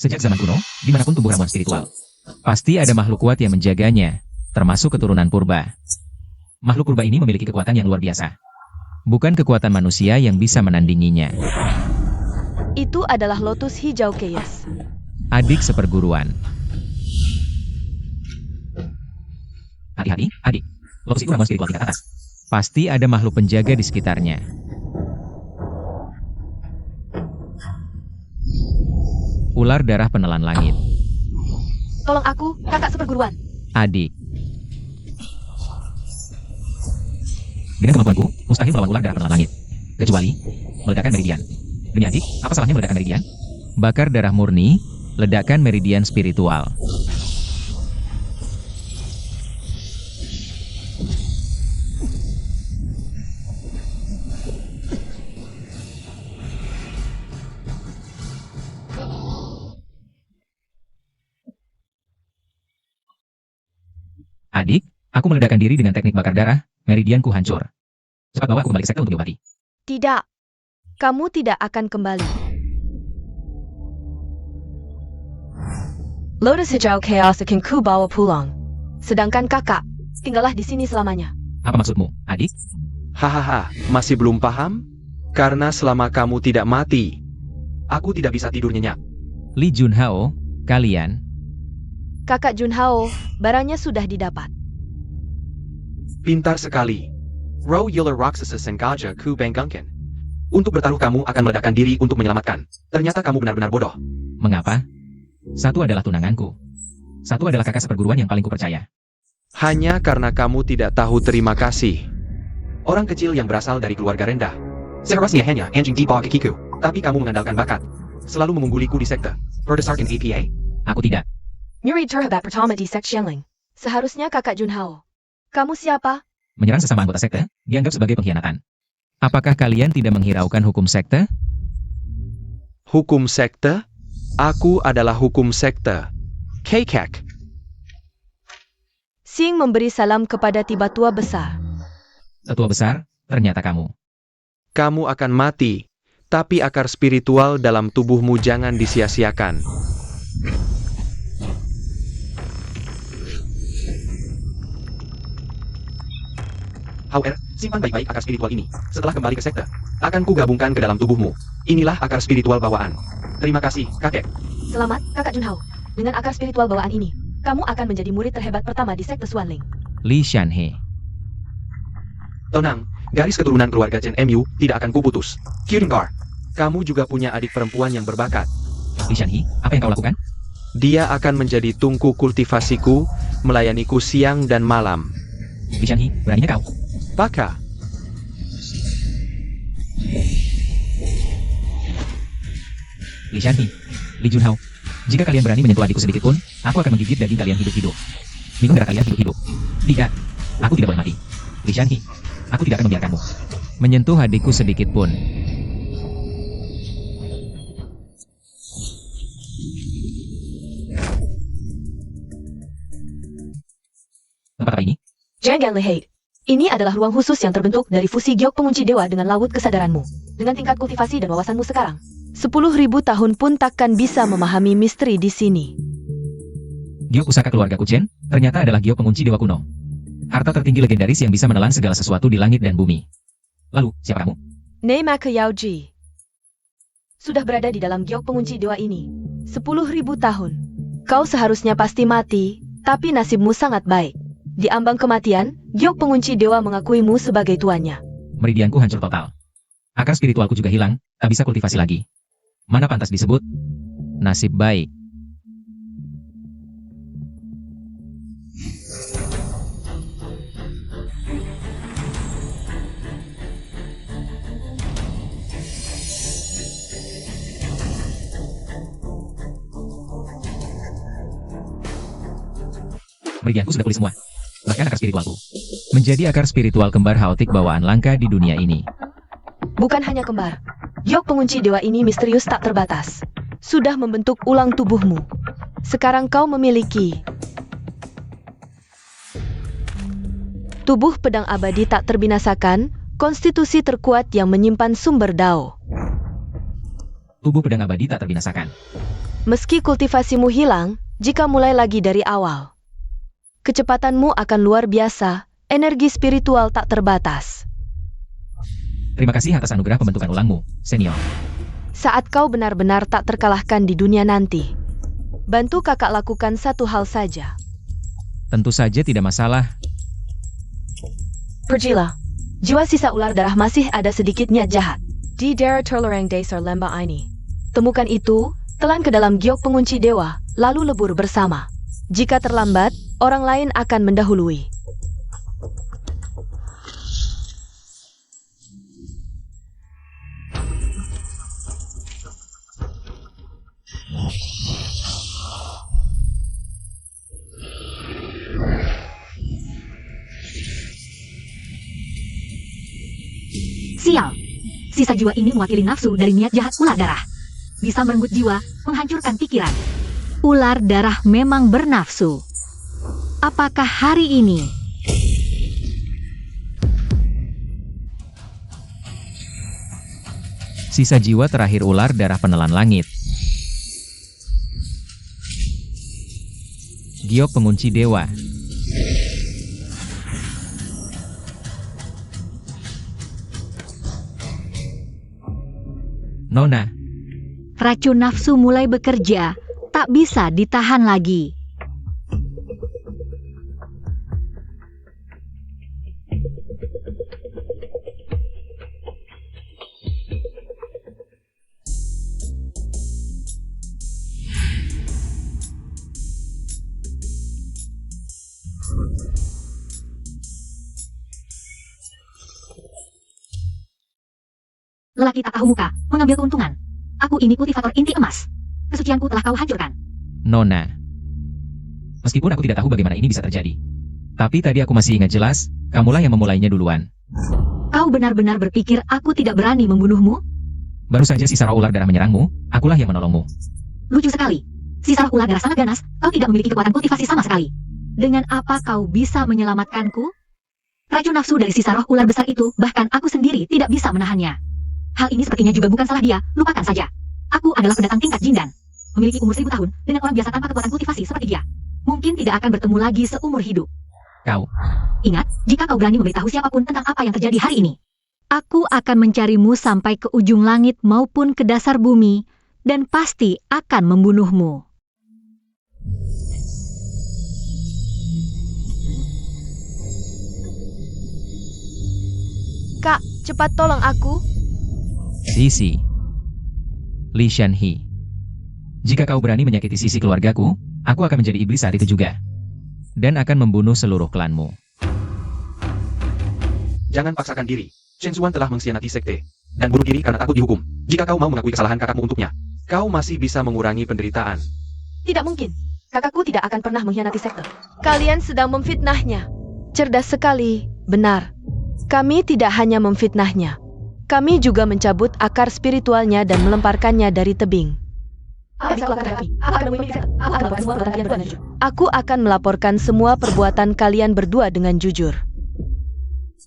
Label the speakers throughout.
Speaker 1: Sejak zaman kuno, dimanapun tumbuh ramuan spiritual, pasti ada makhluk kuat yang menjaganya, termasuk keturunan purba. Makhluk purba ini memiliki kekuatan yang luar biasa. Bukan kekuatan manusia yang bisa menandinginya.
Speaker 2: Itu adalah lotus hijau Chaos.
Speaker 1: Adik seperguruan. Hati-hati, adik. Lotus itu ramuan spiritual tingkat atas. Pasti ada makhluk penjaga di sekitarnya. Ular darah penelan langit.
Speaker 2: Tolong aku, kakak seperguruan.
Speaker 1: Adik. Dengan kemampuanku, mustahil melawan ular darah penelan langit. Kecuali meledakan meridian. Demi adik, apa salahnya meledakan meridian? Bakar darah murni, ledakan meridian spiritual. Adik, aku meledakkan diri dengan teknik bakar darah, meridianku hancur. Cepat bawa aku kembali ke sekte untuk diobati.
Speaker 2: Tidak. Kamu tidak akan kembali. Lotus hijau Chaos akan ku bawa pulang. Sedangkan kakak, tinggallah di sini selamanya.
Speaker 1: Apa maksudmu, adik?
Speaker 3: Hahaha, masih belum paham? Karena selama kamu tidak mati, aku tidak bisa tidur nyenyak.
Speaker 1: Li Junhao, kalian.
Speaker 2: Kakak Junhao, barangnya sudah didapat.
Speaker 3: Pintar sekali. Ro Yiller Roxas Sengaja Ku Benggangkan. Untuk bertaruh kamu akan meledakkan diri untuk menyelamatkan. Ternyata kamu benar-benar bodoh.
Speaker 1: Mengapa? Satu adalah tunanganku. Satu adalah kakak seperguruan yang paling kupercaya.
Speaker 3: Hanya karena kamu tidak tahu terima kasih. Orang kecil yang berasal dari keluarga rendah. Seharusnya hanya anjing di bawah kakiku. Tapi kamu mengandalkan bakat. Selalu mengungguliku di sekte. Berdasarkan APA?
Speaker 1: Aku tidak.
Speaker 2: Murid terhebat pertama di Seksyenling. Seharusnya kakak Junhao. Kamu siapa?
Speaker 1: Menyerang sesama anggota sekte, dianggap sebagai pengkhianatan. Apakah kalian tidak menghiraukan hukum sekte?
Speaker 3: Hukum sekte? Aku adalah hukum sekte. Kekek.
Speaker 2: Sing memberi salam kepada tiba tua besar.
Speaker 1: Tetua besar, ternyata kamu.
Speaker 3: Kamu akan mati, tapi akar spiritual dalam tubuhmu jangan disia-siakan. Hauer, simpan baik-baik akar spiritual ini. Setelah kembali ke sekte, akan kugabungkan ke dalam tubuhmu. Inilah akar spiritual bawaan. Terima kasih, kakek.
Speaker 2: Selamat, kakak Junhao. Dengan akar spiritual bawaan ini, kamu akan menjadi murid terhebat pertama di sekte Xuanling.
Speaker 1: Li Shanhe.
Speaker 3: Tenang, garis keturunan keluarga Chen Mu tidak akan kuputus. Kiringar, kamu juga punya adik perempuan yang berbakat.
Speaker 1: Li Shanhe, apa yang kau lakukan?
Speaker 3: Dia akan menjadi tungku kultivasiku, melayaniku siang dan malam.
Speaker 1: Li Shanhe, beraninya kau?
Speaker 3: Baka.
Speaker 1: Li Shanhe, Li Junhao. Jika kalian berani menyentuh adikku sedikit pun, aku akan menggigit daging kalian hidup-hidup. Minum darah kalian hidup-hidup. Tidak, aku tidak boleh mati. Li Shanhe, aku tidak akan membiarkanmu menyentuh adikku sedikit pun. Tempat apa ini?
Speaker 2: Jangan lihat. Ini adalah ruang khusus yang terbentuk dari fusi giok pengunci dewa dengan laut kesadaranmu. Dengan tingkat kultivasi dan wawasanmu sekarang, 10.000 tahun pun takkan bisa memahami misteri di sini.
Speaker 1: Giok pusaka keluarga Kuchen, ternyata adalah giok pengunci dewa kuno. Harta tertinggi legendaris yang bisa menelan segala sesuatu di langit dan bumi. Lalu, siapa kamu?
Speaker 2: Neymake Yaoji. Sudah berada di dalam giok pengunci dewa ini 10.000 tahun. Kau seharusnya pasti mati, tapi nasibmu sangat baik. Di ambang kematian, giok pengunci dewa mengakuimu sebagai tuannya.
Speaker 1: Meridianku hancur total. Akar spiritualku juga hilang, tak bisa kultivasi lagi. Mana pantas disebut nasib baik. Meridianku sudah pulih semua. Bahkan akar spiritualku menjadi akar spiritual kembar haotik bawaan langka di dunia ini.
Speaker 2: Bukan hanya kembar. Giok pengunci dewa ini misterius tak terbatas. Sudah membentuk ulang tubuhmu. Sekarang kau memiliki tubuh pedang abadi tak terbinasakan, konstitusi terkuat yang menyimpan sumber Dao.
Speaker 1: Tubuh pedang abadi tak terbinasakan.
Speaker 2: Meski kultivasimu hilang, jika mulai lagi dari awal, kecepatanmu akan luar biasa, energi spiritual tak terbatas.
Speaker 1: Terima kasih atas anugerah pembentukan ulangmu, senior.
Speaker 2: Saat kau benar-benar tak terkalahkan di dunia nanti, bantu kakak lakukan satu hal saja.
Speaker 1: Tentu saja tidak masalah.
Speaker 2: Pergilah. Jiwa sisa ular darah masih ada sedikitnya jahat di daerah Terlarang Desar Lembah ini. Temukan itu, telan ke dalam giok pengunci dewa, lalu lebur bersama. Jika terlambat, orang lain akan mendahului.
Speaker 4: Sial, sisa jiwa ini mewakili nafsu dari niat jahat ular darah. Bisa merenggut jiwa, menghancurkan pikiran. Ular darah memang bernafsu. Apakah hari ini?
Speaker 1: Sisa jiwa terakhir ular darah penelan langit. Giok pengunci dewa. Nona,
Speaker 4: Racun nafsu mulai bekerja, tak bisa ditahan lagi. Lelaki tak tahu muka, mengambil keuntungan. Aku ini kultivator inti emas. Kesucianku telah kau hancurkan.
Speaker 1: Nona. Meskipun aku tidak tahu bagaimana ini bisa terjadi. Tapi tadi aku masih ingat jelas, kamulah yang memulainya duluan.
Speaker 4: Kau benar-benar berpikir aku tidak berani membunuhmu?
Speaker 1: Baru saja sisa roh ular darah menyerangmu, akulah yang menolongmu.
Speaker 4: Lucu sekali. Sisa roh ular darah sangat ganas, kau tidak memiliki kekuatan kultivasi sama sekali. Dengan apa kau bisa menyelamatkanku? Racun nafsu dari sisa roh ular besar itu, bahkan aku sendiri tidak bisa menahannya. Hal ini sepertinya juga bukan salah dia, lupakan saja. Aku adalah pendatang tingkat Jindan. Memiliki umur 1000 tahun, dengan orang biasa tanpa kekuatan kultivasi seperti dia. Mungkin tidak akan bertemu lagi seumur hidup.
Speaker 1: Kau.
Speaker 4: Ingat, jika kau berani memberitahu siapapun tentang apa yang terjadi hari ini, aku akan mencarimu sampai ke ujung langit maupun ke dasar bumi, dan pasti akan membunuhmu.
Speaker 2: Kak, cepat tolong aku.
Speaker 1: Sisi. Li Shanhe. Jika kau berani menyakiti sisi keluargaku, aku akan menjadi iblis saat itu juga. Dan akan membunuh seluruh klanmu.
Speaker 3: Jangan paksakan diri. Shen Xuan telah mengkhianati sekte dan bunuh diri karena takut dihukum. Jika kau mau mengakui kesalahan kakakmu untuknya, kau masih bisa mengurangi penderitaan.
Speaker 2: Tidak mungkin. Kakakku tidak akan pernah mengkhianati sekte. Kalian sedang memfitnahnya. Cerdas sekali, benar. Kami tidak hanya memfitnahnya. Kami juga mencabut akar spiritualnya dan melemparkannya dari tebing. Aku akan melaporkan semua perbuatan kalian berdua dengan jujur.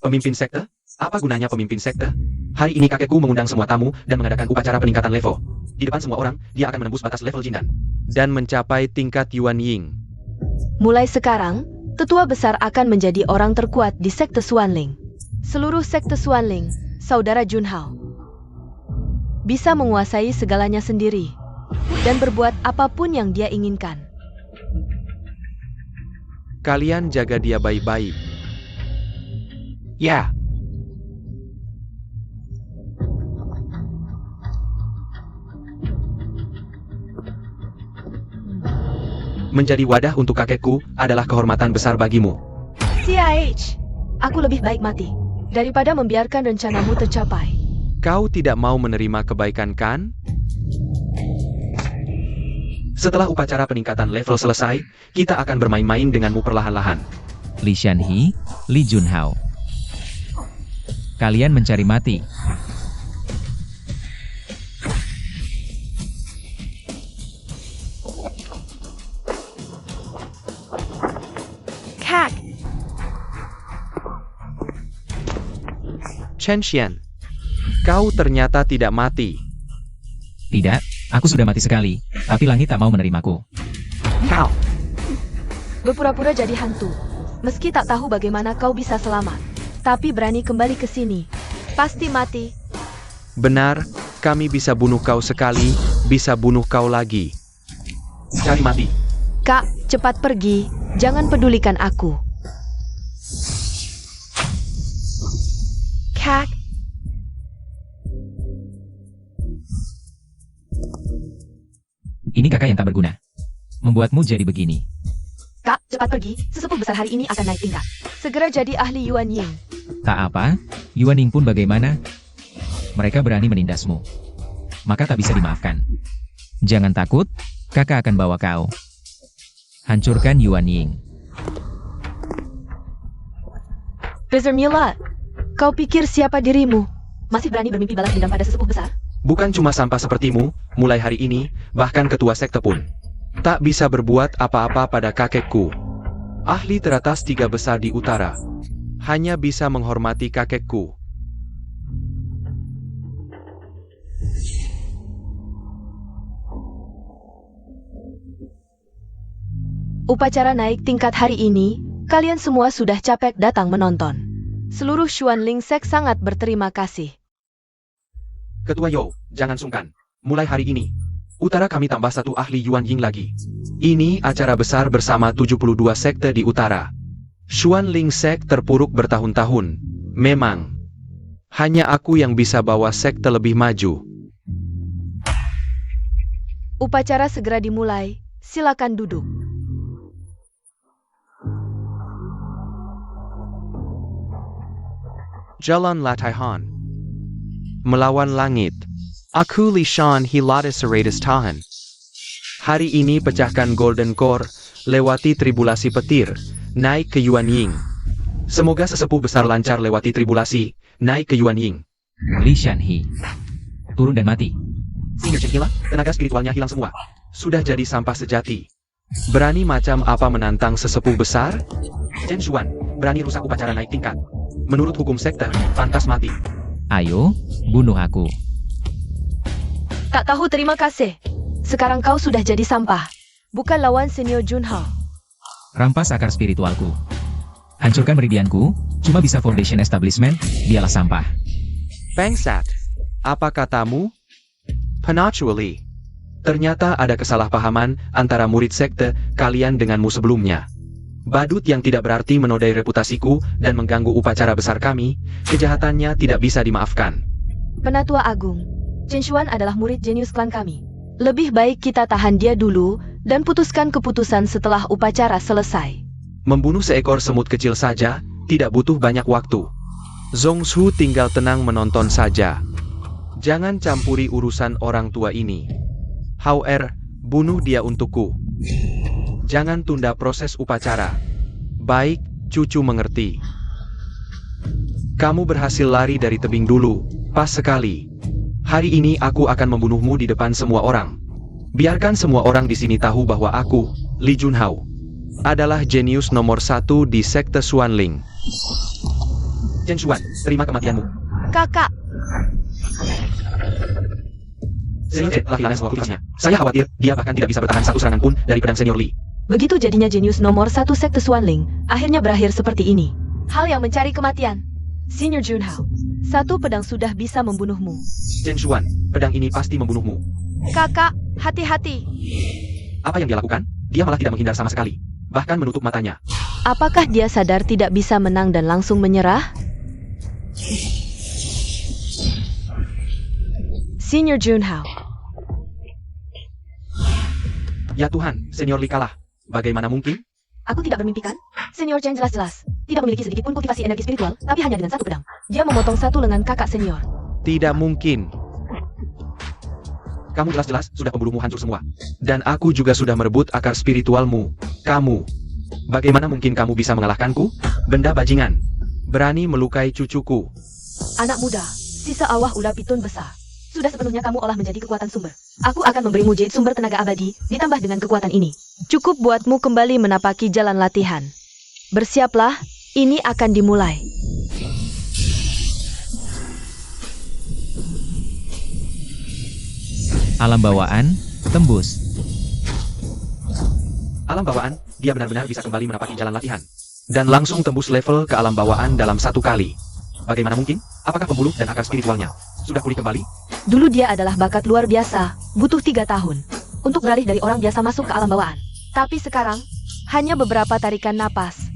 Speaker 3: Pemimpin sekte? Apa gunanya pemimpin sekte? Hari ini kakekku mengundang semua tamu dan mengadakan upacara peningkatan level. Di depan semua orang, dia akan menembus batas level Jindan dan mencapai tingkat Yuan Ying.
Speaker 2: Mulai sekarang, tetua besar akan menjadi orang terkuat di sekte Xuanling. Seluruh sekte Xuanling, saudara Junhao, bisa menguasai segalanya sendiri dan berbuat apapun yang dia inginkan.
Speaker 3: Kalian jaga dia baik-baik. Ya. Menjadi wadah untuk kakekku adalah kehormatan besar bagimu.
Speaker 2: CIH, aku lebih baik mati daripada membiarkan rencanamu tercapai.
Speaker 3: Kau tidak mau menerima kebaikan, kan? Setelah upacara peningkatan level selesai, kita akan bermain-main denganmu perlahan-lahan.
Speaker 1: Li Shanhe, Li Junhao. Kalian mencari mati.
Speaker 2: Kak,
Speaker 3: Chen Xian, kau ternyata tidak mati.
Speaker 1: Tidak, Aku sudah mati sekali, tapi langit tak mau menerimaku.
Speaker 3: Kau.
Speaker 2: Berpura-pura jadi hantu. Meski tak tahu bagaimana kau bisa selamat, tapi berani kembali ke sini. Pasti mati.
Speaker 3: Benar, kami bisa bunuh kau sekali, bisa bunuh kau lagi. Cari mati.
Speaker 2: Kak, cepat pergi. Jangan pedulikan aku. Kak.
Speaker 1: Ini kakak yang tak berguna. Membuatmu jadi begini.
Speaker 2: Kak, cepat pergi. Sesepuh besar hari ini akan naik tingkat. Segera jadi ahli Yuan Ying.
Speaker 1: Tak apa, Yuan Ying pun bagaimana? Mereka berani menindasmu. Maka tak bisa dimaafkan. Jangan takut, kakak akan bawa kau. Hancurkan Yuan Ying.
Speaker 2: Profesor Mulat, kau pikir siapa dirimu? Masih berani bermimpi balas dendam pada sesepuh besar?
Speaker 3: Bukan cuma sampah sepertimu, mulai hari ini, bahkan ketua sekte pun tak bisa berbuat apa-apa pada kakekku. Ahli teratas 3 besar di utara hanya bisa menghormati kakekku.
Speaker 2: Upacara naik tingkat hari ini, kalian semua sudah capek datang menonton. Seluruh Xuanling Sek sangat berterima kasih.
Speaker 3: Ketua Yo, jangan sungkan. Mulai hari ini, utara kami tambah 1 ahli Yuan Ying lagi. Ini acara besar bersama 72 sekte di utara. Xuanling Sek terpuruk bertahun-tahun. Memang, hanya aku yang bisa bawa sekte lebih maju.
Speaker 2: Upacara segera dimulai. Silakan duduk.
Speaker 3: Jalan Latihan. Melawan langit. Aku Lishan Hilatus Seratus Tahan. Hari ini pecahkan Golden Core, lewati tribulasi petir, naik ke Yuan Ying. Semoga sesepuh besar lancar lewati tribulasi, naik ke Yuan Ying.
Speaker 1: Li Shanhe. Turun dan mati.
Speaker 3: Senior Chen hilang, tenaga spiritualnya hilang semua. Sudah jadi sampah sejati. Berani macam apa menantang sesepuh besar? Chen Xuan, berani rusak upacara naik tingkat. Menurut hukum sekte, pantas mati.
Speaker 1: Ayo, bunuh aku.
Speaker 2: Tak tahu terima kasih. Sekarang kau sudah jadi sampah. Bukan lawan Senior Junhao.
Speaker 1: Rampas akar spiritualku. Hancurkan meridianku, cuma bisa foundation establishment, dialah sampah.
Speaker 3: Bangsat, apa katamu? Penacuali. Ternyata ada kesalahpahaman antara murid sekte kalian denganmu sebelumnya. Badut yang tidak berarti menodai reputasiku dan mengganggu upacara besar kami, kejahatannya tidak bisa dimaafkan.
Speaker 2: Penatua Agung, Chen Xuan adalah murid jenius klan kami. Lebih baik kita tahan dia dulu dan putuskan keputusan setelah upacara selesai.
Speaker 3: Membunuh seekor semut kecil saja, tidak butuh banyak waktu. Zhongshu tinggal tenang menonton saja. Jangan campuri urusan orang tua ini. However, bunuh dia untukku. Jangan tunda proses upacara. Baik, cucu mengerti. Kamu berhasil lari dari tebing dulu, pas sekali. Hari ini aku akan membunuhmu di depan semua orang. Biarkan semua orang di sini tahu bahwa aku, Li Junhao, adalah jenius nomor 1 di sekte Xuanling. Chen Xuan, terima kematianmu.
Speaker 2: Kakak,
Speaker 3: Senior Chen telah kehilangan semua aktivitasnya. Saya khawatir, dia bahkan tidak bisa bertahan 1 serangan pun dari pedang Senior Li.
Speaker 2: begitu jadinya jenius nomor 1 sekte Xuanling, akhirnya berakhir seperti ini. Hal yang mencari kematian. Senior Junhao, 1 pedang sudah bisa membunuhmu.
Speaker 3: Chen Xuan, pedang ini pasti membunuhmu.
Speaker 2: Kakak, hati-hati.
Speaker 3: Apa yang dia lakukan? Dia malah tidak menghindar sama sekali. Bahkan menutup matanya.
Speaker 2: Apakah dia sadar tidak bisa menang dan langsung menyerah? Senior Junhao.
Speaker 3: Ya Tuhan, Senior Li kalah. Bagaimana mungkin?
Speaker 2: Aku tidak bermimpi kan? Senior Chen jelas-jelas tidak memiliki sedikit pun kultivasi energi spiritual, tapi hanya dengan 1 pedang. Dia memotong 1 lengan kakak senior.
Speaker 3: Tidak mungkin. Kamu jelas-jelas sudah pemburumu hancur semua. Dan aku juga sudah merebut akar spiritualmu. Kamu. Bagaimana mungkin kamu bisa mengalahkanku? Benda bajingan. Berani melukai cucuku.
Speaker 2: Anak muda, sisa awah udah pitun besar. Sudah sepenuhnya kamu olah menjadi kekuatan sumber. Aku akan memberimu jade sumber tenaga abadi, ditambah dengan kekuatan ini. Cukup buatmu kembali menapaki jalan latihan. Bersiaplah, ini akan dimulai.
Speaker 1: Alam bawaan, tembus.
Speaker 3: Alam bawaan, dia benar-benar bisa kembali menapaki jalan latihan. Dan langsung tembus level ke alam bawaan dalam 1 kali. Bagaimana mungkin? Apakah pembuluh dan akar spiritualnya sudah pulih kembali?
Speaker 2: Dulu dia adalah bakat luar biasa, butuh 3 tahun untuk beralih dari orang biasa masuk ke alam bawaan. Tapi sekarang, hanya beberapa tarikan napas.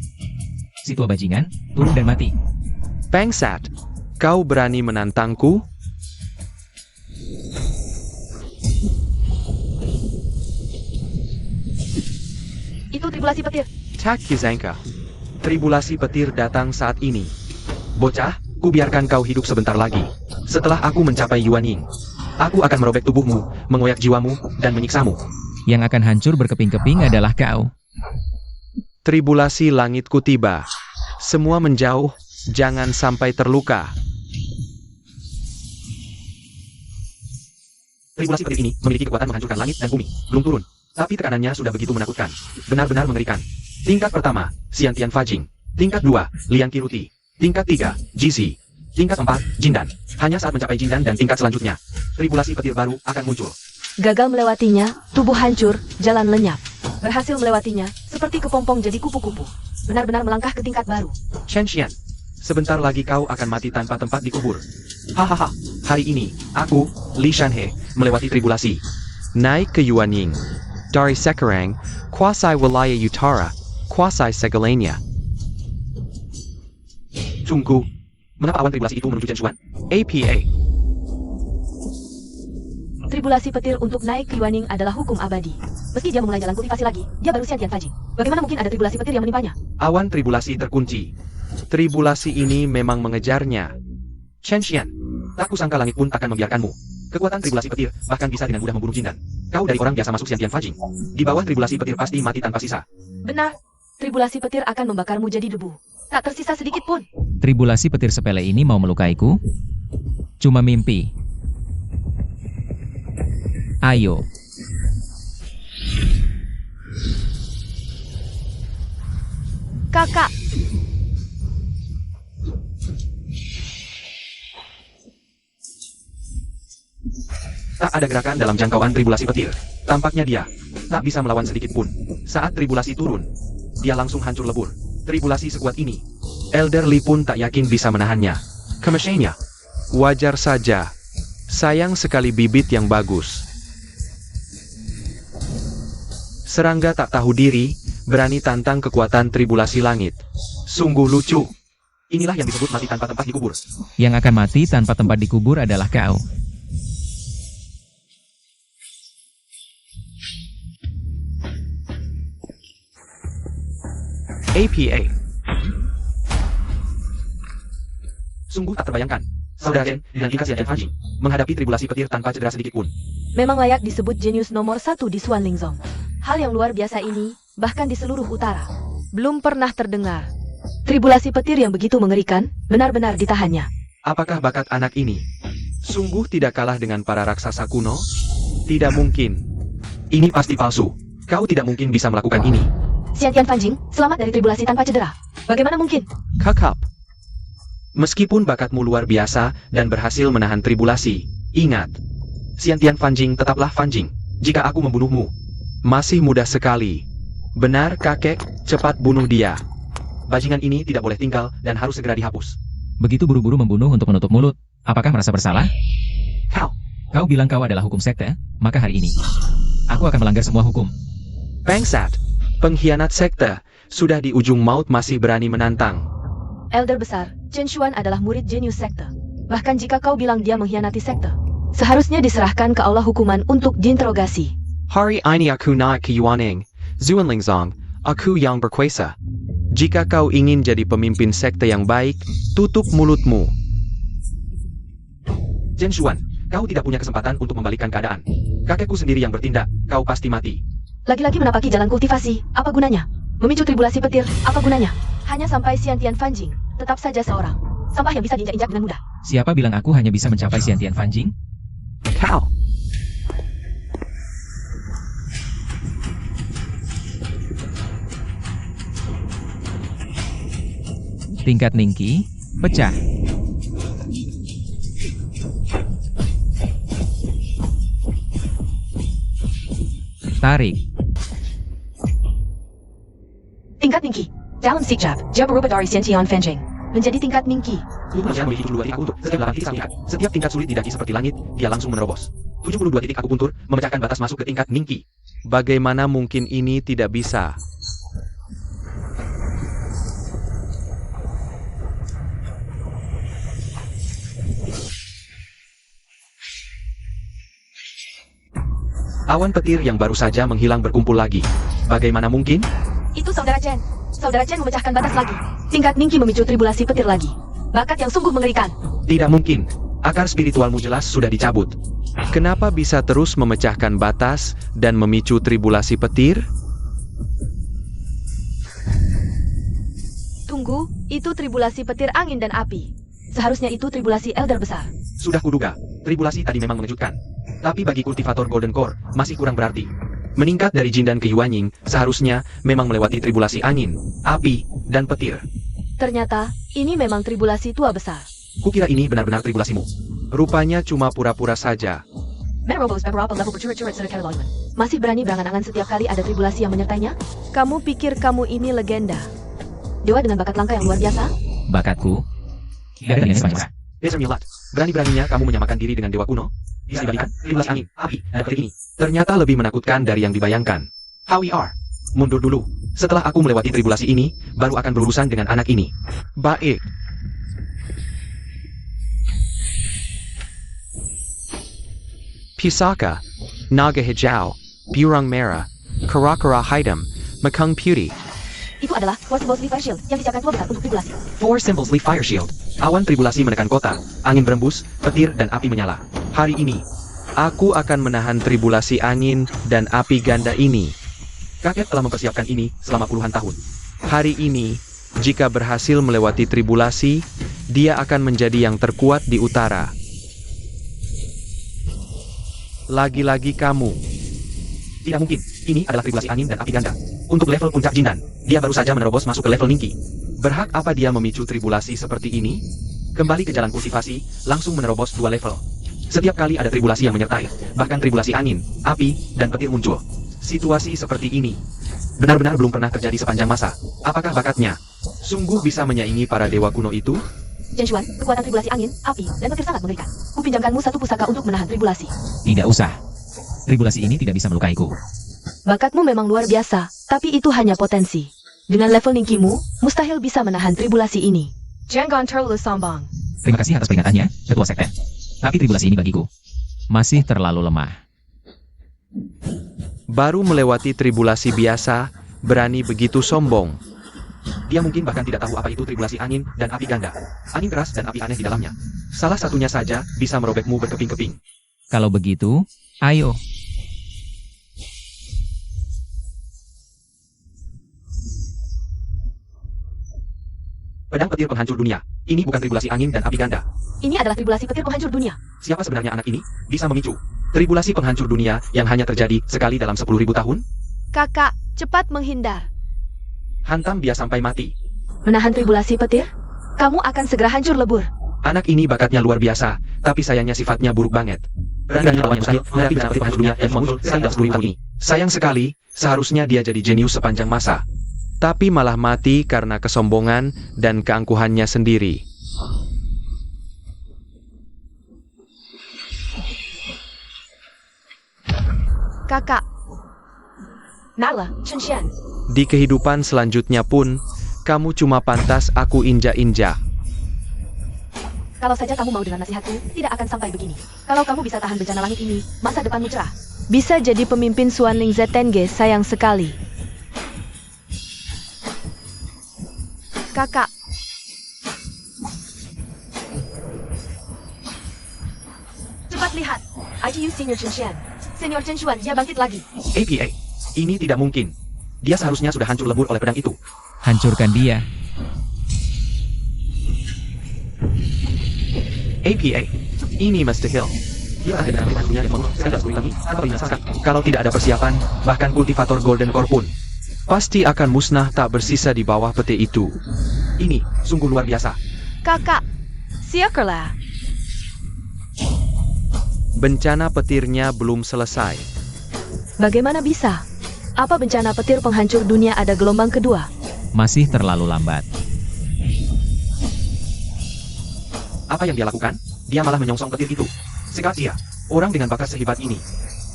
Speaker 1: Si tua bajingan, turun dan mati.
Speaker 3: Bangsat, kau berani menantangku?
Speaker 2: Itu tribulasi petir.
Speaker 3: Tak Kizanka. Tribulasi petir datang saat ini. Bocah, ku biarkan kau hidup sebentar lagi. Setelah aku mencapai Yuanying, aku akan merobek tubuhmu, mengoyak jiwamu, dan menyiksamu.
Speaker 1: Yang akan hancur berkeping-keping adalah kau.
Speaker 3: Tribulasi langitku tiba. Semua menjauh, jangan sampai terluka. Tribulasi petir ini memiliki kekuatan menghancurkan langit dan bumi. Belum turun, tapi tekanannya sudah begitu menakutkan. Benar-benar mengerikan. Tingkat pertama, Xiantian Fajing. Tingkat 2, Liang Kiruti. Tingkat 3, Jizi. Tingkat 4, Jindan. Hanya saat mencapai Jindan dan tingkat selanjutnya, tribulasi petir baru akan muncul.
Speaker 2: Gagal melewatinya, tubuh hancur, jalan lenyap. Berhasil melewatinya, seperti kepompong jadi kupu-kupu. Benar-benar melangkah ke tingkat baru.
Speaker 3: Chen Xian, sebentar lagi kau akan mati tanpa tempat dikubur. Hahaha, hari ini, aku, Li Shanhe, melewati tribulasi. Naik ke Yuanying. Dari sekarang, kuasai wilayah utara, kuasai segalanya. Tunggu, mengapa awan tribulasi itu menuju Zhenshuan? APA.
Speaker 2: Tribulasi petir untuk naik ke Yuanying adalah hukum abadi. Meski dia memulai jalan kultivasi lagi, dia baru Xiantian Fajing. Bagaimana mungkin ada tribulasi petir yang menimpanya?
Speaker 3: Awan tribulasi terkunci. Tribulasi ini memang mengejarnya. Chen Xian, tak kusangka langit pun akan membiarkanmu. Kekuatan tribulasi petir bahkan bisa dengan mudah membunuh Jindan. Kau dari orang biasa masuk Xiantian Fajing. Di bawah tribulasi petir pasti mati tanpa sisa.
Speaker 2: Benar, tribulasi petir akan membakarmu jadi debu. Tak tersisa sedikit pun.
Speaker 1: Tribulasi petir sepele ini mau melukaiku? Cuma mimpi. Ayo.
Speaker 2: Kakak,
Speaker 3: Tak ada gerakan dalam jangkauan tribulasi petir. Tampaknya dia tak bisa melawan sedikit pun. Saat tribulasi turun, dia langsung hancur lebur. Tribulasi sekuat ini, Elder Li pun tak yakin bisa menahannya. Kemeshenya, wajar saja. Sayang sekali bibit yang bagus. Serangga tak tahu diri, berani tantang kekuatan tribulasi langit. Sungguh lucu. Inilah yang disebut mati tanpa tempat dikubur.
Speaker 1: Yang akan mati tanpa tempat dikubur adalah kau.
Speaker 3: APA. Sungguh tak terbayangkan. Saudara Chen dan Ika Xiantian Fajing menghadapi tribulasi petir tanpa cedera sedikit pun.
Speaker 2: memang layak disebut jenius nomor 1 di Xuanlingzong. Hal yang luar biasa ini, bahkan di seluruh utara, belum pernah terdengar. Tribulasi petir yang begitu mengerikan, benar-benar ditahannya.
Speaker 3: Apakah bakat anak ini sungguh tidak kalah dengan para raksasa kuno? Tidak mungkin. Ini pasti palsu. Kau tidak mungkin bisa melakukan ini.
Speaker 2: Xiantian Fanjing, selamat dari tribulasi tanpa cedera. Bagaimana mungkin?
Speaker 3: Kakap. Meskipun bakatmu luar biasa dan berhasil menahan tribulasi, ingat, Xiantian Fanjing tetaplah Fanjing. Jika aku membunuhmu, masih mudah sekali. Benar kakek, cepat bunuh dia. Bajingan ini tidak boleh tinggal dan harus segera dihapus.
Speaker 1: Begitu buru-buru membunuh untuk menutup mulut, apakah merasa bersalah? Kau bilang kau adalah hukum sekte, maka hari ini, aku akan melanggar semua hukum.
Speaker 3: Bangsat, pengkhianat sekte, sudah di ujung maut masih berani menantang.
Speaker 2: Elder besar, Chen Xuan adalah murid jenius sekte. Bahkan jika kau bilang dia mengkhianati sekte, seharusnya diserahkan ke Allah hukuman untuk diinterogasi.
Speaker 3: Hari ini aku naik ke Yuanying, Xuanlingzong, aku yang berkuasa. Jika kau ingin jadi pemimpin sekte yang baik, tutup mulutmu. Chen Xuan, kau tidak punya kesempatan untuk membalikan keadaan. Kakekku sendiri yang bertindak, kau pasti mati.
Speaker 2: Lagi-lagi menapaki jalan kultivasi, apa gunanya? Memicu tribulasi petir, apa gunanya? Hanya sampai Xiantian Fanjing, tetap saja seorang sampah yang bisa diinjak-injak dengan mudah.
Speaker 1: Siapa bilang aku hanya bisa mencapai Xiantian Fanjing?
Speaker 3: Kau.
Speaker 1: Tingkat Ningki, pecah. Tarik.
Speaker 2: Tingkat Minky. Dalam sekejap, dia berubah dari Sentian Fenjing menjadi tingkat Minky.
Speaker 3: Lupa manusia memiliki 72 titik akupuntur. Setiap 8 titik saling ikat. Setiap tingkat sulit didaki seperti langit, dia langsung menerobos. 72 titik akupuntur memecahkan batas masuk ke tingkat Minky. Bagaimana mungkin ini tidak bisa? Awan petir yang baru saja menghilang berkumpul lagi. Bagaimana mungkin?
Speaker 2: Itu Saudara Chen. Saudara Chen memecahkan batas lagi. Tingkat Minky memicu tribulasi petir lagi. Bakat yang sungguh mengerikan.
Speaker 3: Tidak mungkin. Akar spiritualmu jelas sudah dicabut. Kenapa bisa terus memecahkan batas dan memicu tribulasi petir?
Speaker 2: Tunggu, itu tribulasi petir angin dan api. Seharusnya itu tribulasi elder besar.
Speaker 3: Sudah kuduga, tribulasi tadi memang mengejutkan. Tapi bagi kultivator Golden Core, masih kurang berarti. Meningkat dari Jin dan ke Yuanying, seharusnya memang melewati tribulasi angin, api, dan petir.
Speaker 2: Ternyata, ini memang tribulasi tua besar.
Speaker 3: Kukira ini benar-benar tribulasimu. Rupanya cuma pura-pura saja.
Speaker 2: Merobos beberapa level bercurit-curit serta Loyman. Masih berani berangan-angan setiap kali ada tribulasi yang menyertainya? Kamu pikir kamu ini legenda? Dewa dengan bakat langka yang luar biasa?
Speaker 1: Bakatku. Dari kalian sepanjang masa.
Speaker 3: Dasar Milat, berani-beraninya kamu menyamakan diri dengan dewa kuno? Bisa dibandingkan, tribulasi angin, api, dan petir ini. Ternyata lebih menakutkan dari yang dibayangkan. How we are. Mundur dulu. Setelah aku melewati tribulasi ini, baru akan berurusan dengan anak ini. Baik. Pisaka, Naga Hijau, Burung Merah, Kara-Kara Hitam, Makung Putih.
Speaker 2: Itu adalah 4 symbols Leaf Fire Shield yang disiapkan tua besar untuk tribulasi.
Speaker 3: 4 symbols Leaf Fire Shield. Awan tribulasi menekan kota, angin berembus, petir dan api menyala. Hari ini, aku akan menahan tribulasi angin dan api ganda ini. Kakek telah mempersiapkan ini selama puluhan tahun. Hari ini, jika berhasil melewati tribulasi, dia akan menjadi yang terkuat di utara. Lagi-lagi kamu. Tidak mungkin, ini adalah tribulasi angin dan api ganda. Untuk level puncak Jindan, dia baru saja menerobos masuk ke level Minky. Berhak apa dia memicu tribulasi seperti ini? Kembali ke jalan kultivasi, langsung menerobos 2 level. Setiap kali ada tribulasi yang menyertai, bahkan tribulasi angin, api, dan petir muncul. Situasi seperti ini benar-benar belum pernah terjadi sepanjang masa. Apakah bakatnya sungguh bisa menyaingi para dewa kuno itu?
Speaker 2: Zhenshuan, kekuatan tribulasi angin, api, dan petir sangat mengerikan. Kupinjamkanmu 1 pusaka untuk menahan tribulasi.
Speaker 1: Tidak usah. Tribulasi ini tidak bisa melukaiku.
Speaker 2: Bakatmu memang luar biasa, tapi itu hanya potensi. Dengan level Ningkimu, mustahil bisa menahan tribulasi ini. Jangan terlalu sombong.
Speaker 1: Terima kasih atas peringatannya, Ketua Sekte. Tapi tribulasi ini bagiku masih terlalu lemah.
Speaker 3: Baru melewati tribulasi biasa, berani begitu sombong. Dia mungkin bahkan tidak tahu apa itu tribulasi angin dan api ganda. Angin keras dan api aneh di dalamnya. Salah satunya saja bisa merobekmu berkeping-keping.
Speaker 1: Kalau begitu, ayo.
Speaker 3: Pedang petir penghancur dunia. Ini bukan tribulasi angin dan api ganda.
Speaker 2: Ini adalah tribulasi petir penghancur dunia.
Speaker 3: Siapa sebenarnya anak ini? Bisa memicu tribulasi penghancur dunia yang hanya terjadi sekali dalam 10.000 tahun?
Speaker 2: Kakak, cepat menghindar.
Speaker 3: Hantam dia sampai mati.
Speaker 2: Menahan tribulasi petir? Kamu akan segera hancur lebur.
Speaker 3: Anak ini bakatnya luar biasa, tapi sayangnya sifatnya buruk banget. Berani melawan mustahil, menghadapi bencana petir penghancur dunia yang muncul sekali dalam 10.000 tahun ini. Sayang sekali, seharusnya dia jadi jenius sepanjang masa. Tapi malah mati karena kesombongan dan keangkuhannya sendiri.
Speaker 2: Kakak. Nala, Chenshian.
Speaker 3: Di kehidupan selanjutnya pun, kamu cuma pantas aku injak-injak.
Speaker 2: Kalau saja kamu mau dengan nasihatku, tidak akan sampai begini. Kalau kamu bisa tahan bencana langit ini, masa depanmu cerah. Bisa jadi pemimpin Suanling Zetenge, sayang sekali. Kakak. Cepat lihat. IGU Senior Chenshian. Senior Chenshuan, dia bangkit lagi.
Speaker 3: APA, ini tidak mungkin. Dia seharusnya sudah hancur lebur oleh pedang itu.
Speaker 1: Hancurkan dia.
Speaker 3: APA, ini Mr. Hill. Dia ada dalam dunia yang penuh sekali lagi tanpa binasakan. Kalau tidak ada persiapan, bahkan kultivator Golden Core pun pasti akan musnah tak bersisa di bawah peti itu. Ini sungguh luar biasa.
Speaker 2: Kakak, siakerlah.
Speaker 3: Bencana petirnya belum selesai.
Speaker 2: Bagaimana bisa? Apa bencana petir penghancur dunia ada gelombang kedua?
Speaker 1: Masih terlalu lambat.
Speaker 3: Apa yang dia lakukan? Dia malah menyongsong petir itu. Sekat dia. Orang dengan bakat sehebat ini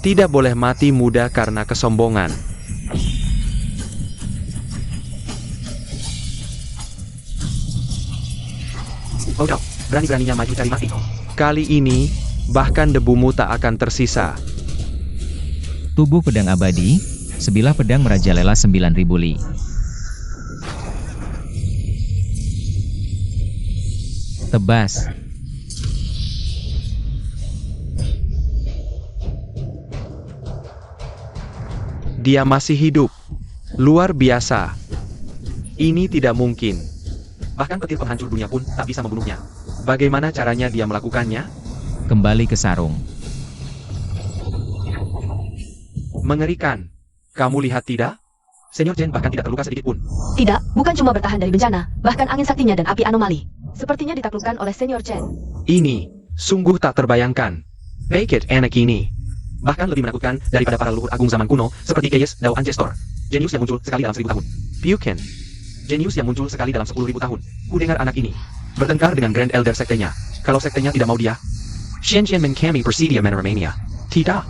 Speaker 3: tidak boleh mati muda karena kesombongan. Bodoh, berani-beraninya maju cari mati. Kali ini, bahkan debumu tak akan tersisa.
Speaker 1: Tubuh pedang abadi, sebilah pedang merajalela 9.000 li. Tebas.
Speaker 3: Dia masih hidup. Luar biasa. Ini tidak mungkin. Bahkan petir penghancur dunia pun tak bisa membunuhnya. Bagaimana caranya dia melakukannya?
Speaker 1: Kembali ke sarung.
Speaker 3: Mengerikan. Kamu lihat tidak? Senior Chen bahkan tidak terluka sedikit pun.
Speaker 2: Tidak, bukan cuma bertahan dari bencana, bahkan angin saktinya dan api anomali. Sepertinya ditaklukkan oleh Senior Chen.
Speaker 3: Ini sungguh tak terbayangkan. Beckett anak ini bahkan lebih menakutkan daripada para leluhur agung zaman kuno seperti Keyes Dao Ancestor. Jenius yang muncul sekali dalam 1000 tahun. Buchan. Jenius yang muncul sekali dalam 10.000 tahun. Ku dengar anak ini bertengkar dengan Grand Elder sektenya. Kalau sektenya tidak mau dia, Shen Chen kami Presidia Meneramania. Tidak.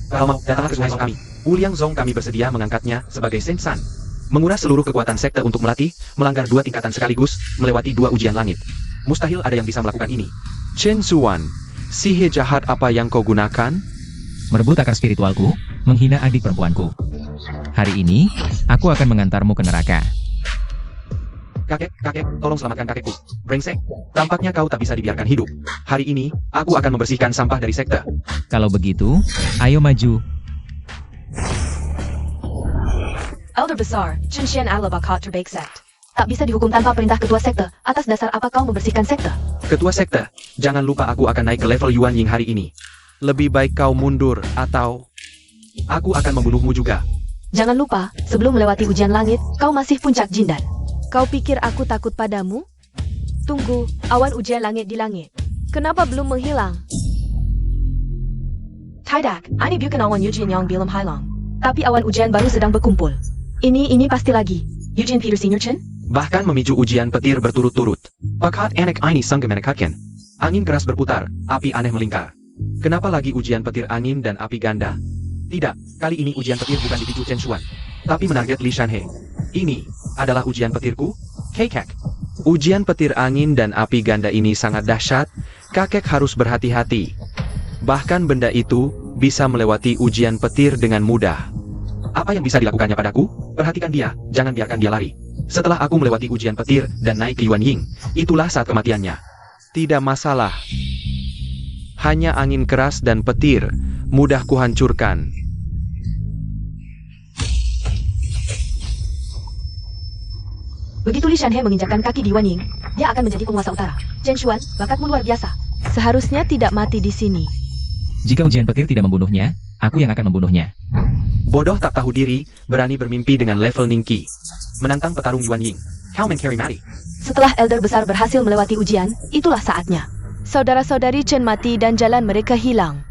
Speaker 3: Kalau mau, datanglah ke Sungai Song kami. Wuliang Zong kami bersedia mengangkatnya sebagai Sensan. Menguras seluruh kekuatan sekte untuk melatih, melanggar 2 tingkatan sekaligus, melewati 2 ujian langit. Mustahil ada yang bisa melakukan ini. Chen Xuan, sihir jahat apa yang kau gunakan?
Speaker 1: Merebut akar spiritualku, menghina adik perempuanku. Hari ini, aku akan mengantarmu ke neraka.
Speaker 3: Kakek, tolong selamatkan kakekku. Brengsek, tampaknya kau tak bisa dibiarkan hidup. Hari ini, aku akan membersihkan sampah dari sekte.
Speaker 1: Kalau begitu, ayo maju.
Speaker 2: Elder besar, Chen Xian adalah bakat terbaik sekt. Tak bisa dihukum tanpa perintah ketua sekte. Atas dasar apa kau membersihkan sekte?
Speaker 3: Ketua sekte, jangan lupa aku akan naik ke level Yuan Ying hari ini. Lebih baik kau mundur, atau aku akan membunuhmu juga.
Speaker 2: Jangan lupa, sebelum melewati ujian langit, kau masih puncak jindan. Kau pikir aku takut padamu? Tunggu, awan ujian langit di langit. Kenapa belum menghilang? Tidak, ini bukan awan ujian yang belum hilang. Tapi awan ujian baru sedang berkumpul. Ini pasti lagi. Eugene Peter Senior Chen?
Speaker 3: Bahkan memicu ujian petir berturut-turut. Bakat anak ini sanggup menekatkan. Angin keras berputar, api aneh melingkar. Kenapa lagi ujian petir angin dan api ganda? Tidak, kali ini ujian petir bukan dipicu Chen Xuan, tapi menarget Li Shanhe. Ini adalah ujian petirku, Kakek. Ujian petir angin dan api ganda ini sangat dahsyat, kakek harus berhati-hati. Bahkan benda itu bisa melewati ujian petir dengan mudah. Apa yang bisa dilakukannya padaku? Perhatikan dia, jangan biarkan dia lari. Setelah aku melewati ujian petir dan naik ke Yuan Ying, itulah saat kematiannya. Tidak masalah. Hanya angin keras dan petir, mudah kuhancurkan.
Speaker 2: Begitu Li Shanhe menginjakkan kaki di Yuan Ying, dia akan menjadi penguasa utara. Chen Xuan, bakatmu luar biasa. Seharusnya tidak mati di sini.
Speaker 1: Jika ujian petir tidak membunuhnya, aku yang akan membunuhnya.
Speaker 3: Bodoh tak tahu diri, berani bermimpi dengan level Ningqi. Menantang petarung Yuan Ying. How men carry mati.
Speaker 2: Setelah elder besar berhasil melewati ujian, itulah saatnya. Saudara-saudari Chen mati dan jalan mereka hilang.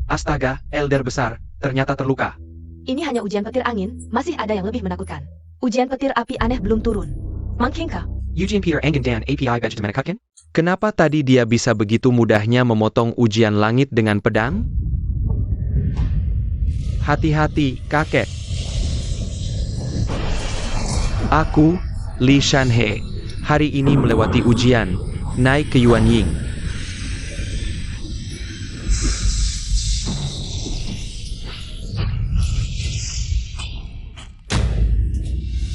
Speaker 3: Astaga, elder besar, ternyata terluka.
Speaker 2: Ini hanya ujian petir angin, masih ada yang lebih menakutkan. Ujian petir api aneh belum turun. Mangkingka?
Speaker 3: Eugene Peter Angin Dan API Badge menekatkan? Kenapa tadi dia bisa begitu mudahnya memotong ujian langit dengan pedang? Hati-hati, kakek. Aku, Li Shanhe, hari ini melewati ujian, naik ke Yuan Ying.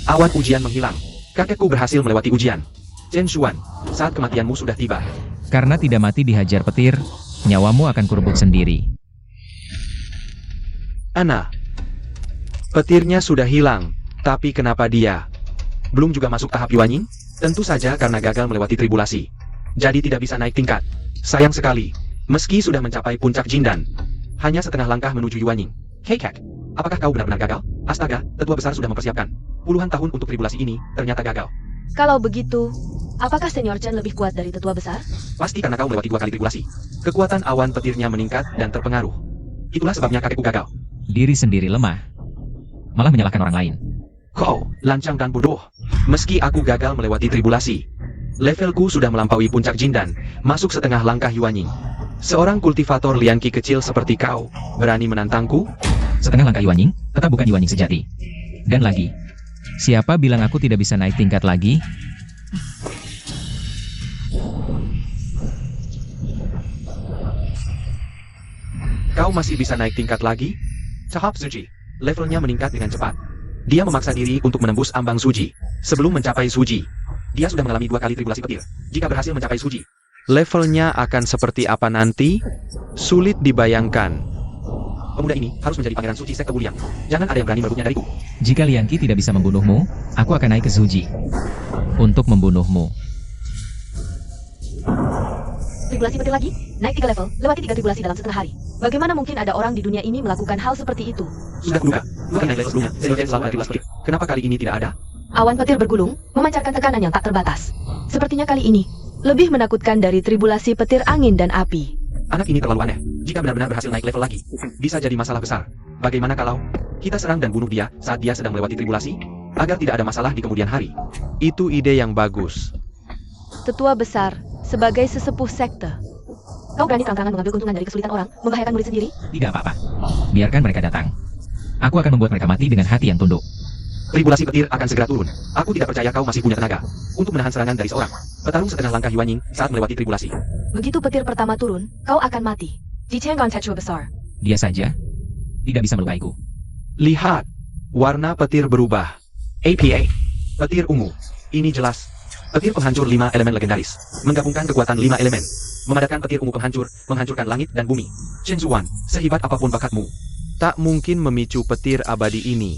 Speaker 3: Awan ujian menghilang. Kakekku berhasil melewati ujian. Chen Xuan, saat kematianmu sudah tiba.
Speaker 1: Karena tidak mati dihajar petir, nyawamu akan kurebut sendiri.
Speaker 3: Ana, petirnya sudah hilang, tapi kenapa dia belum juga masuk tahap Yuan Ying? Tentu saja karena gagal melewati tribulasi. Jadi tidak bisa naik tingkat. Sayang sekali, meski sudah mencapai puncak Jindan, hanya setengah langkah menuju Yuan Ying. Hei Kek, apakah kau benar-benar gagal? Astaga, tetua besar sudah mempersiapkan puluhan tahun untuk tribulasi ini, ternyata gagal.
Speaker 2: Kalau begitu, Apakah Senior Chen lebih kuat dari tetua besar?
Speaker 3: Pasti karena kau melewati 2 kali tribulasi. Kekuatan awan petirnya meningkat dan terpengaruh. Itulah sebabnya kakekku gagal.
Speaker 1: Diri sendiri lemah, malah menyalahkan orang lain.
Speaker 3: Kau, lancang dan bodoh. Meski aku gagal melewati tribulasi, levelku sudah melampaui puncak Jin dan masuk setengah langkah Yuanying. Seorang kultivator Lianqi kecil seperti kau, berani menantangku?
Speaker 1: Setengah langkah Yuanying, tetap bukan Yuanying sejati. Dan lagi, siapa bilang aku tidak bisa naik tingkat lagi?
Speaker 3: Kau masih bisa naik tingkat lagi? Tahap Suji, levelnya meningkat dengan cepat. Dia memaksa diri untuk menembus ambang Suji. Sebelum mencapai Suji, dia sudah mengalami 2 kali tribulasi petir. Jika berhasil mencapai Suji, levelnya akan seperti apa nanti? Sulit dibayangkan. Pemuda ini harus menjadi pangeran Suji sekte Wuliang. Jangan ada yang berani merebutnya dariku.
Speaker 1: Jika Lianqi tidak bisa membunuhmu, aku akan naik ke Suji untuk membunuhmu.
Speaker 2: Tribulasi petir lagi? Naik 3 level, lewati 3 tribulasi dalam setengah hari. Bagaimana mungkin ada orang di dunia ini melakukan hal seperti itu?
Speaker 3: Sudah kuduga, 2 kali naik level sebelumnya, Senior Chen selalu ada tribulasi petir. Kenapa kali ini tidak ada?
Speaker 2: Awan petir bergulung, memancarkan tekanan yang tak terbatas. Sepertinya kali ini, lebih menakutkan dari tribulasi petir angin dan api.
Speaker 3: Anak ini terlalu aneh. Jika benar-benar berhasil naik level lagi, bisa jadi masalah besar. Bagaimana kalau kita serang dan bunuh dia saat dia sedang melewati tribulasi? Agar tidak ada masalah di kemudian hari. Itu ide yang bagus.
Speaker 2: Tetua besar, sebagai sesepuh sekte, kau berani terang-terangan mengambil keuntungan dari kesulitan orang, membahayakan murid sendiri?
Speaker 1: Tidak apa-apa. Biarkan mereka datang. Aku akan membuat mereka mati dengan hati yang tunduk.
Speaker 3: Tribulasi petir akan segera turun. Aku tidak percaya kau masih punya tenaga untuk menahan serangan dari seorang petarung setengah langkah Yuanying saat melewati tribulasi.
Speaker 2: Begitu petir pertama turun, kau akan mati. Jichenggon tetua besar.
Speaker 1: Dia saja tidak bisa melukaiku.
Speaker 3: Lihat, warna petir berubah. APA, petir ungu. Ini jelas. Petir penghancur 5 elemen legendaris. Menggabungkan kekuatan 5 elemen. Memadatkan petir ungu penghancur, menghancurkan langit dan bumi. Chen Zuan, sehebat apapun bakatmu, tak mungkin memicu petir abadi ini.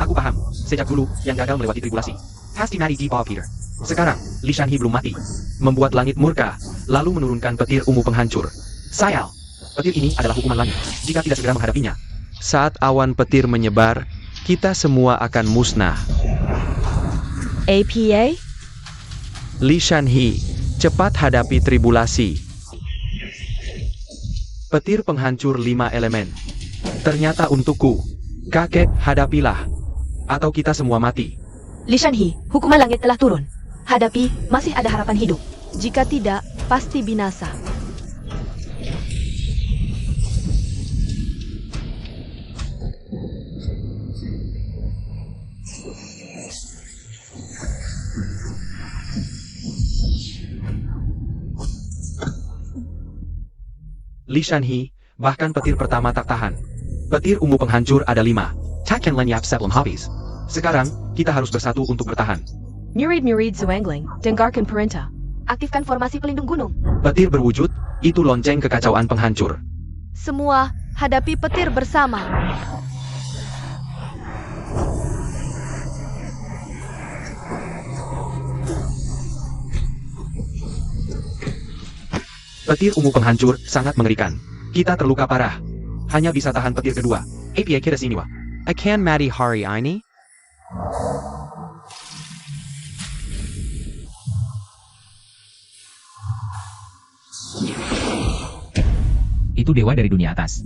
Speaker 3: Aku paham, sejak dulu yang gagal melewati tribulasi. Pasti mati di bawah Peter. Sekarang, Li Shanhe belum mati. Membuat langit murka, lalu menurunkan petir ungu penghancur. Sayal, petir ini adalah hukuman langit. Jika tidak segera menghadapinya, saat awan petir menyebar, kita semua akan musnah.
Speaker 2: APA?
Speaker 3: Li Shanhe, cepat hadapi tribulasi. Petir penghancur 5 elemen. Ternyata untukku. Kakek, hadapilah. Atau kita semua mati.
Speaker 2: Li Shanhe, hukuman langit telah turun. Hadapi, masih ada harapan hidup. Jika tidak, pasti binasa.
Speaker 3: Li Shanhe, bahkan petir pertama tak tahan. Petir ungu penghancur ada 5. Takkan lenyap sebelum habis. Sekarang, kita harus bersatu untuk bertahan.
Speaker 2: Murid Zuangling, dengarkan perintah. Aktifkan formasi pelindung gunung.
Speaker 3: Petir berwujud, itu lonceng kekacauan penghancur.
Speaker 2: Semua, hadapi petir bersama.
Speaker 3: Petir ungu penghancur sangat mengerikan. Kita terluka parah. Hanya bisa tahan petir kedua. APA kita sini wa. Akan mati hari ini?
Speaker 1: Itu dewa dari dunia atas.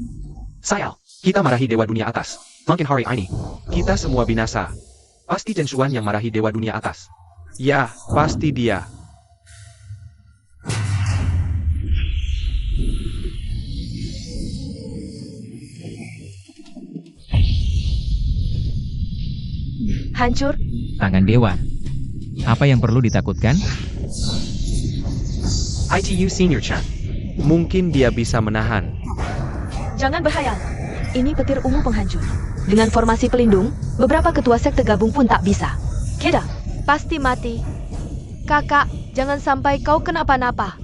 Speaker 3: Sayal, kita marahi dewa dunia atas. Mungkin hari ini, kita semua binasa. Pasti Chen Xuan yang marahi dewa dunia atas. Ya, pasti dia.
Speaker 2: Hancur.
Speaker 1: Tangan dewa. Apa yang perlu ditakutkan?
Speaker 3: ITU Senior Chan. Mungkin dia bisa menahan.
Speaker 2: Jangan berhayal. Ini petir ungu penghancur. Dengan formasi pelindung, beberapa ketua sekte gabung pun tak bisa. Kita pasti mati. Kakak, jangan sampai kau kenapa-napa.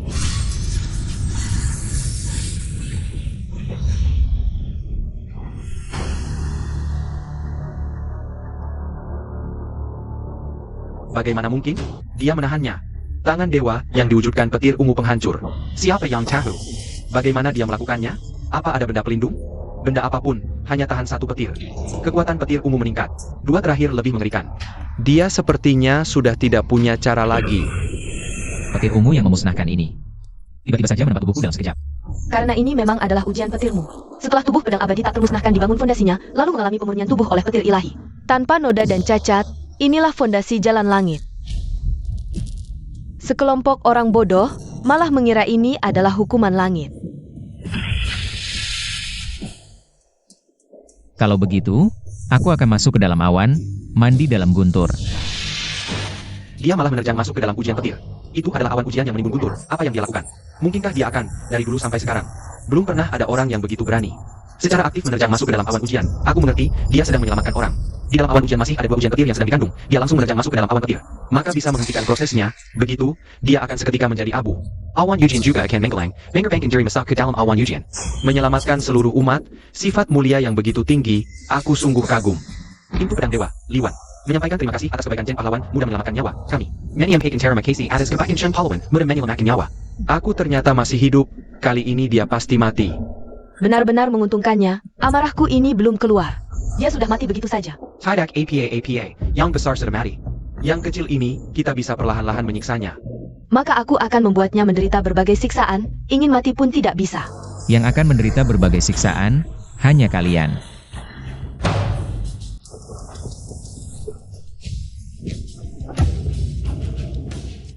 Speaker 3: Bagaimana mungkin? Dia menahannya. Tangan dewa yang diwujudkan petir ungu penghancur. Siapa yang tahu? Bagaimana dia melakukannya? Apa ada benda pelindung? Benda apapun, hanya tahan satu petir. Kekuatan petir ungu meningkat. Dua terakhir lebih mengerikan. Dia sepertinya sudah tidak punya cara lagi.
Speaker 1: Petir ungu yang memusnahkan ini tiba-tiba saja menembak tubuhku dalam sekejap.
Speaker 2: Karena ini memang adalah ujian petirmu. Setelah tubuh pedang abadi tak termusnahkan dibangun fondasinya, lalu mengalami pemurnian tubuh oleh petir ilahi. Tanpa noda dan cacat, inilah fondasi jalan langit. Sekelompok orang bodoh malah mengira ini adalah hukuman langit.
Speaker 1: Kalau begitu, aku akan masuk ke dalam awan, mandi dalam guntur.
Speaker 3: Dia malah menerjang masuk ke dalam ujian petir. Itu adalah awan ujian yang menimbun guntur. Apa yang dia lakukan? Mungkinkah dia akan, dari dulu sampai sekarang, belum pernah ada orang yang begitu berani secara aktif menerjang masuk ke dalam awan ujian? Aku mengerti, dia sedang menyelamatkan orang. Di dalam awan ujian masih ada 2 ujian petir yang sedang dikandung. Dia langsung menerjang masuk ke dalam awan petir. Maka bisa menghentikan prosesnya. Begitu, dia akan seketika menjadi abu. Awan ujian juga akan menggelang. Mengerbangkan diri masuk ke dalam awan ujian. Menyelamatkan seluruh umat, sifat mulia yang begitu tinggi, aku sungguh kagum. Pintu pedang dewa, Liwan. Menyampaikan terima kasih atas kebaikan Chen pahlawan, mudah menyelamatkan nyawa kami. Menyampaikan terima kasih atas kebaikan Chen pahlawan, mudah menyelamatkan nyawa. Aku ternyata masih hidup, kali ini dia pasti mati.
Speaker 2: Benar-benar menguntungkannya, amarahku ini belum keluar. Dia sudah mati begitu saja.
Speaker 3: Tidak APA, yang besar sudah mati. Yang kecil ini, kita bisa perlahan-lahan menyiksanya.
Speaker 2: Maka aku akan membuatnya menderita berbagai siksaan, ingin mati pun tidak bisa.
Speaker 1: Yang akan menderita berbagai siksaan, hanya kalian.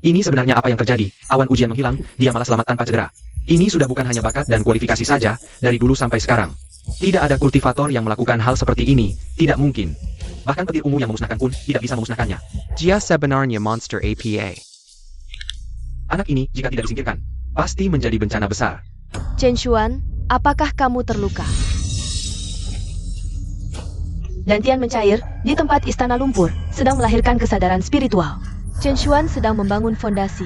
Speaker 3: Ini sebenarnya apa yang terjadi? Awan ujian menghilang, dia malah selamat tanpa cedera. Ini sudah bukan hanya bakat dan kualifikasi saja, dari dulu sampai sekarang. Tidak ada kultivator yang melakukan hal seperti ini, tidak mungkin. Bahkan petir ungu yang memusnahkan pun tidak bisa memusnahkannya. Dia sebenarnya monster APA. Anak ini, jika tidak disingkirkan, pasti menjadi bencana besar.
Speaker 2: Chen Xuan, apakah kamu terluka? Dantian mencair di tempat istana lumpur, sedang melahirkan kesadaran spiritual. Chen Xuan sedang membangun fondasi.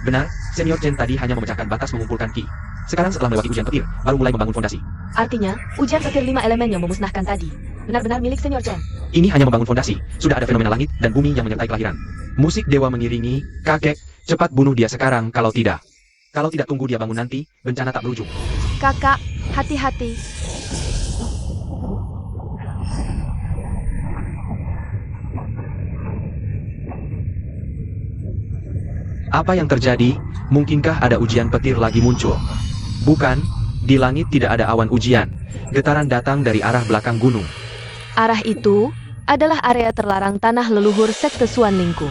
Speaker 3: Benar, Senior Chen tadi hanya memecahkan batas mengumpulkan ki. Sekarang setelah melewati ujian petir, baru mulai membangun fondasi.
Speaker 2: Artinya, ujian petir 5 elemen yang memusnahkan tadi benar-benar milik Senior Chen.
Speaker 3: Ini hanya membangun fondasi, sudah ada fenomena langit dan bumi yang menyertai kelahiran. Musik dewa mengiringi, kakek, cepat bunuh dia sekarang kalau tidak. Kalau tidak tunggu dia bangun nanti, bencana tak berujung.
Speaker 2: Kakak, hati-hati.
Speaker 3: Apa yang terjadi? Mungkinkah ada ujian petir lagi muncul? Bukan, di langit tidak ada awan ujian. Getaran datang dari arah belakang gunung.
Speaker 2: Arah itu adalah area terlarang tanah leluhur sekte Suan Lingku.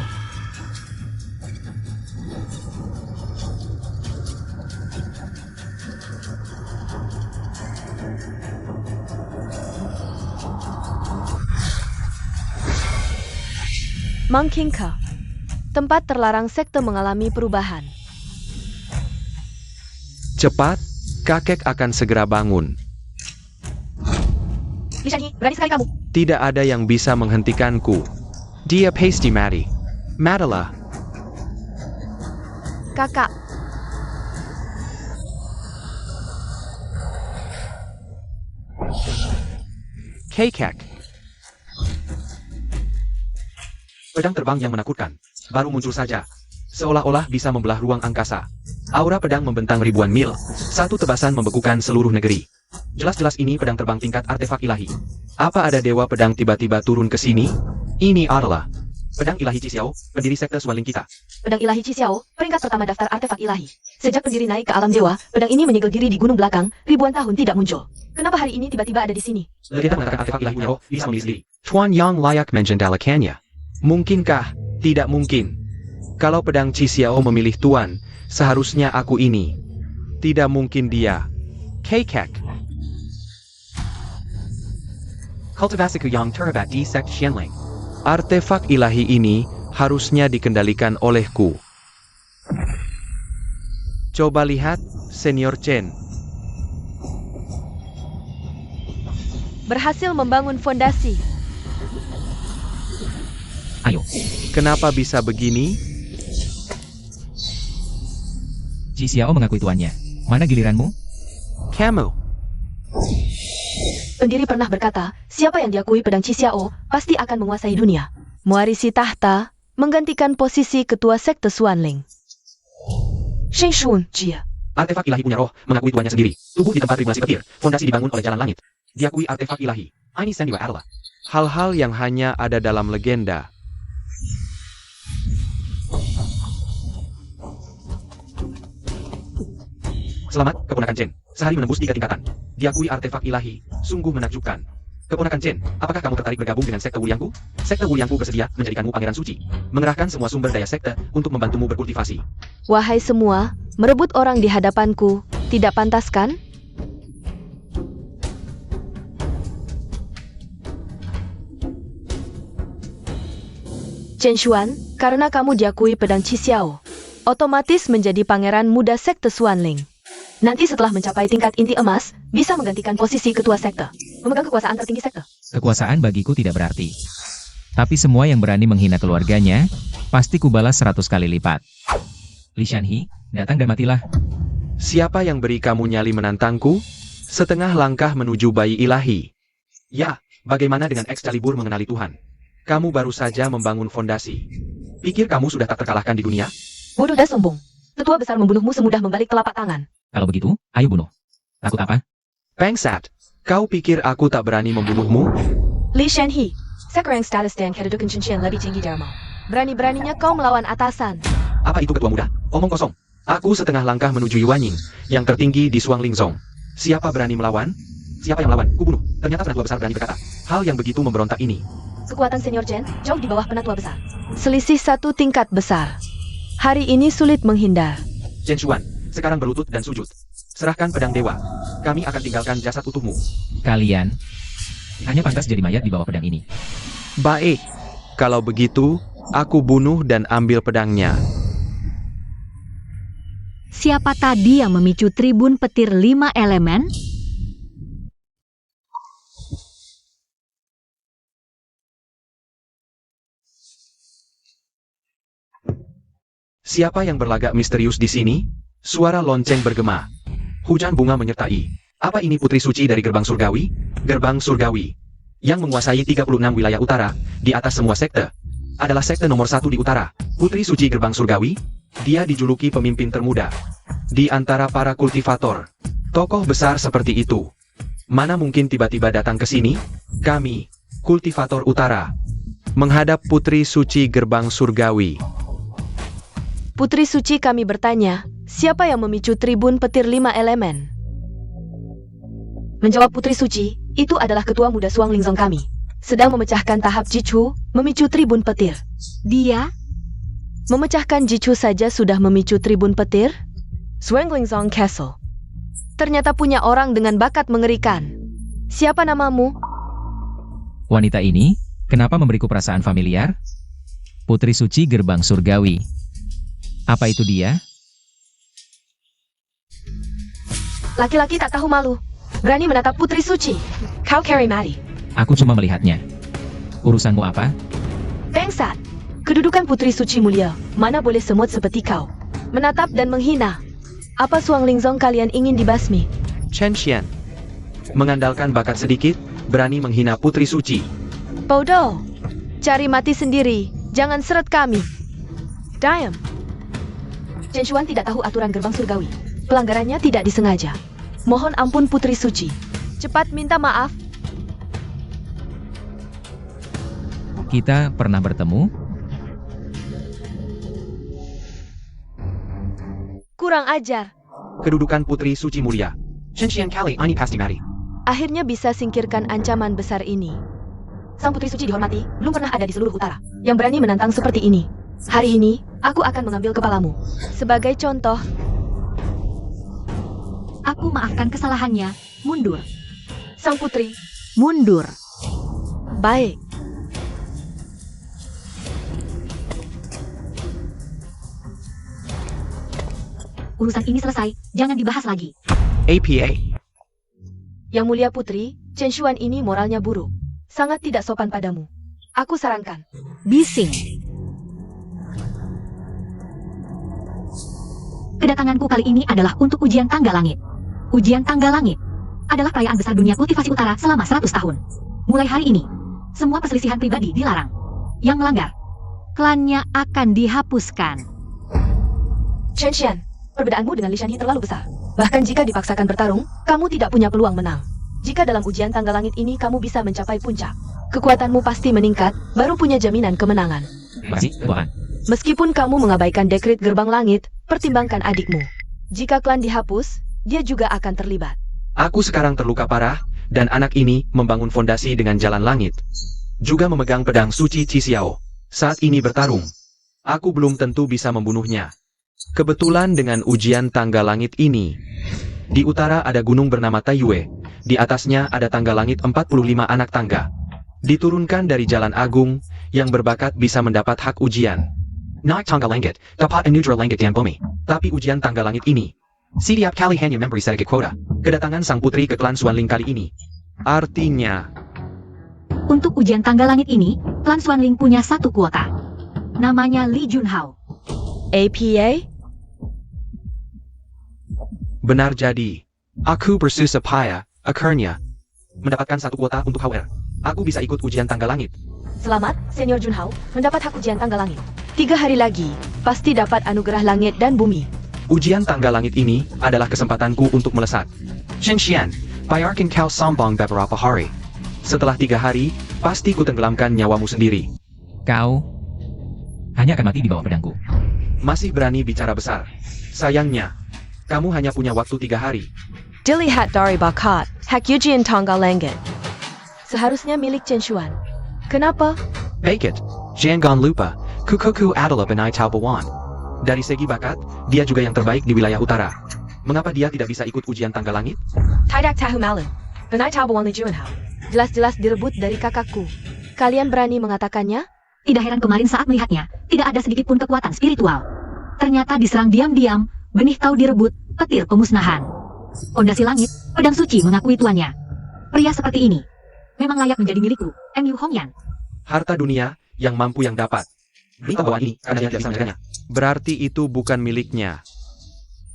Speaker 2: Mangkingka, tempat terlarang sekte mengalami perubahan.
Speaker 3: Cepat, kakek akan segera bangun.
Speaker 2: Li Shanyi, berani sekali kamu.
Speaker 3: Tidak ada yang bisa menghentikanku. Dia pasti mati. Matilah.
Speaker 2: Kakak,
Speaker 3: Kakek. Pedang terbang yang menakutkan. Baru muncul saja. Seolah-olah bisa membelah ruang angkasa. Aura pedang membentang ribuan mil. Satu tebasan membekukan seluruh negeri. Jelas-jelas ini pedang terbang tingkat artefak ilahi. Apa ada dewa pedang tiba-tiba turun ke sini? Ini adalah pedang ilahi Qixiao, pendiri sekte Suanling kita.
Speaker 2: pedang ilahi Qixiao, peringkat pertama daftar artefak ilahi. Sejak pendiri naik ke alam dewa, pedang ini menyegel diri di gunung belakang, ribuan tahun tidak muncul. Kenapa hari ini tiba-tiba ada di sini?
Speaker 3: Legenda mengatakan artefak ilahi punya roh, bisa memilih sendiri. Chuan Yang layak menjendalakannya. Mungkinkah? Tidak mungkin. Kalau pedang Qixiao memilih tuan, seharusnya aku ini. Tidak mungkin dia. Kakek. Kultivasiku yang terhebat di sekt Xianling. Artefak ilahi ini harusnya dikendalikan olehku. Coba lihat, Senior Chen.
Speaker 2: Berhasil membangun fondasi.
Speaker 1: Ayo,
Speaker 3: Kenapa bisa begini?
Speaker 1: Qixiao mengakui tuannya. Mana giliranmu?
Speaker 3: Kamu.
Speaker 2: Pendiri pernah berkata, siapa yang diakui pedang Qixiao pasti akan menguasai dunia. Mewarisi tahta, menggantikan posisi ketua sekte Suanling. Shen Shun Jia.
Speaker 3: Artefak ilahi punya roh, mengakui tuannya sendiri. Tubuh di tempat tribunasi petir, fondasi dibangun oleh jalan langit. Diakui artefak ilahi. Ini Sendiwa adalah hal-hal yang hanya ada dalam legenda. Selamat, keponakan Chen. Sehari menembus 3 tingkatan. Diakui artefak ilahi. Sungguh menakjubkan. Keponakan Chen, apakah kamu tertarik bergabung dengan sekte Wuliangku? Sekte Wuliangku bersedia menjadikanmu pangeran suci. Mengerahkan semua sumber daya sekte untuk membantumu berkultivasi.
Speaker 2: Wahai semua, merebut orang di hadapanku, tidak pantas kan? Chen Xuan, karena kamu diakui pedang Qi otomatis menjadi pangeran muda sekte Xuanling. Nanti setelah mencapai tingkat inti emas, bisa menggantikan posisi ketua sekte, memegang kekuasaan tertinggi sekte.
Speaker 1: Kekuasaan bagiku tidak berarti. Tapi semua yang berani menghina keluarganya, pasti kubalas 100 kali lipat. Li Shanhi, datang dan matilah.
Speaker 3: Siapa yang beri kamu nyali menantangku? Setengah langkah menuju bayi ilahi. Ya, bagaimana dengan Excalibur mengenali Tuhan? Kamu baru saja membangun fondasi. Pikir kamu sudah tak terkalahkan di dunia?
Speaker 2: Bodoh dan sombong. Tetua besar membunuhmu semudah membalik telapak tangan.
Speaker 1: Kalau begitu, ayo bunuh. Takut apa?
Speaker 3: Pengsat, kau pikir aku tak berani membunuhmu?
Speaker 2: Li Shanhi, sekarang status dan kedudukan Chen Qian lebih tinggi darimu. Berani-beraninya kau melawan atasan.
Speaker 3: Apa itu ketua muda? Omong kosong. Aku setengah langkah menuju Yuanying, yang tertinggi di Shuanglingzong. Siapa berani melawan? Siapa yang melawan? Kubunuh. Ternyata penatua besar berani berkata. Hal yang begitu memberontak ini.
Speaker 2: Kekuatan senior Chen jauh di bawah penatua besar. Selisih 1 tingkat besar. Hari ini sulit menghindar.
Speaker 3: Chen Xuan, sekarang berlutut dan sujud. Serahkan pedang dewa. Kami akan tinggalkan jasad utuhmu.
Speaker 1: Kalian hanya pantas jadi mayat di bawah pedang ini.
Speaker 3: Baik. Kalau begitu, aku bunuh dan ambil pedangnya.
Speaker 4: Siapa tadi yang memicu tribun petir 5 elemen?
Speaker 3: Siapa yang berlagak misterius di sini? Suara lonceng bergema. Hujan bunga menyertai. Apa ini putri suci dari gerbang surgawi? Gerbang surgawi. Yang menguasai 36 wilayah utara, di atas semua sekte. Adalah sekte nomor 1 di utara. Putri suci gerbang surgawi. Dia dijuluki pemimpin termuda. Di antara para kultivator. Tokoh besar seperti itu. Mana mungkin tiba-tiba datang ke sini? Kami, kultivator utara. Menghadap putri suci gerbang surgawi.
Speaker 2: Putri Suci kami bertanya, siapa yang memicu tribun petir 5 elemen? Menjawab Putri Suci, itu adalah ketua muda Shuanglingzong kami. Sedang memecahkan tahap Jichu, memicu tribun petir.
Speaker 4: Dia?
Speaker 2: Memecahkan Jichu saja sudah memicu tribun petir? Shuanglingzong Castle. Ternyata punya orang dengan bakat mengerikan. Siapa namamu?
Speaker 1: Wanita ini, kenapa memberiku perasaan familiar? Putri suci gerbang surgawi. Apa itu dia?
Speaker 2: Laki-laki tak tahu malu. Berani menatap Putri Suci. Kau carry Mari.
Speaker 1: Aku cuma melihatnya. Urusanmu apa?
Speaker 2: Pengsat. Kedudukan Putri Suci mulia. Mana boleh semut seperti kau. Menatap dan menghina. Apa Shuanglingzong kalian ingin dibasmi?
Speaker 3: Chen Xian. Mengandalkan bakat sedikit, berani menghina Putri Suci.
Speaker 2: Bodoh. Cari mati sendiri. Jangan seret kami. Diam. Chen Xuan tidak tahu aturan gerbang surgawi. Pelanggarannya tidak disengaja. Mohon ampun Putri Suci. Cepat minta maaf.
Speaker 1: Kita pernah bertemu?
Speaker 2: Kurang ajar.
Speaker 3: Kedudukan Putri Suci mulia. Chen Xian kali ini pasti mari.
Speaker 2: Akhirnya bisa singkirkan ancaman besar ini. Sang Putri Suci dihormati, belum pernah ada di seluruh utara yang berani menantang seperti ini. Hari ini, aku akan mengambil kepalamu. Sebagai contoh,
Speaker 4: Aku maafkan kesalahannya. Mundur.
Speaker 2: Sang Putri.
Speaker 4: Mundur.
Speaker 2: Baik.
Speaker 4: Urusan ini selesai. Jangan dibahas lagi.
Speaker 3: APA.
Speaker 2: Yang mulia Putri, Chen Xuan ini moralnya buruk. Sangat tidak sopan padamu. Aku sarankan.
Speaker 4: Bising. Kedatanganku kali ini adalah untuk ujian tangga langit. Ujian tangga langit adalah perayaan besar dunia kultivasi utara selama 100 tahun. Mulai hari ini, semua perselisihan pribadi dilarang. Yang melanggar, klannya akan dihapuskan.
Speaker 2: Chen Xian, perbedaanmu dengan Li Shanhi terlalu besar. Bahkan jika dipaksakan bertarung, kamu tidak punya peluang menang. Jika dalam ujian tangga langit ini kamu bisa mencapai puncak, kekuatanmu pasti meningkat, baru punya jaminan kemenangan.
Speaker 1: Makasih, Tuan.
Speaker 2: Meskipun kamu mengabaikan dekret gerbang langit, pertimbangkan adikmu. Jika klan dihapus, dia juga akan terlibat.
Speaker 3: Aku sekarang terluka parah, dan anak ini membangun fondasi dengan jalan langit. Juga memegang pedang suci Xiao. Saat ini bertarung. Aku belum tentu bisa membunuhnya. Kebetulan dengan ujian tangga langit ini. Di utara ada gunung bernama Taiyue. Di atasnya ada tangga langit 45 anak tangga. Diturunkan dari jalan agung, yang berbakat bisa mendapat hak ujian. Naik tangga langit, dapat anudra langit dan bumi. Tapi ujian tangga langit ini, setiap kali hanya memberi sedikit kuota. Kedatangan sang putri ke klan Xuanling kali ini. Artinya,
Speaker 4: Untuk ujian tangga langit ini, klan Xuanling punya satu kuota. Namanya Li Junhao.
Speaker 2: APA?
Speaker 3: benar jadi. Aku bersusah payah, akhirnya, mendapatkan satu kuota untuk HR. Aku bisa ikut ujian tangga langit.
Speaker 2: Selamat, Senior Junhao, mendapat hak ujian tangga langit. 3 hari lagi, pasti dapat anugerah langit dan bumi.
Speaker 3: Ujian tangga langit ini adalah kesempatanku untuk melesat. Shen Xian, bayarkan kau sombong beberapa hari. Setelah 3 hari, pasti ku tenggelamkan nyawamu sendiri.
Speaker 1: Kau hanya akan mati di bawah pedangku.
Speaker 3: Masih berani bicara besar. Sayangnya, kamu hanya punya waktu 3 hari.
Speaker 2: Dilihat dari bakat, hak ujian tangga langit seharusnya milik Chen Xuan. Kenapa?
Speaker 3: Baik, jangan lupa, Kukoku adalah benai Taubawan. Dari segi bakat, dia juga yang terbaik di wilayah utara. Mengapa dia tidak bisa ikut ujian tangga langit?
Speaker 2: Tidak tahu malu. Benai Taubawan Li Junhao. Jelas-jelas direbut dari kakakku. Kalian berani mengatakannya?
Speaker 4: Tidak heran kemarin saat melihatnya, tidak ada sedikit pun kekuatan spiritual. Ternyata diserang diam-diam, benih tahu direbut, petir pemusnahan. Pondasi langit, pedang suci mengakui tuannya. Pria seperti ini memang layak menjadi milikku, Mu Hongyan.
Speaker 3: Harta dunia, yang mampu yang dapat. Berita bahwa ini, karena dia tidak bisa menjaganya. Berarti itu bukan miliknya.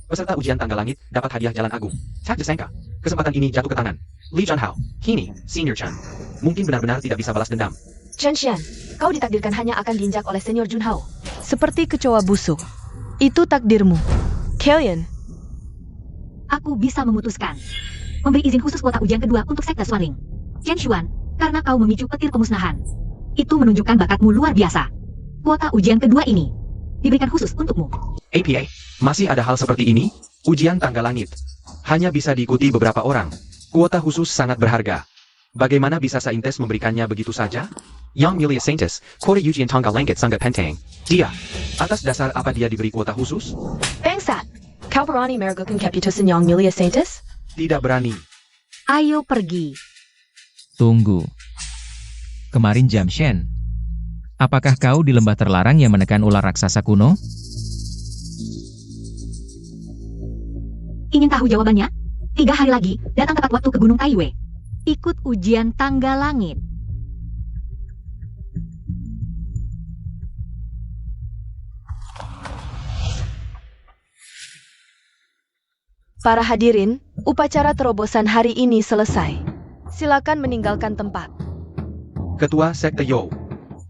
Speaker 3: Peserta ujian tangga langit dapat hadiah jalan agung. Tak disangka, kesempatan ini jatuh ke tangan Li Junhao, kini Senior Chan. Mungkin benar-benar tidak bisa balas dendam.
Speaker 2: Chen Xian, kau ditakdirkan hanya akan diinjak oleh Senior Junhao. Seperti kecoa busuk. Itu takdirmu. Kalian,
Speaker 4: Aku bisa memutuskan. Memberi izin khusus kuota ujian kedua untuk sekte Xuanling. Chen Xuan, karena kau memicu petir pemusnahan. Itu menunjukkan bakatmu luar biasa. Kuota ujian kedua ini diberikan khusus untukmu.
Speaker 3: APA, masih ada hal seperti ini? Ujian tangga langit. Hanya bisa diikuti beberapa orang. Kuota khusus sangat berharga. Bagaimana bisa Saintes memberikannya begitu saja? Yang mulia Saintes, kuota ujian tangga langit sangat penting. Dia, atas dasar apa dia diberi kuota khusus?
Speaker 2: Bangsat, kau berani meragukan keputusan Yang Mulia Saintes?
Speaker 3: Tidak berani.
Speaker 4: Ayo pergi.
Speaker 1: Tunggu. Kemarin Jam Shen. Apakah kau di lembah terlarang yang menekan ular raksasa kuno?
Speaker 4: Ingin tahu jawabannya? 3 hari lagi, datang tepat waktu ke Gunung Taiyue. Ikut ujian tangga langit.
Speaker 2: Para hadirin, upacara terobosan hari ini selesai. Silakan meninggalkan tempat.
Speaker 3: Ketua Sekte Yo,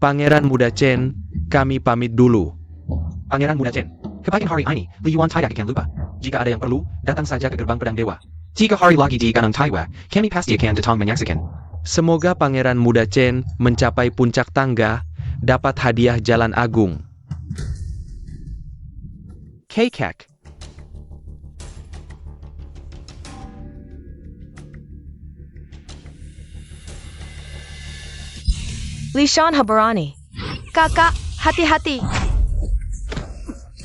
Speaker 3: Pangeran Muda Chen, kami pamit dulu. Pangeran Muda Chen, kebaikan hari ini, Li Yuan tidak akan lupa. Jika ada yang perlu, datang saja ke gerbang pedang dewa. 3 hari lagi di Gunung Taiyue, kami pasti akan datang menyaksikan. Semoga Pangeran Muda Chen mencapai puncak tangga, dapat hadiah jalan agung. Kekek.
Speaker 2: Li Shan Habarani. Kakak, hati-hati.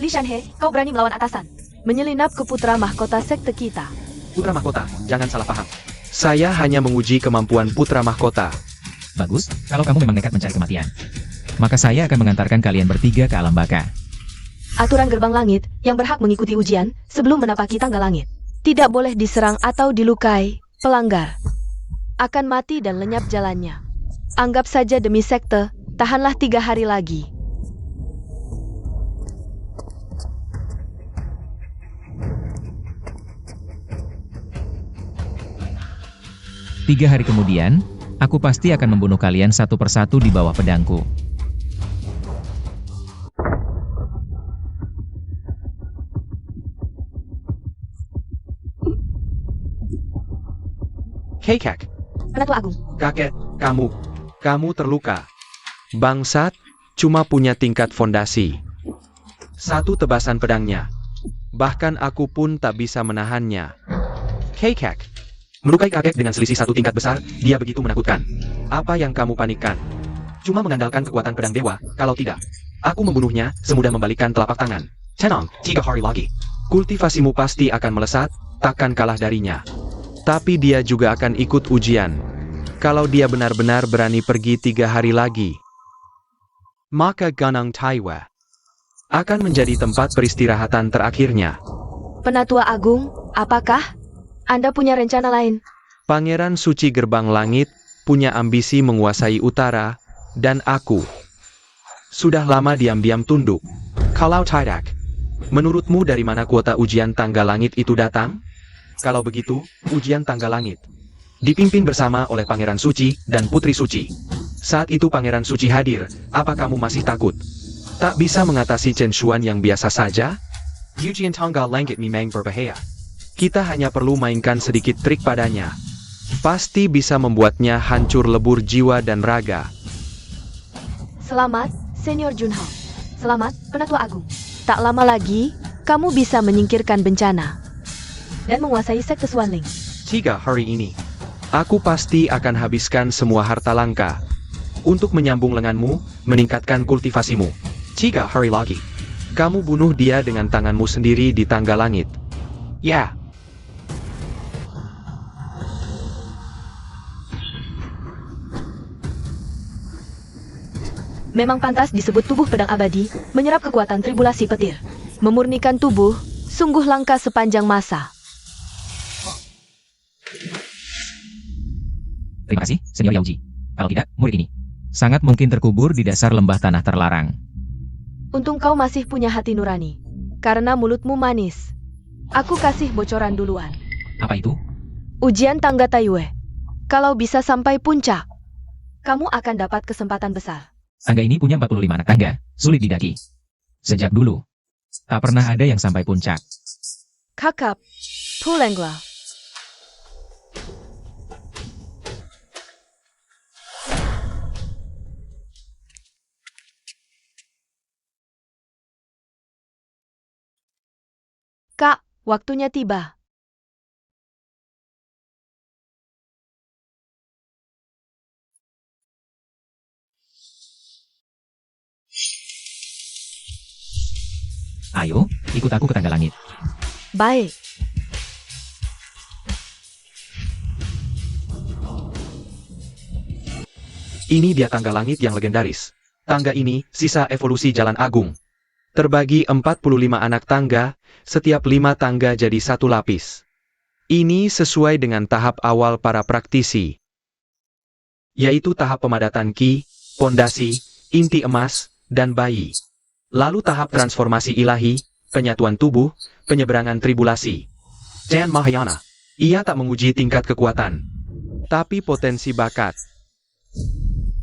Speaker 2: Li Shanhe, kau berani melawan atasan. Menyelinap ke putra mahkota sekte kita.
Speaker 3: Putra mahkota, jangan salah paham. Saya hanya menguji kemampuan putra mahkota.
Speaker 1: Bagus, kalau kamu memang nekat mencari kematian. Maka saya akan mengantarkan kalian bertiga ke alam baka.
Speaker 2: Aturan gerbang langit yang berhak mengikuti ujian sebelum menapaki tangga langit. Tidak boleh diserang atau dilukai. Pelanggar akan mati dan lenyap jalannya. Anggap saja demi sekte, tahanlah 3 hari lagi.
Speaker 1: Tiga hari kemudian, aku pasti akan membunuh kalian satu persatu di bawah pedangku.
Speaker 3: Kekek.
Speaker 2: Penatua Agung,
Speaker 3: Kakek, kamu terluka. Bangsat, cuma punya tingkat fondasi. Satu tebasan pedangnya. Bahkan aku pun tak bisa menahannya. Hei Kek. Melukai kakek dengan selisih satu tingkat besar, dia begitu menakutkan. Apa yang kamu panikkan? Cuma mengandalkan kekuatan pedang dewa, kalau tidak. Aku membunuhnya, semudah membalikkan telapak tangan. Tenang, 3 hari lagi. Kultivasimu pasti akan melesat, takkan kalah darinya. Tapi dia juga akan ikut ujian. Kalau dia benar-benar berani pergi 3 hari lagi, maka Gunung Taiwa akan menjadi tempat peristirahatan terakhirnya.
Speaker 2: Penatua Agung, apakah Anda punya rencana lain?
Speaker 3: Pangeran Suci Gerbang Langit punya ambisi menguasai utara, dan aku sudah lama diam-diam tunduk. Kalau tidak, menurutmu dari mana kuota ujian tangga langit itu datang? Kalau begitu, ujian tangga langit dipimpin bersama oleh Pangeran Suci dan Putri Suci. Saat itu Pangeran Suci hadir, apa kamu masih takut? Tak bisa mengatasi Chen Xuan yang biasa saja? Ujian tangga langit memang berbahaya. Kita hanya perlu mainkan sedikit trik padanya. Pasti bisa membuatnya hancur lebur jiwa dan raga.
Speaker 2: Selamat, Senior Junhao. Selamat, Penatua Agung. Tak lama lagi, kamu bisa menyingkirkan bencana dan menguasai sekte Swanling.
Speaker 3: 3 hari ini, aku pasti akan habiskan semua harta langka untuk menyambung lenganmu, meningkatkan kultivasimu. 3 hari lagi, kamu bunuh dia dengan tanganmu sendiri di tangga langit. Ya.
Speaker 2: Memang pantas disebut tubuh pedang abadi, menyerap kekuatan tribulasi petir. Memurnikan tubuh, sungguh langka sepanjang masa.
Speaker 1: Terima kasih, Senior Yaoji. Kalau tidak, murid ini sangat mungkin terkubur di dasar lembah tanah terlarang.
Speaker 2: Untung kau masih punya hati nurani. Karena mulutmu manis. Aku kasih bocoran duluan.
Speaker 1: Apa itu?
Speaker 2: Ujian tangga Taiwe. Kalau bisa sampai puncak, kamu akan dapat kesempatan besar.
Speaker 1: Tangga ini punya 45 anak tangga, sulit didaki. Sejak dulu, tak pernah ada yang sampai puncak.
Speaker 2: Kakap, Pulengla. Kak, waktunya tiba.
Speaker 1: Ayo, ikut aku ke tangga langit.
Speaker 2: Baik.
Speaker 3: Ini dia tangga langit yang legendaris. Tangga ini, sisa evolusi Jalan Agung. Terbagi 45 anak tangga, setiap 5 tangga jadi 1 lapis. Ini sesuai dengan tahap awal para praktisi, yaitu tahap pemadatan ki, pondasi, inti emas, dan bayi. Lalu tahap transformasi ilahi, penyatuan tubuh, penyeberangan tribulasi. Dan Mahayana, ia tak menguji tingkat kekuatan, tapi potensi bakat.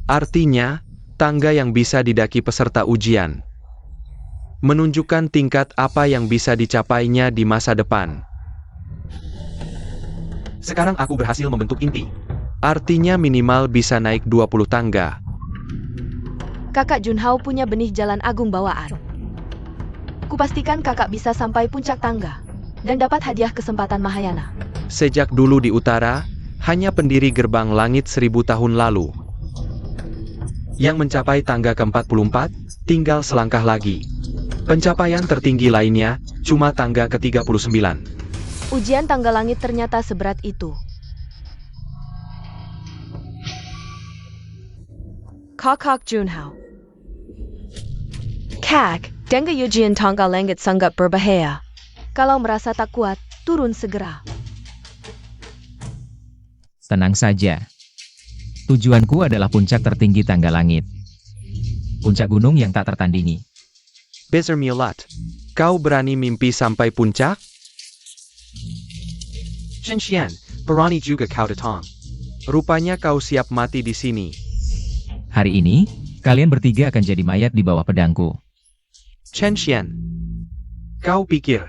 Speaker 3: Artinya, tangga yang bisa didaki peserta ujian menunjukkan tingkat apa yang bisa dicapainya di masa depan. Sekarang aku berhasil membentuk inti. Artinya minimal bisa naik 20 tangga.
Speaker 2: Kakak Junhao punya benih Jalan Agung bawaan. Kupastikan kakak bisa sampai puncak tangga dan dapat hadiah kesempatan Mahayana.
Speaker 3: Sejak dulu di utara, hanya pendiri gerbang langit 1000 tahun lalu yang mencapai tangga ke-44, tinggal selangkah lagi. Pencapaian tertinggi lainnya, cuma tangga ke-39.
Speaker 2: Ujian tangga langit ternyata seberat itu. Kakak Junhao. Kak, dengan ujian tangga langit sangat berbahaya. Kalau merasa tak kuat, turun segera.
Speaker 1: Tenang saja. Tujuanku adalah puncak tertinggi tangga langit. Puncak gunung yang tak tertandingi.
Speaker 3: Bezer Milat, kau berani mimpi sampai puncak? Chen Xian, berani juga kau datang. Rupanya kau siap mati di sini.
Speaker 1: Hari ini, kalian bertiga akan jadi mayat di bawah pedangku.
Speaker 3: Chen Xian, kau pikir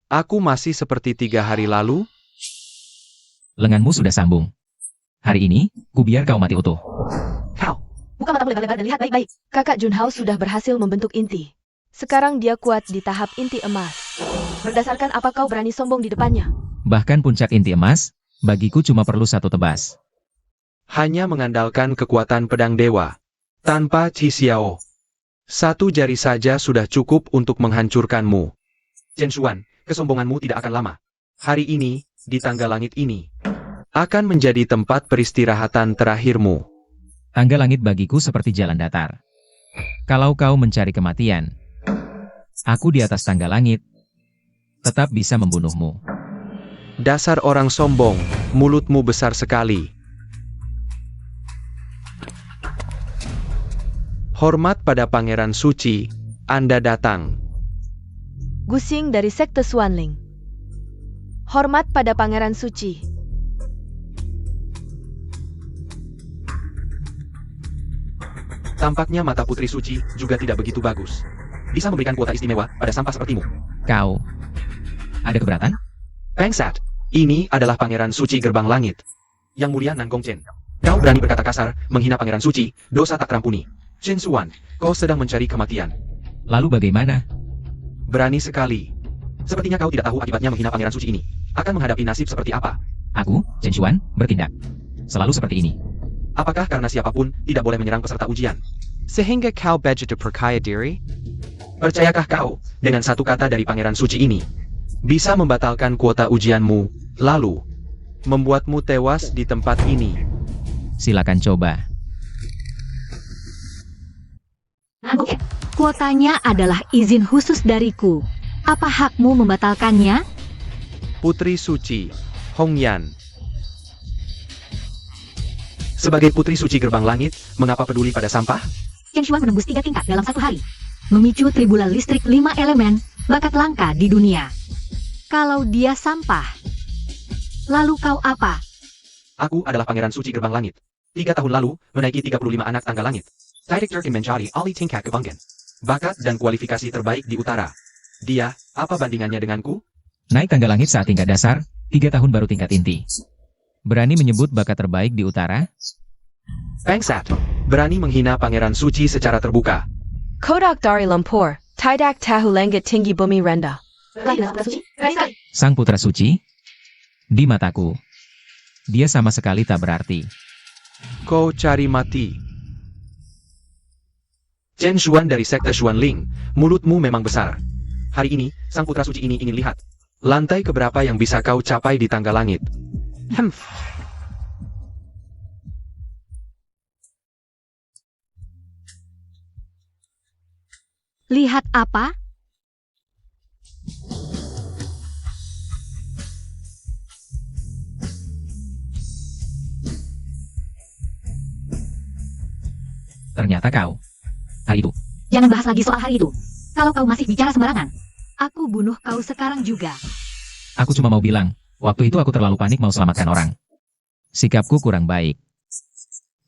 Speaker 3: aku masih seperti 3 hari lalu?
Speaker 1: Lenganmu sudah sambung. Hari ini, ku biar kau mati utuh.
Speaker 3: Kau,
Speaker 2: Buka matamu lebar-lebar dan lihat baik-baik. Kakak Junhao sudah berhasil membentuk inti. Sekarang dia kuat di tahap inti emas. Berdasarkan apa kau berani sombong di depannya?
Speaker 1: Bahkan puncak inti emas, bagiku cuma perlu satu tebas.
Speaker 3: Hanya mengandalkan kekuatan pedang dewa. Tanpa Qi Xiao. Satu jari saja sudah cukup untuk menghancurkanmu. Chen Xuan, kesombonganmu tidak akan lama. Hari ini, di tangga langit ini, akan menjadi tempat peristirahatan terakhirmu.
Speaker 1: Tangga langit bagiku seperti jalan datar. Kalau kau mencari kematian, aku di atas tangga langit, tetap bisa membunuhmu.
Speaker 3: Dasar orang sombong, mulutmu besar sekali. Hormat pada Pangeran Suci, Anda datang.
Speaker 2: Gusing dari Sekte Xuanling. Hormat pada Pangeran Suci.
Speaker 3: Tampaknya mata Putri Suci juga tidak begitu bagus. Bisa memberikan kuota istimewa pada sampah sepertimu.
Speaker 1: Kau, ada keberatan?
Speaker 3: Bangsat, ini adalah Pangeran Suci Gerbang Langit. Yang mulia Nan Gongchen. Kau berani berkata kasar, menghina Pangeran Suci, dosa tak terampuni. Chen Xuan, kau sedang mencari kematian.
Speaker 1: Lalu bagaimana?
Speaker 3: Berani sekali. Sepertinya kau tidak tahu akibatnya menghina Pangeran Suci ini. Akan menghadapi nasib seperti apa?
Speaker 1: Aku, Chen Xuan, bertindak. Selalu seperti ini.
Speaker 3: Apakah karena siapapun tidak boleh menyerang peserta ujian? Sehingga kau begitu percaya diri? Percayakah kau, dengan satu kata dari Pangeran Suci ini, bisa membatalkan kuota ujianmu, lalu membuatmu tewas di tempat ini?
Speaker 1: Silakan coba.
Speaker 4: Oke, kuotanya adalah izin khusus dariku. Apa hakmu membatalkannya?
Speaker 3: Putri Suci, Hong Yan. Sebagai Putri Suci Gerbang Langit, mengapa peduli pada sampah?
Speaker 4: Chen Xuan menembus 3 tingkat dalam satu hari. Memicu tribulan listrik 5 elemen, bakat langka di dunia. Kalau dia sampah, lalu kau apa?
Speaker 3: Aku adalah Pangeran Suci Gerbang Langit. 3 tahun lalu, menaiki 35 anak tangga langit. Taidik Turkin mencari Ali tingkat kebanggaan. Bakat dan kualifikasi terbaik di utara. Dia, apa bandingannya denganku?
Speaker 1: Naik tangga langit saat tingkat dasar, 3 tahun baru tingkat inti. Berani menyebut bakat terbaik di utara?
Speaker 3: Bangsat, berani menghina Pangeran Suci secara terbuka.
Speaker 2: Kodak dari Lumpur, Tidak Tahu Langit Tinggi Bumi Rendah.
Speaker 1: Sang putra suci? Di mataku, dia sama sekali tak berarti.
Speaker 3: Kau cari mati. Chen Xuan dari Sekte Xuanling, mulutmu memang besar. Hari ini, sang putra suci ini ingin lihat. Lantai keberapa yang bisa kau capai di tangga langit?
Speaker 4: Lihat apa?
Speaker 1: Ternyata kau. Hari itu.
Speaker 4: Jangan bahas lagi soal hari itu. Kalau kau masih bicara sembarangan, aku bunuh kau sekarang juga.
Speaker 1: Aku cuma mau bilang, waktu itu aku terlalu panik mau selamatkan orang. Sikapku kurang baik.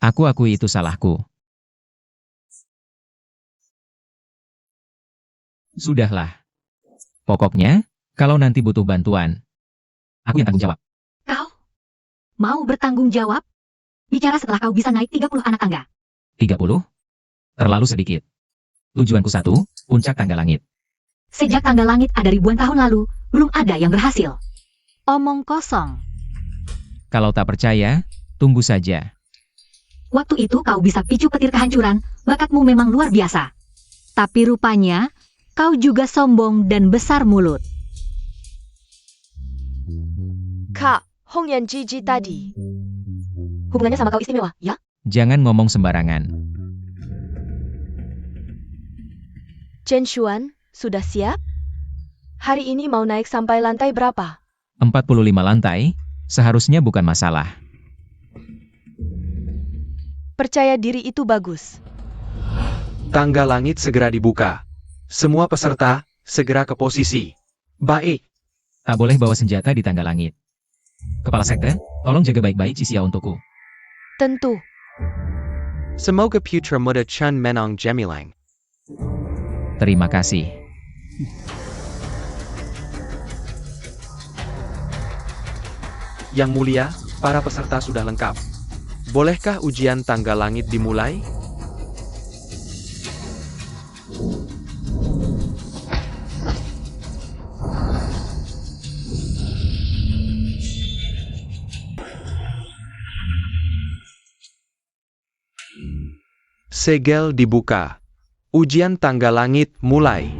Speaker 1: Aku akui itu salahku. Sudahlah. Pokoknya, kalau nanti butuh bantuan, aku yang tanggung jawab.
Speaker 4: Kau mau bertanggung jawab? Bicara setelah kau bisa naik 30 anak tangga.
Speaker 1: 30? Terlalu sedikit. Tujuanku 1, puncak tangga langit.
Speaker 4: Sejak tangga langit ada ribuan tahun lalu, belum ada yang berhasil. Omong kosong.
Speaker 1: Kalau tak percaya, tunggu saja.
Speaker 4: Waktu itu kau bisa picu petir kehancuran, bakatmu memang luar biasa. Tapi rupanya, kau juga sombong dan besar mulut.
Speaker 2: Kak, Hong Yan Jiji tadi.
Speaker 4: Hubungannya sama kau istimewa, ya?
Speaker 1: Jangan ngomong sembarangan.
Speaker 2: Chen Xuan, sudah siap? Hari ini mau naik sampai lantai berapa?
Speaker 1: 45 lantai, seharusnya bukan masalah.
Speaker 2: Percaya diri itu bagus.
Speaker 3: Tangga langit segera dibuka. Semua peserta, segera ke posisi. Baik.
Speaker 1: Tak boleh bawa senjata di tangga langit. Kepala sekte, tolong jaga baik-baik Qi Xiao untukku.
Speaker 2: Tentu.
Speaker 3: Semoga putra muda Chen Menong Gemilang.
Speaker 1: Terima kasih.
Speaker 3: Yang mulia, para peserta sudah lengkap. Bolehkah ujian tangga langit dimulai? Segel dibuka. Ujian tangga langit mulai.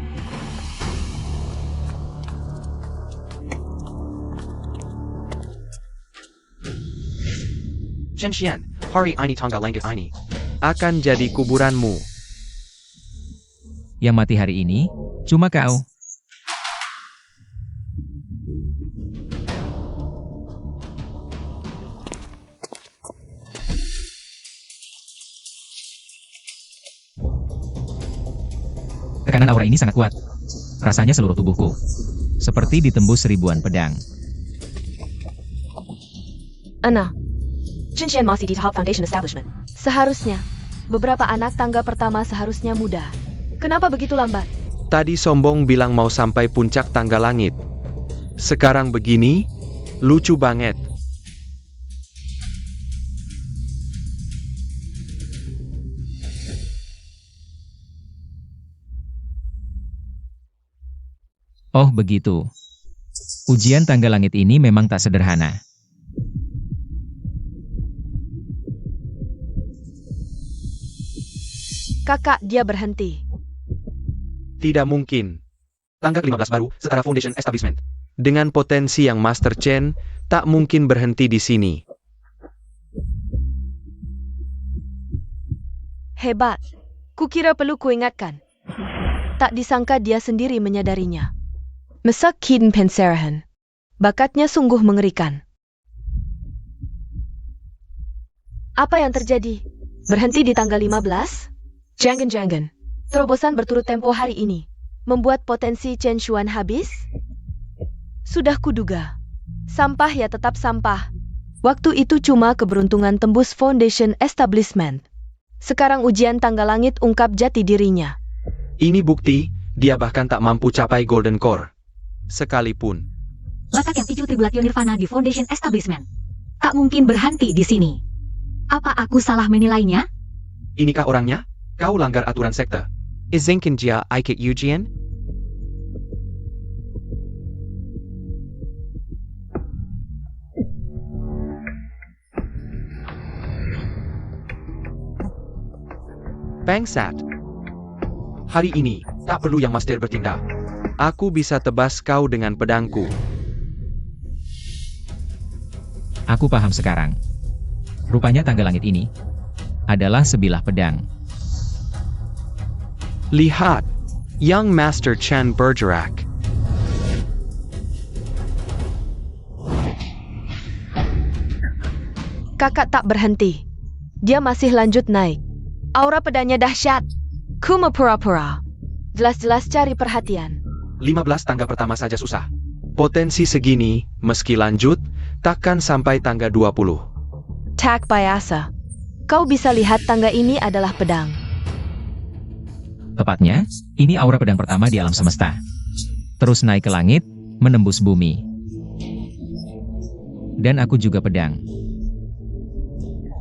Speaker 5: Chen Xian, hari ini tanggal langit ini.
Speaker 3: Akan jadi kuburanmu.
Speaker 1: Yang mati hari ini, cuma kau. Tekanan aura ini sangat kuat. Rasanya seluruh tubuhku. Seperti ditembus ribuan pedang.
Speaker 2: Ana,
Speaker 4: Chen Xian masih di tahap Foundation Establishment.
Speaker 2: seharusnya. Beberapa anak tangga pertama seharusnya mudah. Kenapa begitu lambat?
Speaker 3: Tadi sombong bilang mau sampai puncak tangga langit. Sekarang begini, lucu banget.
Speaker 1: Oh begitu. Ujian tangga langit ini memang tak sederhana.
Speaker 2: Kakak, dia berhenti.
Speaker 3: Tidak mungkin.
Speaker 5: Tangga ke-15 baru, setara Foundation Establishment.
Speaker 3: Dengan potensi yang Master Chen, tak mungkin berhenti di sini.
Speaker 2: Hebat. Kukira perlu kuingatkan. Tak disangka dia sendiri menyadarinya. Mesak Hidden Penserahan. Bakatnya sungguh mengerikan. Apa yang terjadi? Berhenti di tanggal 15? Jangan-jangan. Terobosan berturut tempo hari ini. Membuat potensi Chen Xuan habis? Sudah kuduga. Sampah ya tetap sampah. Waktu itu cuma keberuntungan tembus Foundation Establishment. Sekarang ujian tangga langit ungkap jati dirinya.
Speaker 3: Ini bukti, dia bahkan tak mampu capai Golden Core. Sekalipun.
Speaker 4: Bakat yang picu Tribulation Nirvana di Foundation Establishment. Tak mungkin berhenti di sini. Apa aku salah menilainya?
Speaker 3: Inikah orangnya? Kau langgar aturan sekte. Izinkan dia ikut ujian? Bangsat. Hari ini, tak perlu yang master bertindak. Aku bisa tebas kau dengan pedangku.
Speaker 1: Aku paham sekarang. Rupanya tangga langit ini adalah sebilah pedang.
Speaker 3: Lihat, Young Master Chen bergerak.
Speaker 2: Kakak tak berhenti. Dia masih lanjut naik. Aura pedangnya dahsyat. Kuma pura-pura. Jelas-jelas cari perhatian.
Speaker 3: 15 tangga pertama saja susah. Potensi segini, meski lanjut, takkan sampai tangga 20.
Speaker 2: Tak biasa. Kau bisa lihat tangga ini adalah pedang.
Speaker 1: Tepatnya, ini aura pedang pertama di alam semesta. Terus naik ke langit, menembus bumi. Dan aku juga pedang.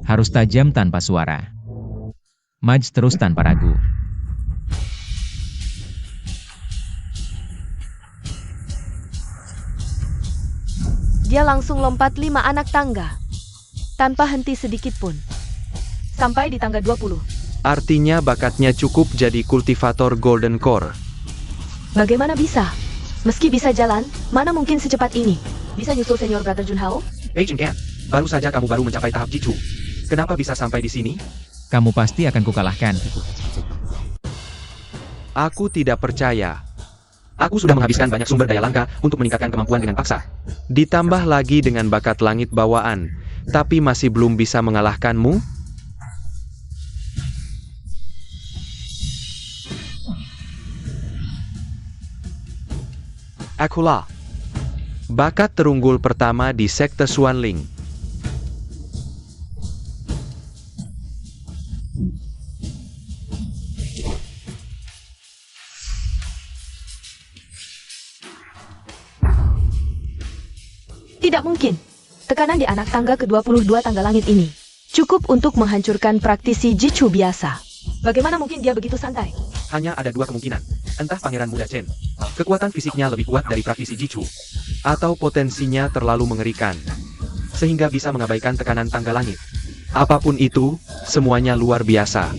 Speaker 1: Harus tajam tanpa suara. Maju terus tanpa ragu.
Speaker 2: Dia langsung lompat 5 anak tangga. Tanpa henti sedikit pun. Sampai di tangga 20.
Speaker 3: Artinya bakatnya cukup jadi kultivator Golden Core.
Speaker 2: Bagaimana bisa? Meski bisa jalan, mana mungkin secepat ini? Bisa nyusul senior brother Junhao?
Speaker 5: Agent Gan, baru saja kamu baru mencapai tahap Jitu. Kenapa bisa sampai di sini?
Speaker 1: Kamu pasti akan kukalahkan.
Speaker 3: Aku tidak percaya.
Speaker 5: Aku sudah menghabiskan banyak sumber daya langka untuk meningkatkan kemampuan dengan paksa.
Speaker 3: Ditambah lagi dengan bakat langit bawaan, tapi masih belum bisa mengalahkanmu? Akulah. Bakat terunggul pertama di sekte Xuanling.
Speaker 2: Tidak mungkin. Tekanan di anak tangga ke-22 tangga langit ini cukup untuk menghancurkan praktisi Jichu biasa. Bagaimana mungkin dia begitu santai?
Speaker 5: Hanya ada dua kemungkinan. Entah Pangeran Muda Chen. Kekuatan fisiknya lebih kuat dari praktisi Jitu.
Speaker 3: Atau potensinya terlalu mengerikan,
Speaker 5: Sehingga bisa mengabaikan tekanan tangga langit.
Speaker 3: apapun itu, semuanya luar biasa.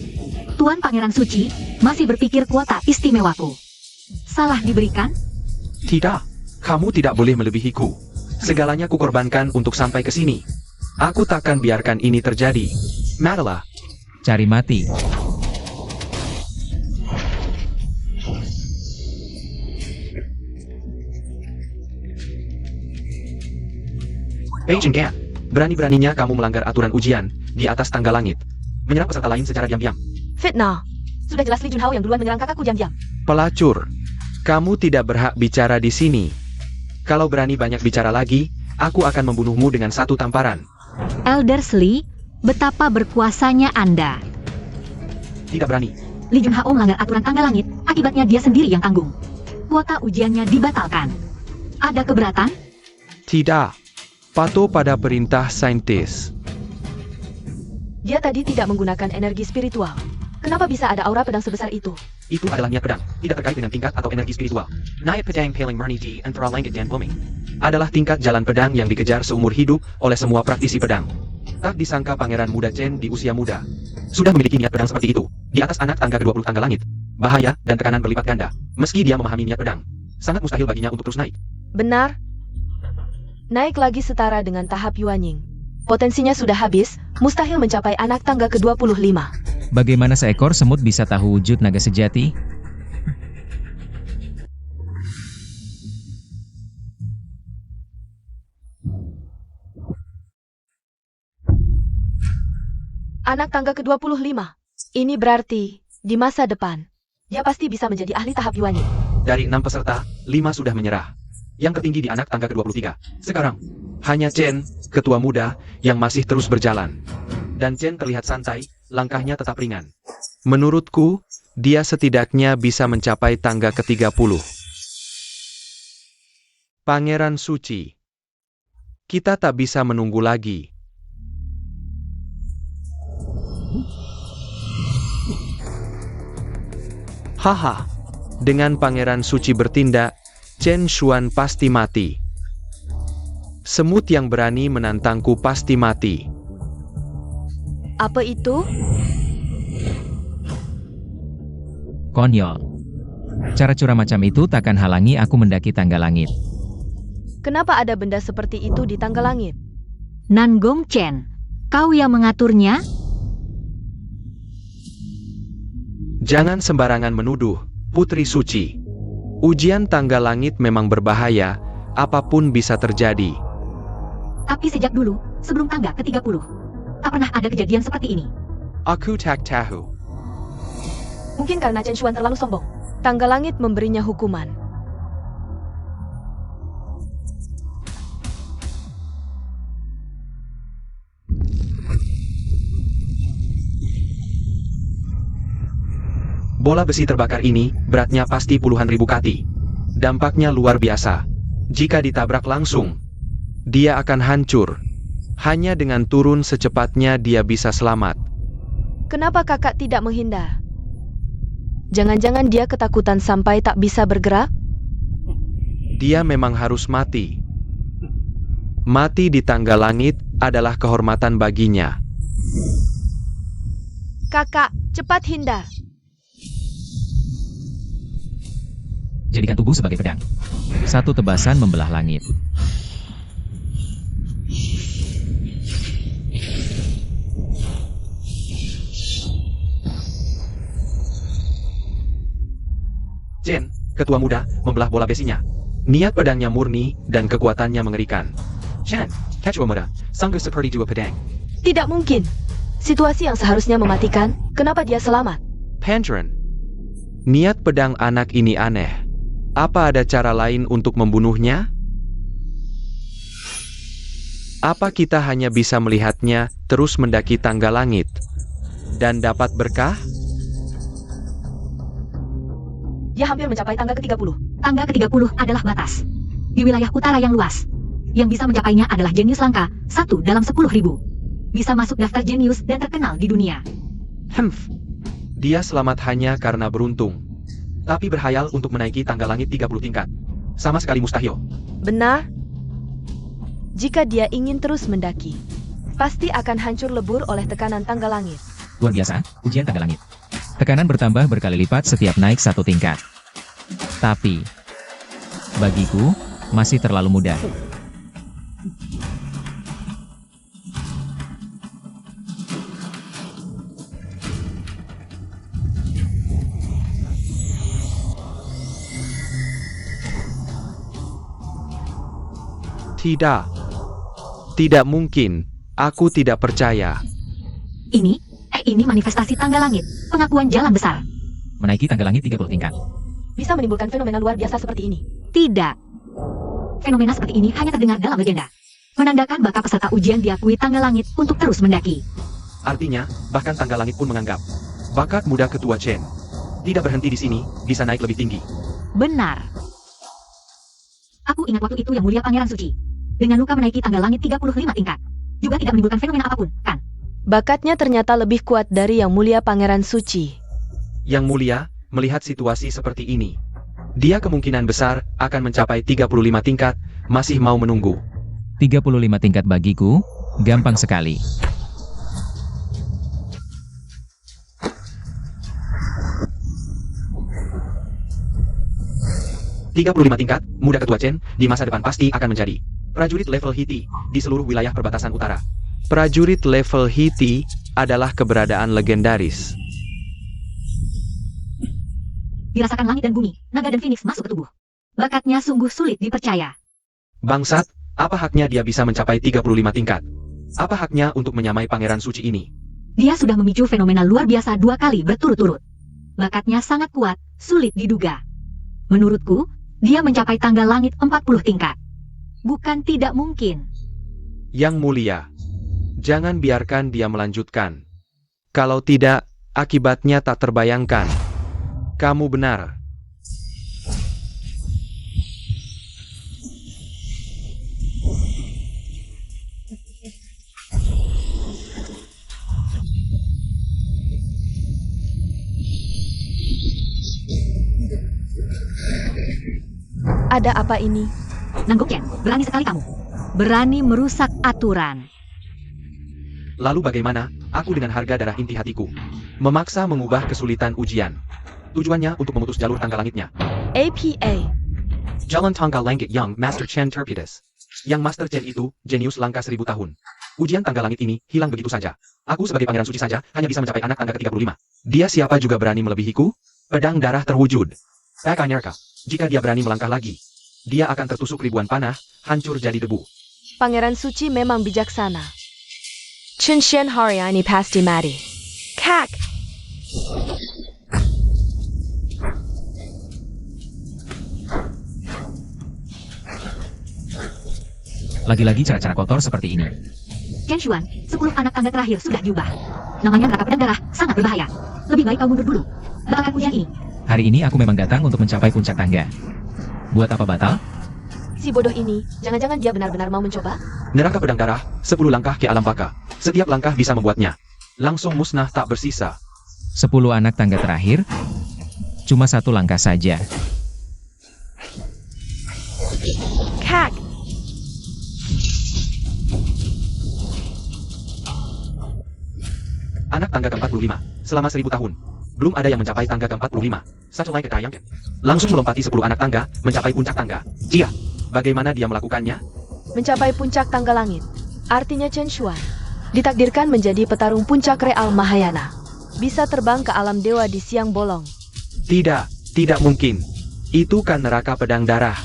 Speaker 4: Tuan Pangeran Suci masih berpikir kuota istimewaku salah diberikan?
Speaker 3: Tidak, kamu tidak boleh melebihiku. Segalanya kukorbankan untuk sampai ke sini. Aku takkan biarkan ini terjadi. Madela,
Speaker 1: Cari mati.
Speaker 3: Beijing Gan, berani-beraninya kamu melanggar aturan ujian di atas tangga langit. Menyerang peserta lain secara diam-diam.
Speaker 2: Fitnah. Sudah jelas Li Junhao yang duluan menyerang kakakku diam-diam.
Speaker 3: Pelacur, kamu tidak berhak bicara di sini. Kalau berani banyak bicara lagi, aku akan membunuhmu dengan satu tamparan.
Speaker 4: Elderslie, betapa berkuasanya Anda.
Speaker 3: Tidak berani.
Speaker 4: Li Junhao melanggar aturan tangga langit, akibatnya dia sendiri yang tanggung. Kuota ujiannya dibatalkan. Ada keberatan?
Speaker 3: Tidak. Patuh pada perintah saintis.
Speaker 2: Dia tadi tidak menggunakan energi spiritual. Kenapa bisa ada aura pedang sebesar itu?
Speaker 3: Itu adalah niat pedang, tidak terkait dengan tingkat atau energi spiritual. Niat pedang paling murni di antara langit dan bumi adalah tingkat jalan pedang yang dikejar seumur hidup oleh semua praktisi pedang. Tak disangka Pangeran Muda Chen di usia muda sudah memiliki niat pedang seperti itu di atas anak tangga ke-20 tangga langit. Bahaya dan tekanan berlipat ganda. Meski dia memahami niat pedang, sangat mustahil baginya untuk terus naik.
Speaker 2: Benar. Naik lagi setara dengan tahap Yuanying. Potensinya sudah habis, mustahil mencapai anak tangga ke-25.
Speaker 1: Bagaimana seekor semut bisa tahu wujud naga sejati?
Speaker 2: Anak tangga ke-25. Ini berarti, di masa depan, dia pasti bisa menjadi ahli tahap Yuanying.
Speaker 3: Dari 6 peserta, 5 sudah menyerah. Yang tertinggi di anak tangga ke-23. Sekarang, hanya Chen, ketua muda, yang masih terus berjalan. Dan Chen terlihat santai, langkahnya tetap ringan. Menurutku, dia setidaknya bisa mencapai tangga ke-30. Pangeran Suci. Kita tak bisa menunggu lagi. Haha, dengan Pangeran Suci bertindak, Chen Xuan pasti mati. Semut yang berani menantangku pasti mati.
Speaker 2: Apa itu?
Speaker 1: Konyol. Cara curang macam itu takkan halangi aku mendaki tangga langit.
Speaker 2: Kenapa ada benda seperti itu di tangga langit?
Speaker 4: Nangong Chen, kau yang mengaturnya?
Speaker 3: Jangan sembarangan menuduh, Putri Suci. Ujian tangga langit memang berbahaya, apapun bisa terjadi.
Speaker 4: Tapi sejak dulu, sebelum tangga ke-30, tak pernah ada kejadian seperti ini.
Speaker 3: Aku tak tahu.
Speaker 2: Mungkin karena Chen Xuan terlalu sombong. Tangga langit memberinya hukuman.
Speaker 3: Bola besi terbakar ini, beratnya pasti puluhan ribu kati. Dampaknya luar biasa. Jika ditabrak langsung, dia akan hancur. Hanya dengan turun secepatnya dia bisa selamat.
Speaker 2: Kenapa kakak tidak menghindar? Jangan-jangan dia ketakutan sampai tak bisa bergerak?
Speaker 3: Dia memang harus mati. Mati di tangga langit adalah kehormatan baginya.
Speaker 2: Kakak, cepat hindar.
Speaker 1: Jadikan tubuh sebagai pedang. Satu tebasan membelah langit.
Speaker 3: Chen, ketua muda, membelah bola besinya. Niat pedangnya murni dan kekuatannya mengerikan. Chen, ketua muda, sanggup seperti dua pedang.
Speaker 2: Tidak mungkin. Situasi yang seharusnya mematikan, kenapa dia selamat?
Speaker 3: Pangeran, niat pedang anak ini aneh. Apa ada cara lain untuk membunuhnya? Apa kita hanya bisa melihatnya terus mendaki tangga langit dan dapat berkah?
Speaker 2: Dia hampir mencapai tangga ke-30.
Speaker 4: Tangga ke-30 adalah batas. Di wilayah utara yang luas. Yang bisa mencapainya adalah jenius langka, 1 dalam 10.000. Bisa masuk daftar jenius dan terkenal di dunia.
Speaker 3: Dia selamat hanya karena beruntung. Tapi berhayal untuk menaiki tangga langit 30 tingkat. Sama sekali mustahil.
Speaker 2: Benar? Jika dia ingin terus mendaki, pasti akan hancur lebur oleh tekanan tangga langit.
Speaker 1: Luar biasa, ujian tangga langit. Tekanan bertambah berkali lipat setiap naik satu tingkat. Tapi, bagiku, masih terlalu mudah.
Speaker 3: Tidak. Tidak mungkin. Aku tidak percaya.
Speaker 4: Ini manifestasi tangga langit, pengakuan jalan besar.
Speaker 1: Menaiki tangga langit 30 tingkat.
Speaker 2: Bisa menimbulkan fenomena luar biasa seperti ini.
Speaker 4: Tidak. Fenomena seperti ini hanya terdengar dalam legenda. Menandakan bakal peserta ujian diakui tangga langit untuk terus mendaki.
Speaker 3: Artinya, bahkan tangga langit pun menganggap bakat muda ketua Chen tidak berhenti di sini, bisa naik lebih tinggi.
Speaker 4: Benar. Aku ingat waktu itu yang mulia Pangeran Suci. Dengan luka menaiki tangga langit 35 tingkat. Juga tidak menimbulkan fenomena apapun, kan?
Speaker 2: Bakatnya ternyata lebih kuat dari Yang Mulia Pangeran Suci.
Speaker 3: Yang mulia, melihat situasi seperti ini, dia kemungkinan besar akan mencapai 35 tingkat, masih mau menunggu.
Speaker 1: 35 tingkat bagiku, gampang sekali.
Speaker 3: "35 tingkat, muda ketua Chen, di masa depan pasti akan menjadi prajurit level Hiti di seluruh wilayah perbatasan utara." Prajurit level Hiti adalah keberadaan legendaris.
Speaker 4: Dirasakan langit dan bumi, naga dan Phoenix masuk ke tubuh. Bakatnya sungguh sulit dipercaya.
Speaker 3: Bangsat, apa haknya dia bisa mencapai 35 tingkat? Apa haknya untuk menyamai Pangeran Suci ini?
Speaker 4: Dia sudah memicu fenomena luar biasa 2 kali berturut-turut. Bakatnya sangat kuat, sulit diduga. Menurutku, dia mencapai tangga langit 40 tingkat. Bukan tidak mungkin.
Speaker 3: Yang mulia, jangan biarkan dia melanjutkan. Kalau tidak, akibatnya tak terbayangkan. Kamu benar.
Speaker 2: Ada apa ini?
Speaker 4: Nangguk Chen, berani sekali kamu. Berani merusak aturan.
Speaker 3: Lalu bagaimana, aku dengan harga darah inti hatiku, memaksa mengubah kesulitan ujian. Tujuannya untuk memutus jalur tangga langitnya.
Speaker 2: APA.
Speaker 3: Jalan tangga langit yang Master Chen Terpides. Yang Master Chen itu, jenius langka 1000 tahun. Ujian tangga langit ini, hilang begitu saja. Aku sebagai Pangeran Suci saja, hanya bisa mencapai anak tangga ke-35. Dia siapa juga berani melebihiku? Pedang darah terwujud. Pakai jika dia berani melangkah lagi, dia akan tertusuk ribuan panah, hancur jadi debu.
Speaker 2: Pangeran Suci memang bijaksana. Chen Shen hari ini pasti mati. Kak!
Speaker 1: Lagi-lagi cara-cara kotor seperti ini.
Speaker 4: Chen Xuan, 10 anak tangga terakhir sudah diubah. Namanya neraka pedang darah, sangat berbahaya. Lebih baik kau mundur dulu. Bakat ujian ini.
Speaker 1: Hari ini aku memang datang untuk mencapai puncak tangga. Buat apa batal?
Speaker 2: Si bodoh ini, jangan-jangan dia benar-benar mau mencoba?
Speaker 3: Neraka pedang darah, 10 langkah ke alam baka. Setiap langkah bisa membuatnya langsung musnah tak bersisa.
Speaker 1: 10 anak tangga terakhir, cuma 1 langkah saja.
Speaker 2: Kak!
Speaker 3: Anak tangga ke-45, selama 1000 tahun. Belum ada yang mencapai tangga ke-45. Satu lagi ketayangkan. Langsung melompati 10 anak tangga, mencapai puncak tangga. Dia, bagaimana dia melakukannya?
Speaker 2: Mencapai puncak tangga langit. Artinya Chen Xuan ditakdirkan menjadi petarung puncak real Mahayana. Bisa terbang ke alam dewa di siang bolong.
Speaker 3: Tidak mungkin. Itu kan neraka pedang darah.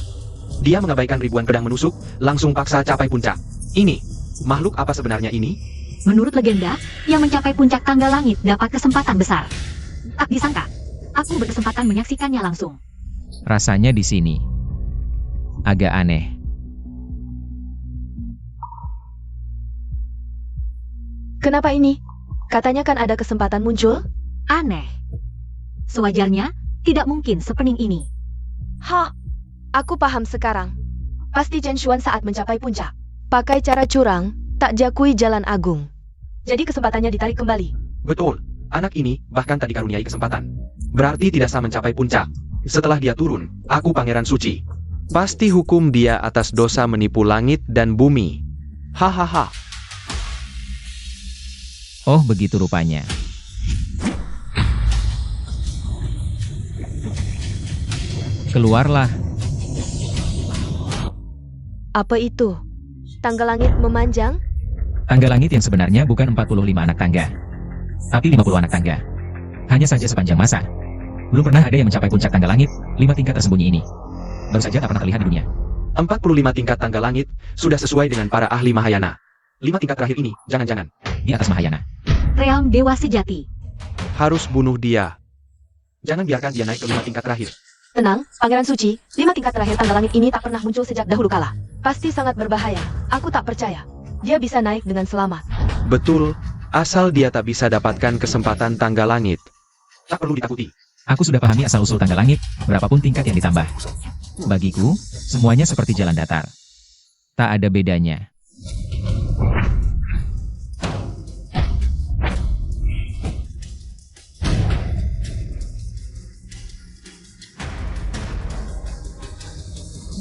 Speaker 3: Dia mengabaikan ribuan pedang menusuk, langsung paksa capai puncak. Ini, makhluk apa sebenarnya ini?
Speaker 4: Menurut legenda, yang mencapai puncak tangga langit dapat kesempatan besar. Tak disangka, aku berkesempatan menyaksikannya langsung.
Speaker 1: Rasanya di sini agak aneh.
Speaker 2: Kenapa ini? Katanya kan ada kesempatan muncul?
Speaker 4: Aneh. Sewajarnya, tidak mungkin sepening ini.
Speaker 2: Hah, aku paham sekarang. Pasti Chen Xuan saat mencapai puncak. Pakai cara curang, tak jakui jalan agung. Jadi kesempatannya ditarik kembali.
Speaker 3: Betul, anak ini bahkan tak dikaruniai kesempatan. Berarti tidak sah mencapai puncak. Setelah dia turun, aku Pangeran Suci. Pasti hukum dia atas dosa menipu langit dan bumi. Hahaha.
Speaker 1: Oh begitu rupanya. Keluarlah.
Speaker 2: Apa itu? Tangga langit memanjang?
Speaker 1: Tangga langit yang sebenarnya bukan 45 anak tangga, tapi 50 anak tangga. Hanya saja sepanjang masa, belum pernah ada yang mencapai puncak tangga langit, 5 tingkat tersembunyi ini. Baru saja tak pernah terlihat di dunia.
Speaker 3: 45 tingkat tangga langit, sudah sesuai dengan para ahli Mahayana. 5 tingkat terakhir ini, jangan-jangan.
Speaker 1: Di atas Mahayana.
Speaker 4: Realm Dewa Sejati.
Speaker 3: Harus bunuh dia. Jangan biarkan dia naik ke 5 tingkat terakhir.
Speaker 2: Tenang, Pangeran Suci, 5 tingkat terakhir tangga langit ini tak pernah muncul sejak dahulu kala. Pasti sangat berbahaya. Aku tak percaya. Dia bisa naik dengan selamat.
Speaker 3: Betul, asal dia tak bisa dapatkan kesempatan tangga langit. Tak perlu ditakuti.
Speaker 1: Aku sudah pahami asal-usul tangga langit, berapapun tingkat yang ditambah. Bagiku, semuanya seperti jalan datar. Tak ada bedanya.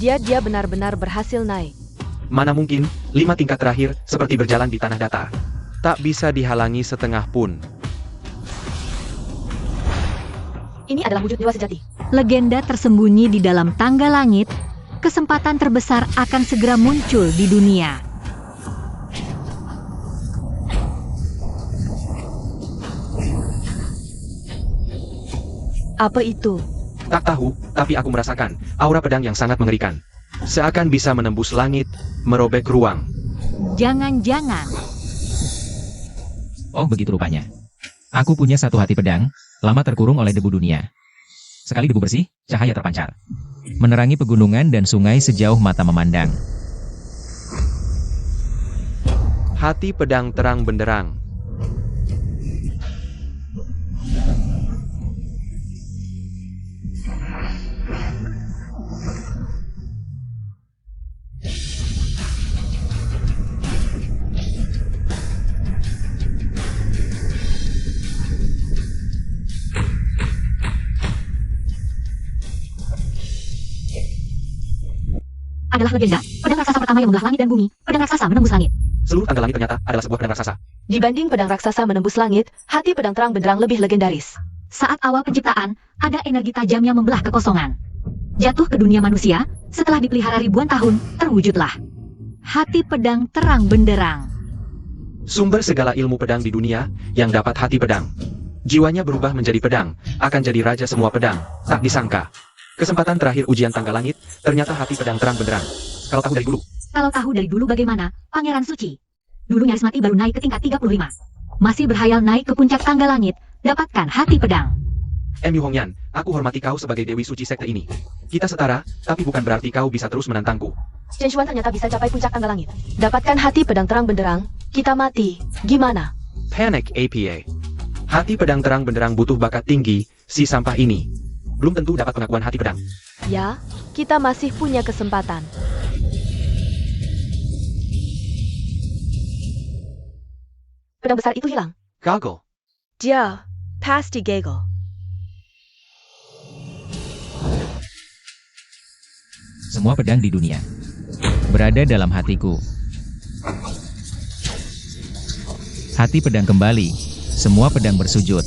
Speaker 2: Dia benar-benar berhasil naik.
Speaker 3: Mana mungkin, 5 tingkat terakhir, seperti berjalan di tanah datar. Tak bisa dihalangi setengah pun.
Speaker 2: Ini adalah wujud dewa sejati.
Speaker 4: Legenda tersembunyi di dalam tangga langit. Kesempatan terbesar akan segera muncul di dunia.
Speaker 2: Apa itu?
Speaker 3: Tak tahu, tapi aku merasakan aura pedang yang sangat mengerikan. Seakan bisa menembus langit, merobek ruang.
Speaker 4: Jangan-jangan
Speaker 1: Oh, begitu rupanya. Aku punya satu hati pedang, lama terkurung oleh debu dunia. Sekali debu bersih, cahaya terpancar. Menerangi pegunungan dan sungai sejauh mata memandang.
Speaker 3: Hati pedang terang benderang.
Speaker 4: adalah legenda, pedang raksasa pertama yang membelah langit dan bumi, pedang raksasa menembus langit.
Speaker 3: Seluruh tangga langit ternyata adalah sebuah pedang raksasa.
Speaker 2: Dibanding pedang raksasa menembus langit, hati pedang terang benderang lebih legendaris.
Speaker 4: Saat awal penciptaan, ada energi tajam yang membelah kekosongan. Jatuh ke dunia manusia, setelah dipelihara ribuan tahun, terwujudlah hati pedang terang benderang.
Speaker 3: Sumber segala ilmu pedang di dunia, yang dapat hati pedang. Jiwanya berubah menjadi pedang, akan jadi raja semua pedang, tak disangka. Kesempatan terakhir ujian tangga langit, ternyata hati pedang terang benderang. Kalau tahu dari dulu.
Speaker 4: Kalau tahu dari dulu bagaimana, Pangeran Suci? Dulu nyaris mati baru naik ke tingkat 35. Masih berhayal naik ke puncak tangga langit, dapatkan hati pedang.
Speaker 3: Yu Hongyan, aku hormati kau sebagai Dewi Suci sekte ini. Kita setara, tapi bukan berarti kau bisa terus menantangku.
Speaker 2: Chen Xuan ternyata bisa capai puncak tangga langit. Dapatkan hati pedang terang benderang, kita mati. Gimana?
Speaker 3: Panic APA. Hati pedang terang benderang butuh bakat tinggi, si sampah ini. Belum tentu dapat pengakuan hati pedang.
Speaker 2: Ya, kita masih punya kesempatan. Pedang besar itu hilang.
Speaker 3: Gagal.
Speaker 2: Dia pasti gagal.
Speaker 1: Semua pedang di dunia berada dalam hatiku. Hati pedang kembali, semua pedang bersujud.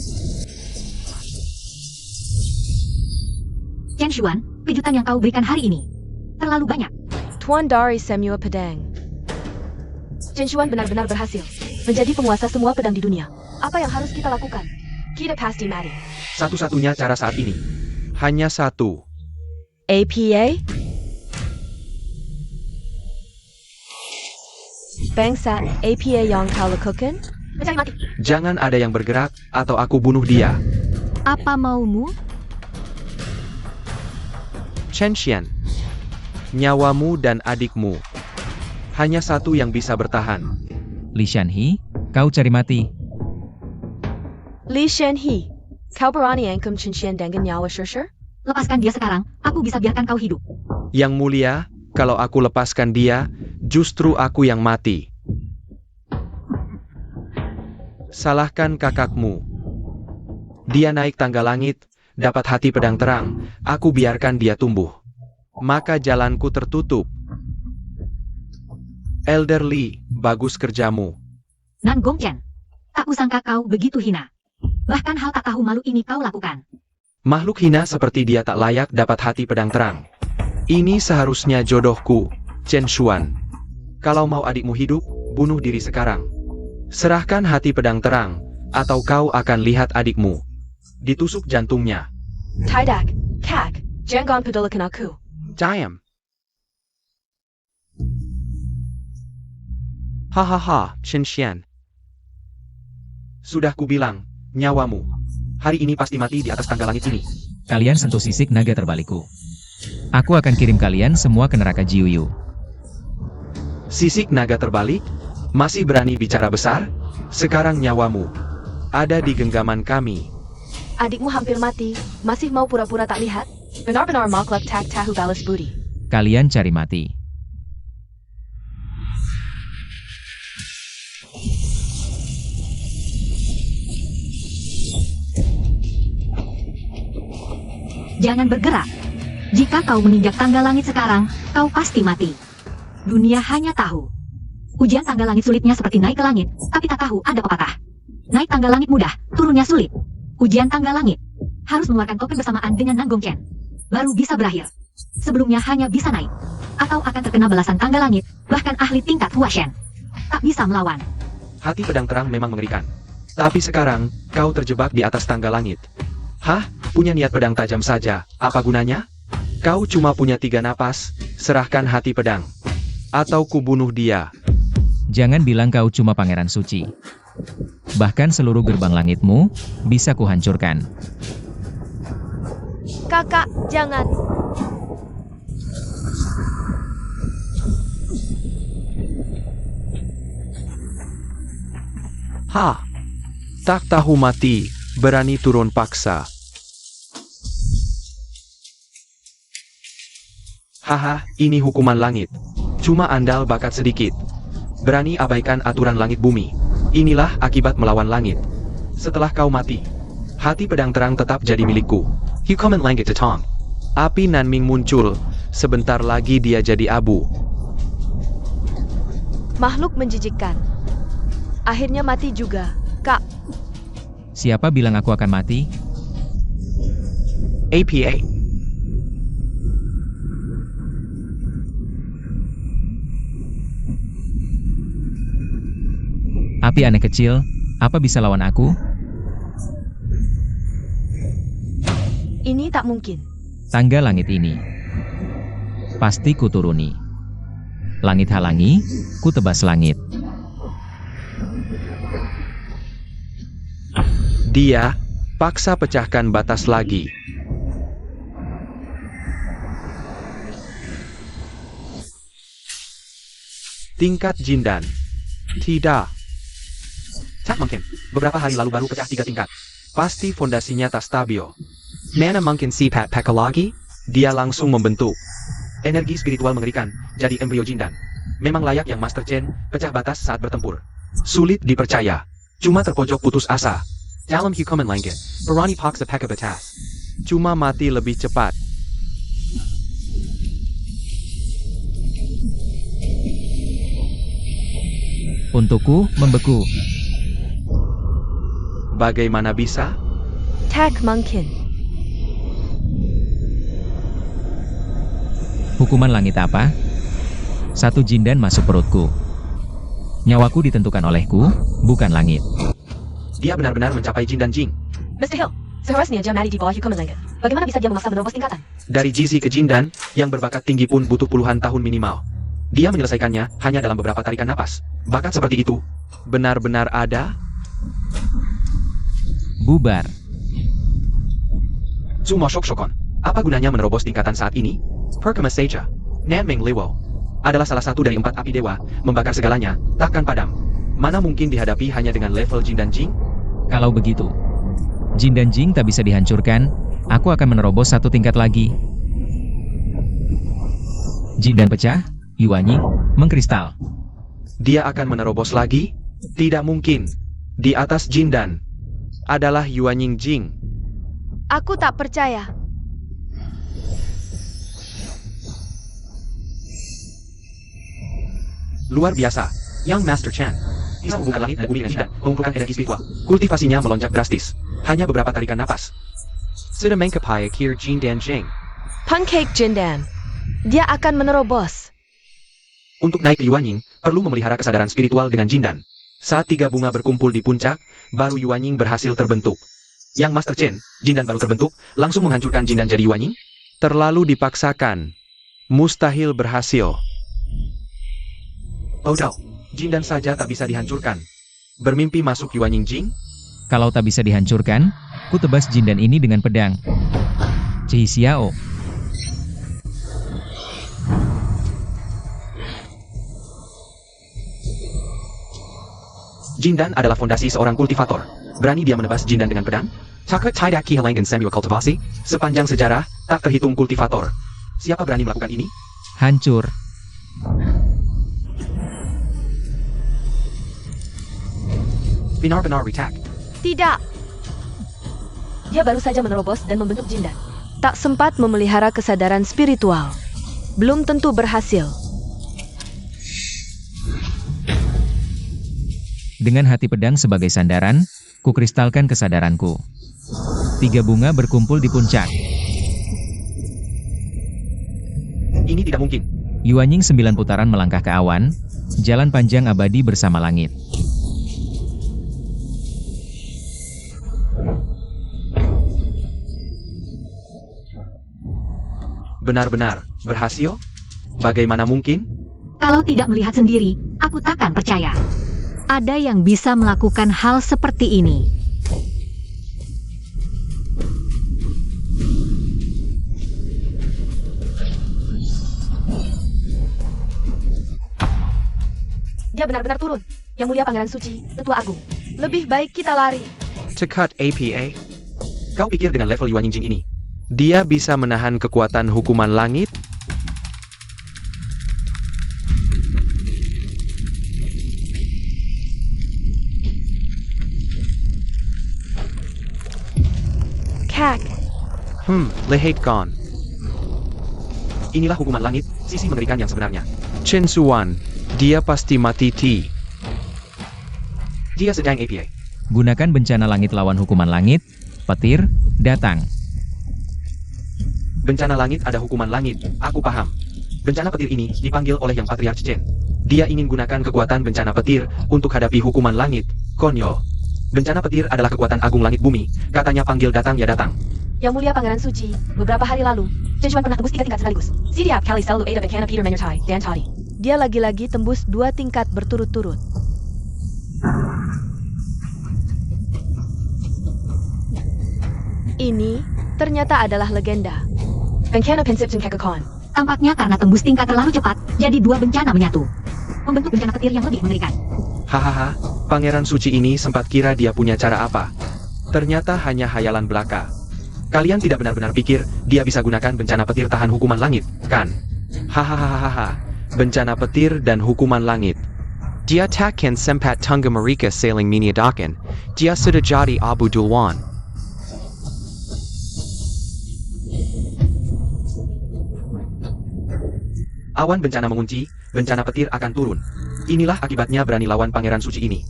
Speaker 4: Chen Xuan, kejutan yang kau berikan hari ini terlalu banyak.
Speaker 2: Tuan Dari Semua Pedang. Chen Xuan benar-benar berhasil menjadi penguasa semua pedang di dunia. Apa yang harus kita lakukan? Kita pasti mati.
Speaker 3: Satu-satunya cara saat ini. Hanya satu.
Speaker 2: APA? Bangsa APA yang kau lakukan?
Speaker 4: Mencari mati.
Speaker 3: Jangan ada yang bergerak, atau aku bunuh dia.
Speaker 4: Apa maumu?
Speaker 3: Chen Xian. Nyawamu dan adikmu. Hanya satu yang bisa bertahan.
Speaker 1: Li Shanhe, kau cari mati.
Speaker 2: Li Shanhe, kau berani angkum Chen Xian dengan nyawa Shusher?
Speaker 4: Lepaskan dia sekarang, aku bisa biarkan kau hidup.
Speaker 3: Yang mulia, kalau aku lepaskan dia, justru aku yang mati. Salahkan kakakmu. Dia naik tangga langit, dapat hati pedang terang, aku biarkan dia tumbuh. Maka jalanku tertutup. Elder Li, bagus kerjamu.
Speaker 4: Nan Gongchen, tak kusangka kau begitu hina. Bahkan hal tak tahu malu ini kau lakukan.
Speaker 3: Makhluk hina seperti dia tak layak dapat hati pedang terang. Ini seharusnya jodohku, Chen Xuan. Kalau mau adikmu hidup, bunuh diri sekarang. Serahkan hati pedang terang, atau kau akan lihat adikmu ditusuk jantungnya.
Speaker 2: Tidak, Kak, jangan pedulikan aku.
Speaker 3: Diam. Hahaha, Chen Xian. Sudah kubilang, nyawamu hari ini pasti mati di atas tangga langit ini.
Speaker 1: Kalian sentuh sisik naga terbalikku. Aku akan kirim kalian semua ke neraka Jiuyu.
Speaker 3: Sisik naga terbalik? Masih berani bicara besar? Sekarang nyawamu ada di genggaman kami.
Speaker 2: Adikmu hampir mati, masih mau pura-pura tak lihat? Benar-benar makhluk tak tahu balas budi.
Speaker 1: Kalian cari mati.
Speaker 4: Jangan bergerak. Jika kau menginjak tangga langit sekarang, kau pasti mati. Dunia hanya tahu. Ujian tangga langit sulitnya seperti naik ke langit, tapi tak tahu ada pepatah. Naik tangga langit mudah, turunnya sulit. Ujian tangga langit harus mengeluarkan topeng bersamaan dengan Nanggong Chen. Baru bisa berakhir. Sebelumnya hanya bisa naik. Atau akan terkena balasan tangga langit, bahkan ahli tingkat Hua Shen. Tak bisa melawan.
Speaker 3: Hati pedang terang memang mengerikan. Tapi sekarang, kau terjebak di atas tangga langit. Hah? Punya niat pedang tajam saja, apa gunanya? Kau cuma punya 3 napas, serahkan hati pedang. Atau kubunuh dia.
Speaker 1: Jangan bilang kau cuma pangeran suci. Bahkan seluruh gerbang langitmu, bisa kuhancurkan.
Speaker 2: Kakak, jangan.
Speaker 3: Hah? Tak tahu mati, berani turun paksa. Haha, ini hukuman langit. Cuma andal bakat sedikit. Berani abaikan aturan langit bumi. Inilah akibat melawan langit. Setelah kau mati, hati pedang terang tetap jadi milikku. Hukuman langit Tetong. Api Nanming muncul. Sebentar lagi dia jadi abu.
Speaker 2: Makhluk menjijikkan. Akhirnya mati juga, Kak.
Speaker 1: Siapa bilang aku akan mati?
Speaker 3: APA.
Speaker 1: Api aneh kecil, apa bisa lawan aku?
Speaker 2: Ini tak mungkin.
Speaker 1: Tangga langit ini. Pasti ku turuni. Langit halangi, ku tebas langit.
Speaker 3: Dia paksa pecahkan batas lagi. Tingkat Jindan. Tidak. Tak mungkin. Beberapa hari lalu baru pecah 3 tingkat. Pasti fondasinya tak stabil. Mana mungkin sifat pakai lagi? Dia langsung membentuk. Energi spiritual mengerikan, jadi embrio Jindan. Memang layak yang Master Chen, pecah batas saat bertempur. Sulit dipercaya. Cuma terpojok putus asa. Dalam hukuman langit, berani paksa pakai batas. Cuma mati lebih cepat.
Speaker 1: Untukku, membeku.
Speaker 3: Bagaimana bisa?
Speaker 2: Tak mungkin.
Speaker 1: Hukuman langit apa? Satu jindan masuk perutku. Nyawaku ditentukan olehku, bukan langit.
Speaker 3: Dia benar-benar mencapai Jindan Jing.
Speaker 2: Mr. Hill, seharusnya dia mati di bawah hukuman langit. Bagaimana bisa dia memaksa menerobos tingkatan?
Speaker 3: Dari Jizi ke Jindan, yang berbakat tinggi pun butuh puluhan tahun minimal. Dia menyelesaikannya hanya dalam beberapa tarikan napas. Bakat seperti itu benar-benar ada?
Speaker 1: Bubar.
Speaker 3: Sumo Shokshokon. Apa gunanya menerobos tingkatan saat ini? Perkama saja. Nanming Liwo adalah salah satu dari 4 api dewa, membakar segalanya, takkan padam. Mana mungkin dihadapi hanya dengan level Jindan Jing?
Speaker 1: Kalau begitu, Jindan Jing tak bisa dihancurkan, aku akan menerobos 1 tingkat lagi. Jindan pecah, Yuanying, mengkristal.
Speaker 3: Dia akan menerobos lagi? Tidak mungkin. Di atas Jindan adalah Yuanying Jing.
Speaker 2: Aku tak percaya.
Speaker 3: Luar biasa. Yang Master Chen bisa menghubungkan langit dan bumi dengan Jindan, mengumpulkan energi spiritual. Kultivasinya melonjak drastis. Hanya beberapa tarikan napas. Sudah mengkapai akhir Jin dan Zheng.
Speaker 2: Pancake Jindan. Dia akan menerobos.
Speaker 3: Untuk naik ke Yuanying, perlu memelihara kesadaran spiritual dengan Jindan. Saat 3 bunga berkumpul di puncak, baru Yuanying berhasil terbentuk. Yang Master Chen, Jindan baru terbentuk, langsung menghancurkan Jindan jadi Yuanying? Terlalu dipaksakan. Mustahil berhasil. Bodoh, Jindan saja tak bisa dihancurkan. Bermimpi masuk Yuanying Jing?
Speaker 1: Kalau tak bisa dihancurkan, ku tebas Jindan ini dengan pedang. Ci Xiao.
Speaker 3: Jindan adalah fondasi seorang kultivator. Berani dia menebas Jindan dengan pedang? Takut tidak kehilangan semua kultivasi? Sepanjang sejarah, tak terhitung kultivator. Siapa berani melakukan ini?
Speaker 1: Hancur.
Speaker 3: Benar-benar retak.
Speaker 2: Tidak. Dia baru saja menerobos dan membentuk Jindan. Tak sempat memelihara kesadaran spiritual. Belum tentu berhasil.
Speaker 1: Dengan hati pedang sebagai sandaran, ku kristalkan kesadaranku. 3 bunga berkumpul di puncak.
Speaker 3: Ini tidak mungkin.
Speaker 1: Yuanying 9 putaran melangkah ke awan, jalan panjang abadi bersama langit.
Speaker 3: Benar-benar berhasil? Bagaimana mungkin?
Speaker 4: Kalau tidak melihat sendiri, aku takkan percaya. Ada yang bisa melakukan hal seperti ini.
Speaker 2: Dia benar-benar turun. Yang mulia Pangeran Suci, Tetua Agung. Lebih baik kita lari.
Speaker 3: Cekat APA. Kau pikir dengan level Yuanying Jing ini, dia bisa menahan kekuatan hukuman langit?
Speaker 2: Kak.
Speaker 3: Lehate gone. Inilah hukuman langit, sisi mengerikan yang sebenarnya. Chen Suan, dia pasti mati T. Dia sedang APA.
Speaker 1: Gunakan bencana langit lawan hukuman langit, petir, datang.
Speaker 3: Bencana langit ada hukuman langit, aku paham. Bencana petir ini dipanggil oleh Yang Patriarch Chen. Dia ingin gunakan kekuatan bencana petir untuk hadapi hukuman langit, konyol. Bencana petir adalah kekuatan agung langit bumi, katanya panggil datang ya datang.
Speaker 2: Yang mulia Pangeran Suci, beberapa hari lalu, Chen Xuan pernah tembus 3 tingkat sekaligus. Sidiap kali selalu ada Bekana Peter Menyertai, dan tadi. Dia lagi-lagi tembus 2 tingkat berturut-turut. Ini ternyata adalah legenda. Bekana Pensip Jin Kekekon.
Speaker 4: Tampaknya karena tembus tingkat terlalu cepat, jadi 2 bencana menyatu. Membentuk bencana petir yang lebih mengerikan.
Speaker 3: Hahaha, Pangeran Suci ini sempat kira dia punya cara apa. Ternyata hanya hayalan belaka. Kalian tidak benar-benar pikir dia bisa gunakan bencana petir tahan hukuman langit, kan? Hahaha, bencana petir dan hukuman langit. Dia takkan sempat tangga mereka saling meniadakan. Dia sudah jadi Abu Dulwan. Awan bencana mengunci, bencana petir akan turun. Inilah akibatnya berani lawan Pangeran Suci ini.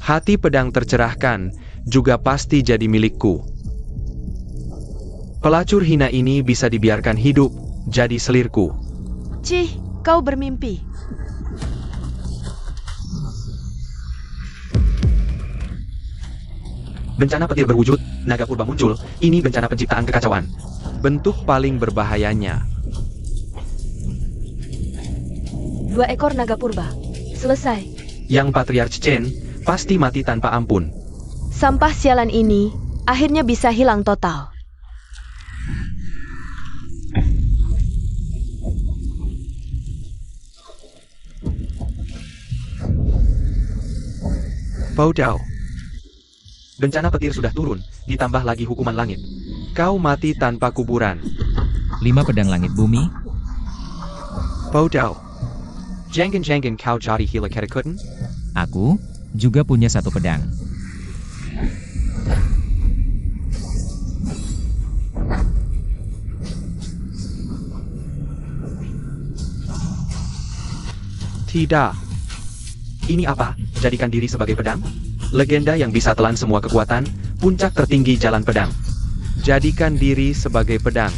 Speaker 3: Hati pedang tercerahkan, juga pasti jadi milikku. Pelacur hina ini bisa dibiarkan hidup, jadi selirku.
Speaker 2: Cih, kau bermimpi.
Speaker 3: Bencana petir berwujud, naga purba muncul, ini bencana penciptaan kekacauan. Bentuk paling berbahayanya.
Speaker 2: 2 ekor naga purba. Selesai.
Speaker 3: Yang Patriarch Chen, pasti mati tanpa ampun.
Speaker 2: Sampah sialan ini akhirnya bisa hilang total.
Speaker 3: Bodoh. Bencana petir sudah turun, ditambah lagi hukuman langit. Kau mati tanpa kuburan.
Speaker 1: 5 pedang langit bumi.
Speaker 3: Bodoh. Jangan kau jadi hila ketakuten?
Speaker 1: Aku juga punya 1 pedang.
Speaker 3: Tidak. Ini apa? Jadikan diri sebagai pedang? Legenda yang bisa telan semua kekuatan, puncak tertinggi jalan pedang. Jadikan diri sebagai pedang.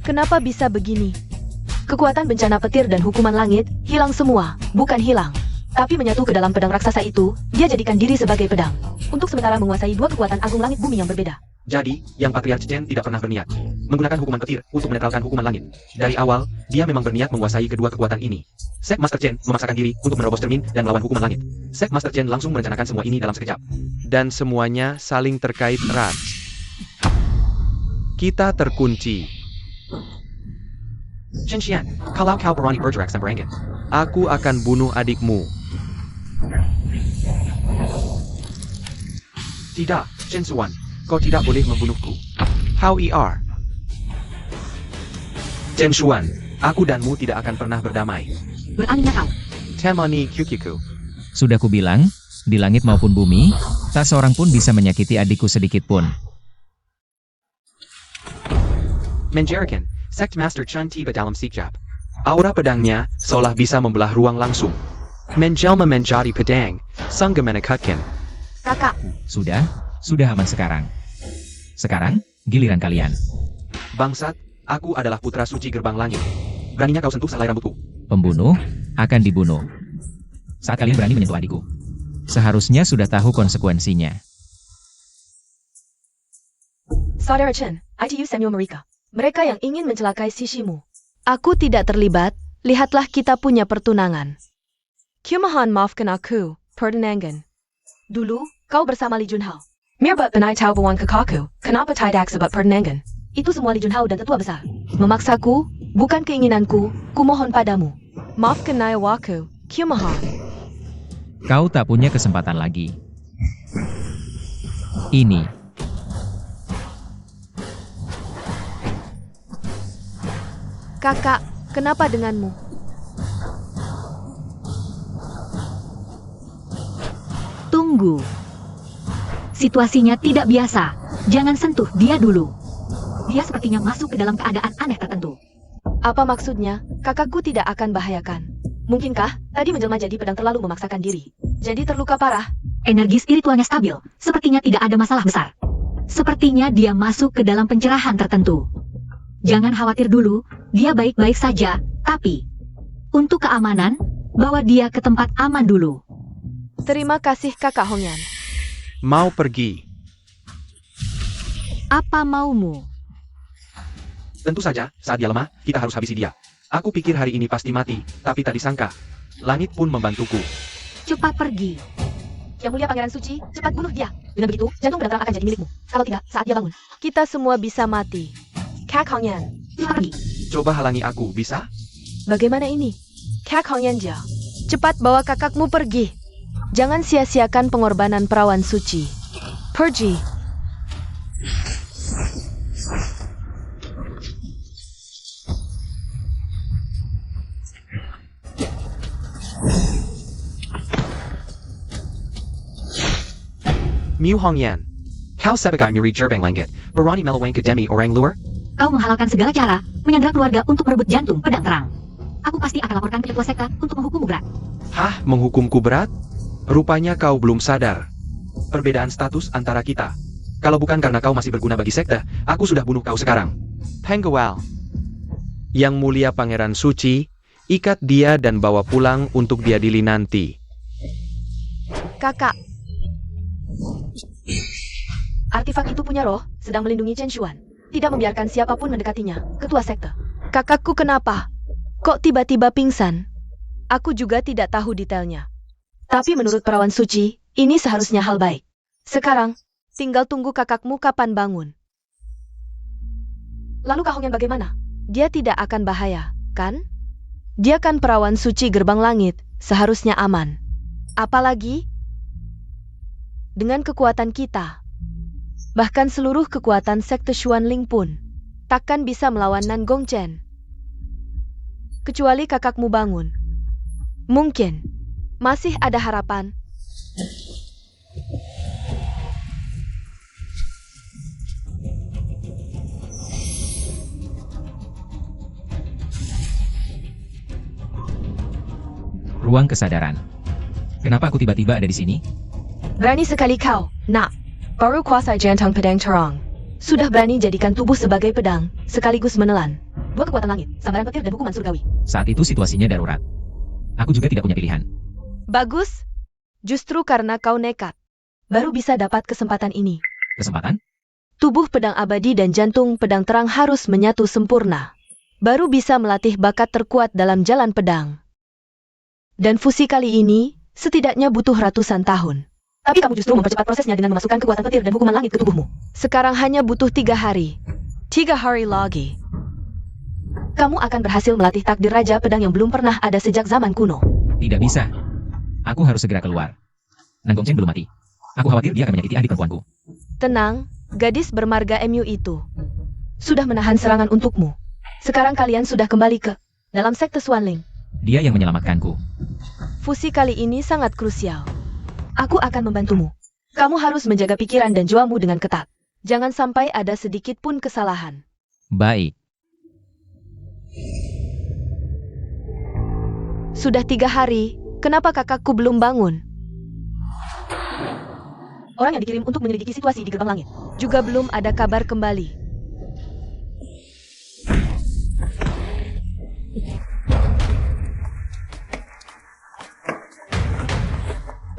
Speaker 2: Kenapa bisa begini? Kekuatan bencana petir dan hukuman langit hilang semua, bukan hilang. Tapi menyatu ke dalam pedang raksasa itu, dia jadikan diri sebagai pedang. Untuk sementara menguasai dua kekuatan agung langit bumi yang berbeda.
Speaker 5: Jadi, yang Patriarch Chen tidak pernah berniat menggunakan hukuman petir untuk menetralkan hukuman langit. Dari awal, dia memang berniat menguasai kedua kekuatan ini. Sek Master Chen memaksakan diri untuk menerobos cermin dan melawan hukuman langit. Sek Master Chen langsung merencanakan semua ini dalam sekejap.
Speaker 3: Dan semuanya saling terkait erat. Kita terkunci.
Speaker 5: Chen Xian, kalau kau berani bergerak sembarangan,
Speaker 3: Aku akan bunuh adikmu.
Speaker 5: tidak, Chen Xuan, kau tidak boleh membunuhku.
Speaker 3: How er?
Speaker 5: Chen Xuan, aku danmu tidak akan pernah berdamai.
Speaker 4: Beraninya kau.
Speaker 3: Temani Kyukiku.
Speaker 1: Sudah kubilang, di langit maupun bumi, tak seorang pun bisa menyakiti adikku sedikit pun.
Speaker 5: Menjarakan, Sect Master Chen tiba dalam sekejap. Aura pedangnya seolah bisa membelah ruang langsung. Menjelma menjadi pedang, sangga menekatkan.
Speaker 4: Kakak,
Speaker 1: Sudah aman sekarang. Sekarang, giliran kalian.
Speaker 5: Bangsat, aku adalah putra suci gerbang langit. Beraninya kau sentuh selai rambutku.
Speaker 1: Pembunuh akan dibunuh. Saat kalian berani menyentuh adikku, seharusnya sudah tahu konsekuensinya.
Speaker 2: Saudara Chen, ITU Samuel Marika. Mereka yang ingin mencelakai Shishimu. Aku tidak terlibat, lihatlah kita punya pertunangan. Kumahan maafkan aku, pertunangan. Dulu, kau bersama Li Junhao. Mirbat penai tahu bawang kekaku, kenapa tidak sebab pertunangan? Itu semua Li Junhao dan tetua besar. Memaksaku, bukan keinginanku, kumohon padamu. Maafkan nyawaku, kumahan.
Speaker 1: Kau tak punya kesempatan lagi. Ini.
Speaker 2: Kakak, kenapa denganmu?
Speaker 4: tunggu. Situasinya tidak biasa. Jangan sentuh dia dulu. Dia sepertinya masuk ke dalam keadaan aneh tertentu.
Speaker 2: Apa maksudnya? Kakakku tidak akan bahayakan. Mungkinkah tadi menjelma jadi pedang terlalu memaksakan diri? Jadi terluka parah.
Speaker 4: Energi spiritualnya stabil. Sepertinya tidak ada masalah besar. Sepertinya dia masuk ke dalam pencerahan tertentu. Jangan khawatir dulu, dia baik-baik saja, tapi untuk keamanan, bawa dia ke tempat aman dulu.
Speaker 2: Terima kasih Kakak Hongyan.
Speaker 3: Mau pergi.
Speaker 4: Apa maumu?
Speaker 5: Tentu saja, saat dia lemah, kita harus habisi dia. Aku pikir hari ini pasti mati, tapi tak disangka. Langit pun membantuku.
Speaker 4: Cepat pergi.
Speaker 2: Yang mulia Pangeran Suci, cepat bunuh dia. Dengan begitu, jantung pedang terang akan jadi milikmu. Kalau tidak, saat dia bangun, kita semua bisa mati. Kak Hongyan,
Speaker 4: Cepat pergi.
Speaker 5: Coba halangi aku, bisa?
Speaker 2: bagaimana ini? Kak Hongyan Ja, cepat bawa kakakmu pergi. Jangan sia-siakan pengorbanan perawan suci. Pergi.
Speaker 5: Mu Hongyan. Kau sebagai murid gerbang langit, berani melawan ke demi orang luar?
Speaker 4: Kau menghalalkan segala cara, menyandera keluarga untuk merebut jantung pedang terang. Aku pasti akan laporkan ke ketua sekte untuk menghukummu berat.
Speaker 3: Hah, menghukumku berat? Rupanya kau belum sadar.
Speaker 5: Perbedaan status antara kita. Kalau bukan karena kau masih berguna bagi sekte, aku sudah bunuh kau sekarang.
Speaker 3: Penggawal. Yang mulia Pangeran Suci, ikat dia dan bawa pulang untuk diadili nanti.
Speaker 2: Kakak. Artifak itu punya roh, sedang melindungi Chen Xuan. Tidak membiarkan siapapun mendekatinya, ketua sekte. Kakakku kenapa? Kok tiba-tiba pingsan? Aku juga tidak tahu detailnya. Tapi menurut perawan suci, ini seharusnya hal baik. Sekarang, tinggal tunggu kakakmu kapan bangun. Lalu Kak Hongyan bagaimana? Dia tidak akan bahaya, kan? Dia kan perawan suci gerbang langit, seharusnya aman. Apalagi dengan kekuatan kita. Bahkan seluruh kekuatan sekte Xuanling pun takkan bisa melawan Nan Gongchen. Kecuali kakakmu bangun. Mungkin masih ada harapan.
Speaker 1: Ruang kesadaran. Kenapa aku tiba-tiba ada di sini?
Speaker 2: Berani sekali kau, nak. Baru kuasai jantung pedang terang. Sudah berani jadikan tubuh sebagai pedang, sekaligus menelan. Dua kekuatan langit, sambaran petir dan hukuman surgawi.
Speaker 1: Saat itu situasinya darurat. Aku juga tidak punya pilihan.
Speaker 2: Bagus. Justru karena kau nekat, baru bisa dapat kesempatan ini.
Speaker 1: Kesempatan?
Speaker 2: Tubuh pedang abadi dan jantung pedang terang harus menyatu sempurna. Baru bisa melatih bakat terkuat dalam jalan pedang. Dan fusi kali ini, setidaknya butuh ratusan tahun. Tapi kamu justru mempercepat prosesnya dengan memasukkan kekuatan petir dan hukuman langit ke tubuhmu. Sekarang hanya butuh 3 hari. 3 hari lagi. Kamu akan berhasil melatih takdir Raja Pedang yang belum pernah ada sejak zaman kuno.
Speaker 1: Tidak bisa. Aku harus segera keluar. Nang Gongchen belum mati. Aku khawatir dia akan menyakiti adik perempuanku.
Speaker 2: Tenang, gadis bermarga MU itu sudah menahan serangan untukmu. Sekarang kalian sudah kembali ke dalam sekte Swanling.
Speaker 1: Dia yang menyelamatkanku.
Speaker 2: Fusi kali ini sangat krusial. Aku akan membantumu. Kamu harus menjaga pikiran dan jiwamu dengan ketat. Jangan sampai ada sedikit pun kesalahan.
Speaker 1: Baik.
Speaker 2: Sudah 3 hari, kenapa kakakku belum bangun? Orang yang dikirim untuk menyelidiki situasi di gerbang langit juga belum ada kabar kembali.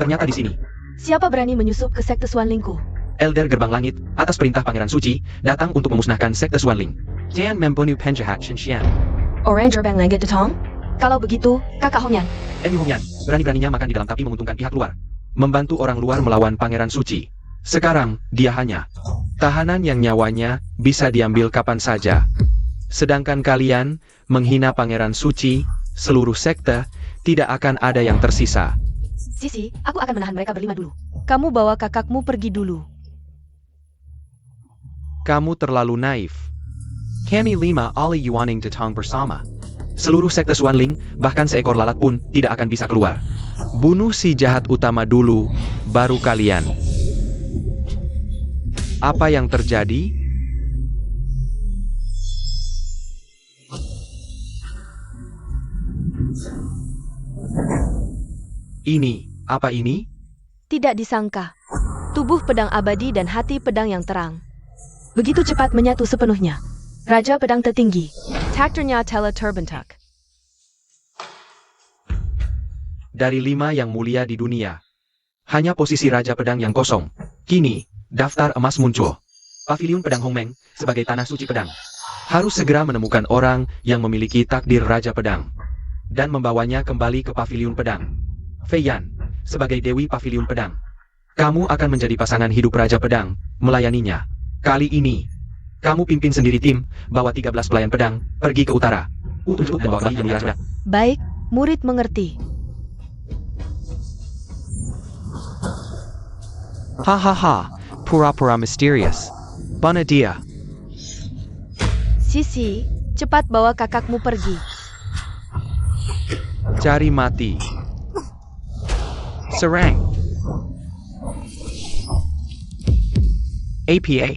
Speaker 5: Ternyata di sini.
Speaker 2: Siapa berani menyusup ke sekte Swanlingku?
Speaker 5: Elder Gerbang Langit, atas perintah Pangeran Suci, datang untuk memusnahkan sekte Swanling. Jangan membunuh penjahat Shen Xian.
Speaker 2: Orang Gerbang Langit datang? Kalau begitu, kakak Hongyan.
Speaker 5: Emi Hongyan, berani-beraninya makan di dalam tapi menguntungkan pihak luar. Membantu orang luar melawan Pangeran Suci. Sekarang, dia hanya tahanan yang nyawanya bisa diambil kapan saja. Sedangkan kalian, menghina Pangeran Suci, seluruh sekte, tidak akan ada yang tersisa.
Speaker 2: Sisi, aku akan menahan mereka berlima dulu. Kamu bawa kakakmu pergi dulu.
Speaker 5: Kamu terlalu naif. Kami 5 Ali Yuaning datang bersama. Seluruh sekte Swanling, bahkan seekor lalat pun tidak akan bisa keluar. Bunuh si jahat utama dulu, baru kalian. Apa yang terjadi? Apa ini?
Speaker 2: Tidak disangka. Tubuh pedang abadi dan hati pedang yang terang begitu cepat menyatu sepenuhnya. Raja Pedang Tertinggi, takdirnya telah terbentuk.
Speaker 5: Dari 5 yang mulia di dunia, hanya posisi Raja Pedang yang kosong. Kini, daftar emas muncul. Paviliun Pedang Hongmeng, sebagai tanah suci pedang, harus segera menemukan orang yang memiliki takdir Raja Pedang, dan membawanya kembali ke Paviliun Pedang. Fei Yan, sebagai Dewi Paviliun Pedang, kamu akan menjadi pasangan hidup Raja Pedang, melayaninya. Kali ini, kamu pimpin sendiri tim, bawa 13 pelayan pedang, pergi ke utara. Dan bawa kembali ke pedang.
Speaker 2: Baik, murid mengerti.
Speaker 5: Hahaha, pura-pura misterius. Mana dia?
Speaker 2: Sisi, cepat bawa kakakmu pergi.
Speaker 5: Cari mati. Serang. APA.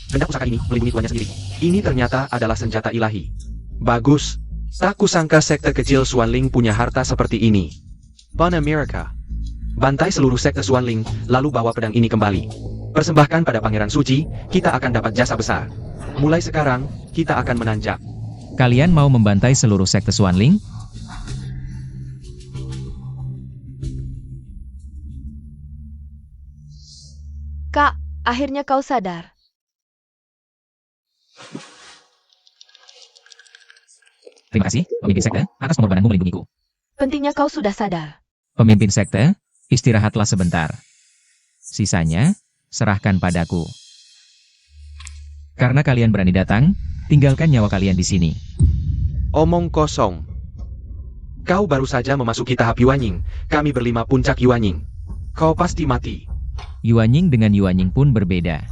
Speaker 5: Benda pusaka ini melindungi tuannya sendiri. Ini ternyata adalah senjata ilahi. Bagus. Tak kusangka sekte kecil Swanling punya harta seperti ini. Ban Amerika. Bantai seluruh sekte Swanling, lalu bawa pedang ini kembali. Persembahkan pada Pangeran Suci, kita akan dapat jasa besar. Mulai sekarang, kita akan menanjak.
Speaker 1: Kalian mau membantai seluruh sekte Swanling?
Speaker 2: Kak, akhirnya kau sadar.
Speaker 1: Terima kasih, pemimpin sekte, atas pengorbananmu melindungiku.
Speaker 2: Pentingnya kau sudah sadar.
Speaker 1: Pemimpin sekte, istirahatlah sebentar. Sisanya, serahkan padaku. Karena kalian berani datang, tinggalkan nyawa kalian di sini.
Speaker 5: Omong kosong. Kau baru saja memasuki tahap Yuanying, kami berlima puncak Yuanying. Kau pasti mati.
Speaker 1: Yuanying dengan Yuanying pun berbeda.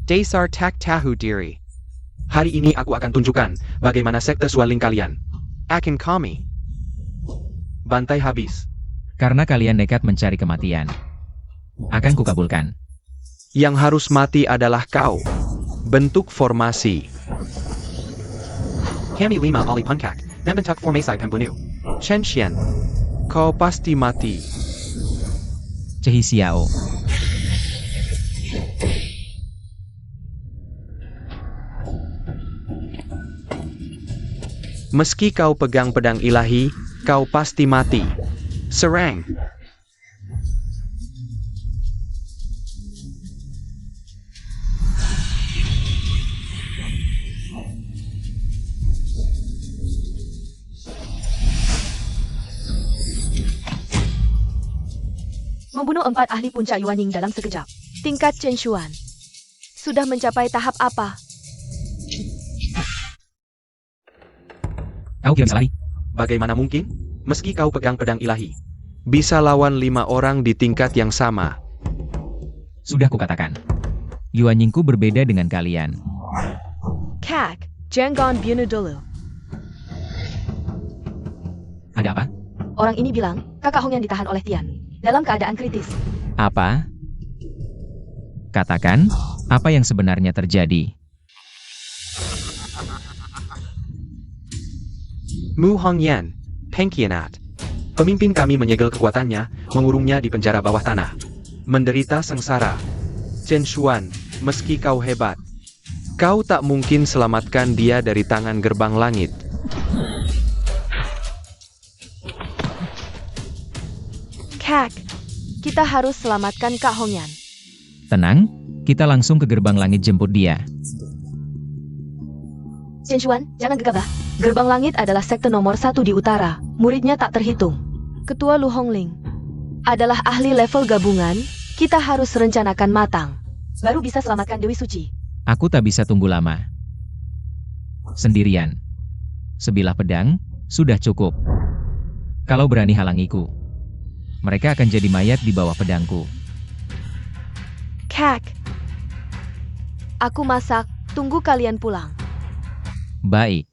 Speaker 5: Dasar tak tahu diri. Hari ini aku akan tunjukkan bagaimana sekte Swanling kalian. Akan kami bantai habis.
Speaker 1: Karena kalian nekat mencari kematian, akan kukabulkan.
Speaker 5: Yang harus mati adalah kau. Bentuk formasi. Kami 5 Ali Punkak, membentuk formasi pembunuh.
Speaker 3: Chen Xian, kau pasti mati.
Speaker 1: Cehi Xiao.
Speaker 3: Meski kau pegang pedang ilahi, kau pasti mati. Serang.
Speaker 2: Membunuh 4 ahli puncak Yuanying dalam sekejap. Tingkat Chen Xuan sudah mencapai tahap apa?
Speaker 1: Kau kira bisa lari?
Speaker 5: Bagaimana mungkin? Meski kau pegang pedang ilahi.
Speaker 3: Bisa lawan 5 orang di tingkat yang sama.
Speaker 1: Sudah kukatakan. Yuanyingku berbeda dengan kalian.
Speaker 2: Kak, jangan bunuh dulu.
Speaker 1: Ada apa?
Speaker 2: Orang ini bilang, kakak Hong yang ditahan oleh Tian. Dalam keadaan kritis.
Speaker 1: Apa? Katakan, apa yang sebenarnya terjadi?
Speaker 5: Mu Hongyan, Pengkhianat. Pemimpin kami menyegel kekuatannya, mengurungnya di penjara bawah tanah. Menderita sengsara.
Speaker 3: Chen Xuan, meski kau hebat, kau tak mungkin selamatkan dia dari tangan gerbang langit.
Speaker 2: Kak, kita harus selamatkan Kak Hongyan.
Speaker 1: Tenang, kita langsung ke gerbang langit jemput dia.
Speaker 2: Chen Xuan, jangan gegabah. Gerbang Langit adalah sekte nomor 1 di utara. Muridnya tak terhitung. Ketua Lu Hongling adalah ahli level gabungan. Kita harus rencanakan matang. Baru bisa selamatkan Dewi Suci.
Speaker 1: Aku tak bisa tunggu lama. Sendirian. Sebilah pedang, sudah cukup. Kalau berani halangiku, mereka akan jadi mayat di bawah pedangku.
Speaker 2: Kak, aku masak. Tunggu kalian pulang.
Speaker 1: Baik.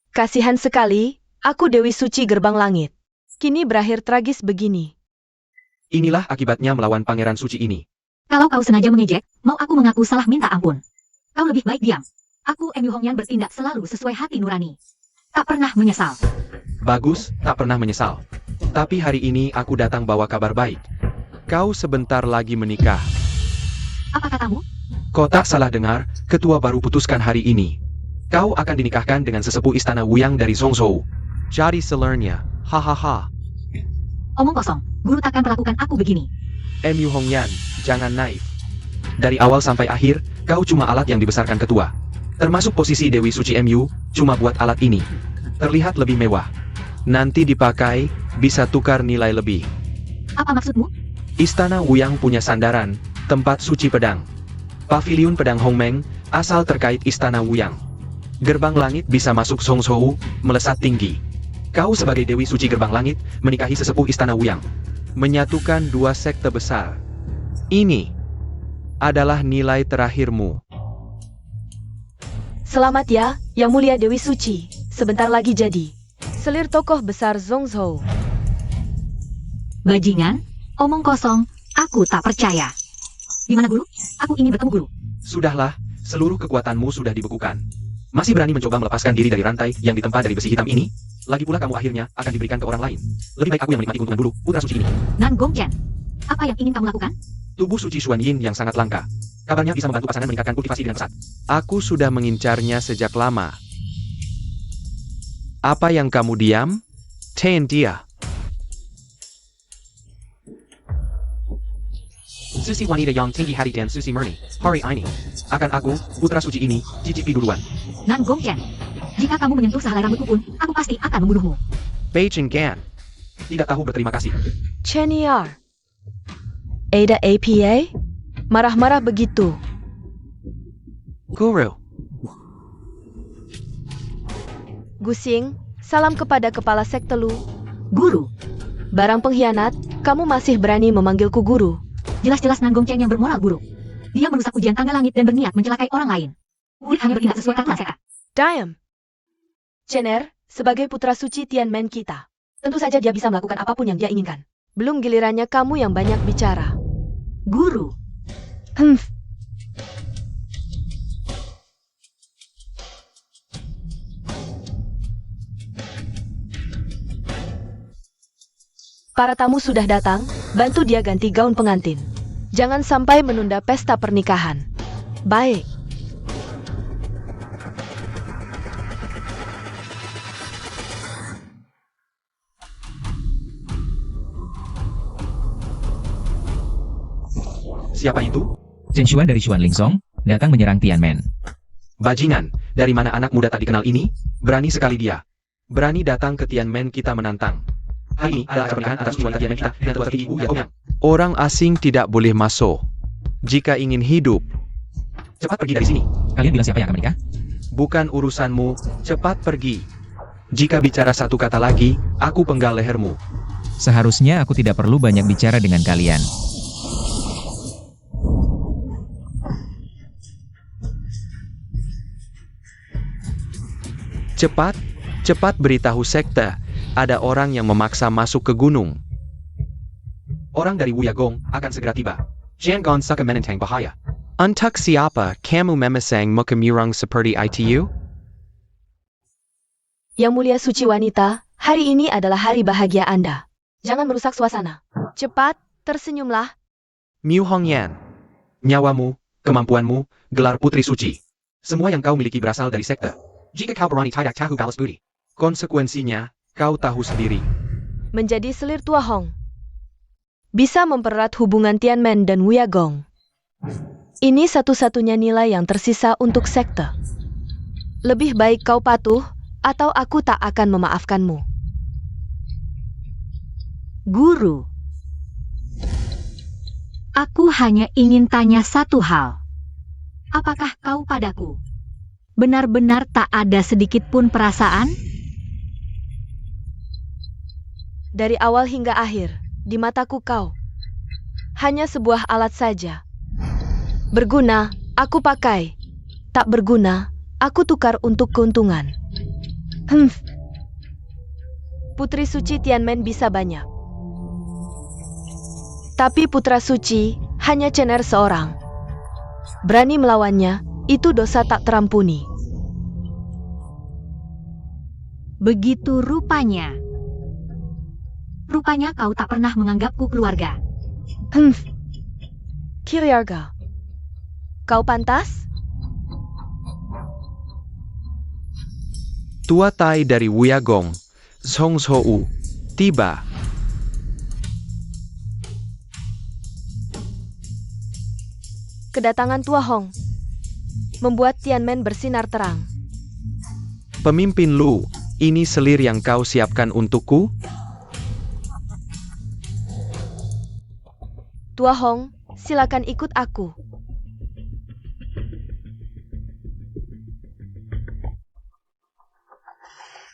Speaker 2: Kasihan sekali, aku Dewi Suci Gerbang Langit. Kini berakhir tragis begini.
Speaker 5: Inilah akibatnya melawan pangeran suci ini.
Speaker 4: Kalau kau sengaja mengejek, mau aku mengaku salah minta ampun. Kau lebih baik diam. Aku MU Hongyan bertindak selalu sesuai hati nurani. Tak pernah menyesal.
Speaker 5: Bagus, tak pernah menyesal. Tapi hari ini aku datang bawa kabar baik.
Speaker 3: Kau sebentar lagi menikah.
Speaker 4: Apa katamu?
Speaker 5: Kau tak salah dengar, ketua baru putuskan hari ini. Kau akan dinikahkan dengan sesepuh istana Wuyang dari Zhongzhou.
Speaker 3: Jadi selernya, hahaha.
Speaker 4: Omong kosong, guru takkan perlakukan aku begini.
Speaker 3: MU Hongyan, jangan naif.
Speaker 5: Dari awal sampai akhir, kau cuma alat yang dibesarkan ketua. Termasuk posisi Dewi Suci MU, cuma buat alat ini. Terlihat lebih mewah.
Speaker 3: Nanti dipakai, bisa tukar nilai lebih.
Speaker 4: Apa maksudmu?
Speaker 5: Istana Wuyang punya sandaran, tempat suci pedang. Paviliun pedang Hongmeng, asal terkait istana Wuyang. Gerbang langit bisa masuk Zhongzhou, melesat tinggi. Kau sebagai Dewi Suci Gerbang Langit, menikahi sesepuh istana Wuyang.
Speaker 3: Menyatukan 2 sekte besar. Ini adalah nilai terakhirmu.
Speaker 2: Selamat ya, Yang Mulia Dewi Suci. Sebentar lagi jadi selir tokoh besar Zhongzhou.
Speaker 4: Bajingan, omong kosong, aku tak percaya. Gimana guru? Aku ingin bertemu guru.
Speaker 5: Sudahlah, seluruh kekuatanmu sudah dibekukan. Masih berani mencoba melepaskan diri dari rantai yang ditempa dari besi hitam ini? Lagi pula kamu akhirnya akan diberikan ke orang lain. Lebih baik aku yang menikmati keuntungan dulu, putra suci ini.
Speaker 4: Nan Gongchen, apa yang ingin kamu lakukan?
Speaker 5: Tubuh suci Xuan Yin yang sangat langka. Kabarnya bisa membantu pasangan meningkatkan kultivasi dengan pesat.
Speaker 3: Aku sudah mengincarnya sejak lama. Apa yang kamu diam? Ten dia.
Speaker 5: Susi wanita yang tinggi hati dan susi murni, hari ini. Akan aku, putra suci ini, cicipi duluan.
Speaker 4: Nan Gongchen, jika kamu menyentuh sehelai rambutku pun, aku pasti akan membunuhmu.
Speaker 3: Beijing Gan.
Speaker 5: Tidak tahu berterima kasih.
Speaker 2: Chen Yar. Ada APA? Marah-marah begitu.
Speaker 3: Guru.
Speaker 2: Gusing, salam kepada kepala sekte Lu.
Speaker 4: Guru,
Speaker 2: Barang pengkhianat, kamu masih berani memanggilku guru.
Speaker 4: jelas-jelas Nan Gongchen yang bermoral buruk. Dia merusak ujian tangga langit dan berniat mencelakai orang lain. Murid hanya bertindak sesuai kata setan.
Speaker 2: Diam. Chener, sebagai putra suci Tianmen kita, tentu saja dia bisa melakukan apapun yang dia inginkan. Belum gilirannya kamu yang banyak bicara.
Speaker 4: Guru,
Speaker 2: Para tamu sudah datang, bantu dia ganti gaun pengantin. Jangan sampai menunda pesta pernikahan. Baik.
Speaker 5: Siapa itu?
Speaker 1: Chen Xuan dari Xuan Lingsong datang menyerang Tianmen.
Speaker 5: Bajingan, dari mana anak muda tak dikenal ini? Berani sekali dia. Berani datang ke Tianmen kita menantang. Hari ini adalah acara pernikahan atas tujuan Tianmen kita dengan tua tertinggi Wu Yagong.
Speaker 3: Orang asing tidak boleh masuk. Jika ingin hidup,
Speaker 5: Cepat pergi dari sini.
Speaker 1: Kalian bilang siapa yang akan menikah?
Speaker 3: bukan urusanmu, cepat pergi. Jika bicara satu kata lagi, aku penggal lehermu.
Speaker 1: Seharusnya aku tidak perlu banyak bicara dengan kalian.
Speaker 3: Cepat, cepat beritahu sekte, ada orang yang memaksa masuk ke gunung.
Speaker 5: Orang dari Wu Yagong akan segera tiba. Jangan suka menentang bahaya.
Speaker 3: Untuk siapa kamu memasang muka murung seperti itu?
Speaker 2: Yang mulia suci wanita, hari ini adalah hari bahagia Anda. Jangan merusak suasana. Cepat, tersenyumlah.
Speaker 3: Mu Hongyan,
Speaker 5: Nyawamu, kemampuanmu, gelar putri suci. Semua yang kau miliki berasal dari sekte. Jika kau berani tidak tahu balas budi.
Speaker 3: konsekuensinya, kau tahu sendiri.
Speaker 2: Menjadi selir Tua Hong. Bisa mempererat hubungan Tianmen dan Wu Yagong. Ini satu-satunya nilai yang tersisa untuk sekte. Lebih baik kau patuh, atau aku tak akan memaafkanmu.
Speaker 4: Guru, aku hanya ingin tanya satu hal. Apakah kau padaku benar-benar tak ada sedikit pun perasaan?
Speaker 2: Dari awal hingga akhir, di mataku kau hanya sebuah alat saja. Berguna, aku pakai. Tak berguna, aku tukar untuk keuntungan. Putri suci Tianmen bisa banyak. Tapi putra suci hanya cener seorang. Berani melawannya, itu dosa tak terampuni.
Speaker 4: Begitu rupanya. Rupanya kau tak pernah menganggapku keluarga.
Speaker 2: Kiliarga. Kau pantas?
Speaker 3: Tua Tai dari Wu Yagong, Song Shou, tiba.
Speaker 2: Kedatangan Tua Hong membuat Tianmen bersinar terang.
Speaker 3: Pemimpin Lu, ini selir yang kau siapkan untukku?
Speaker 2: Tua Hong, silakan ikut aku.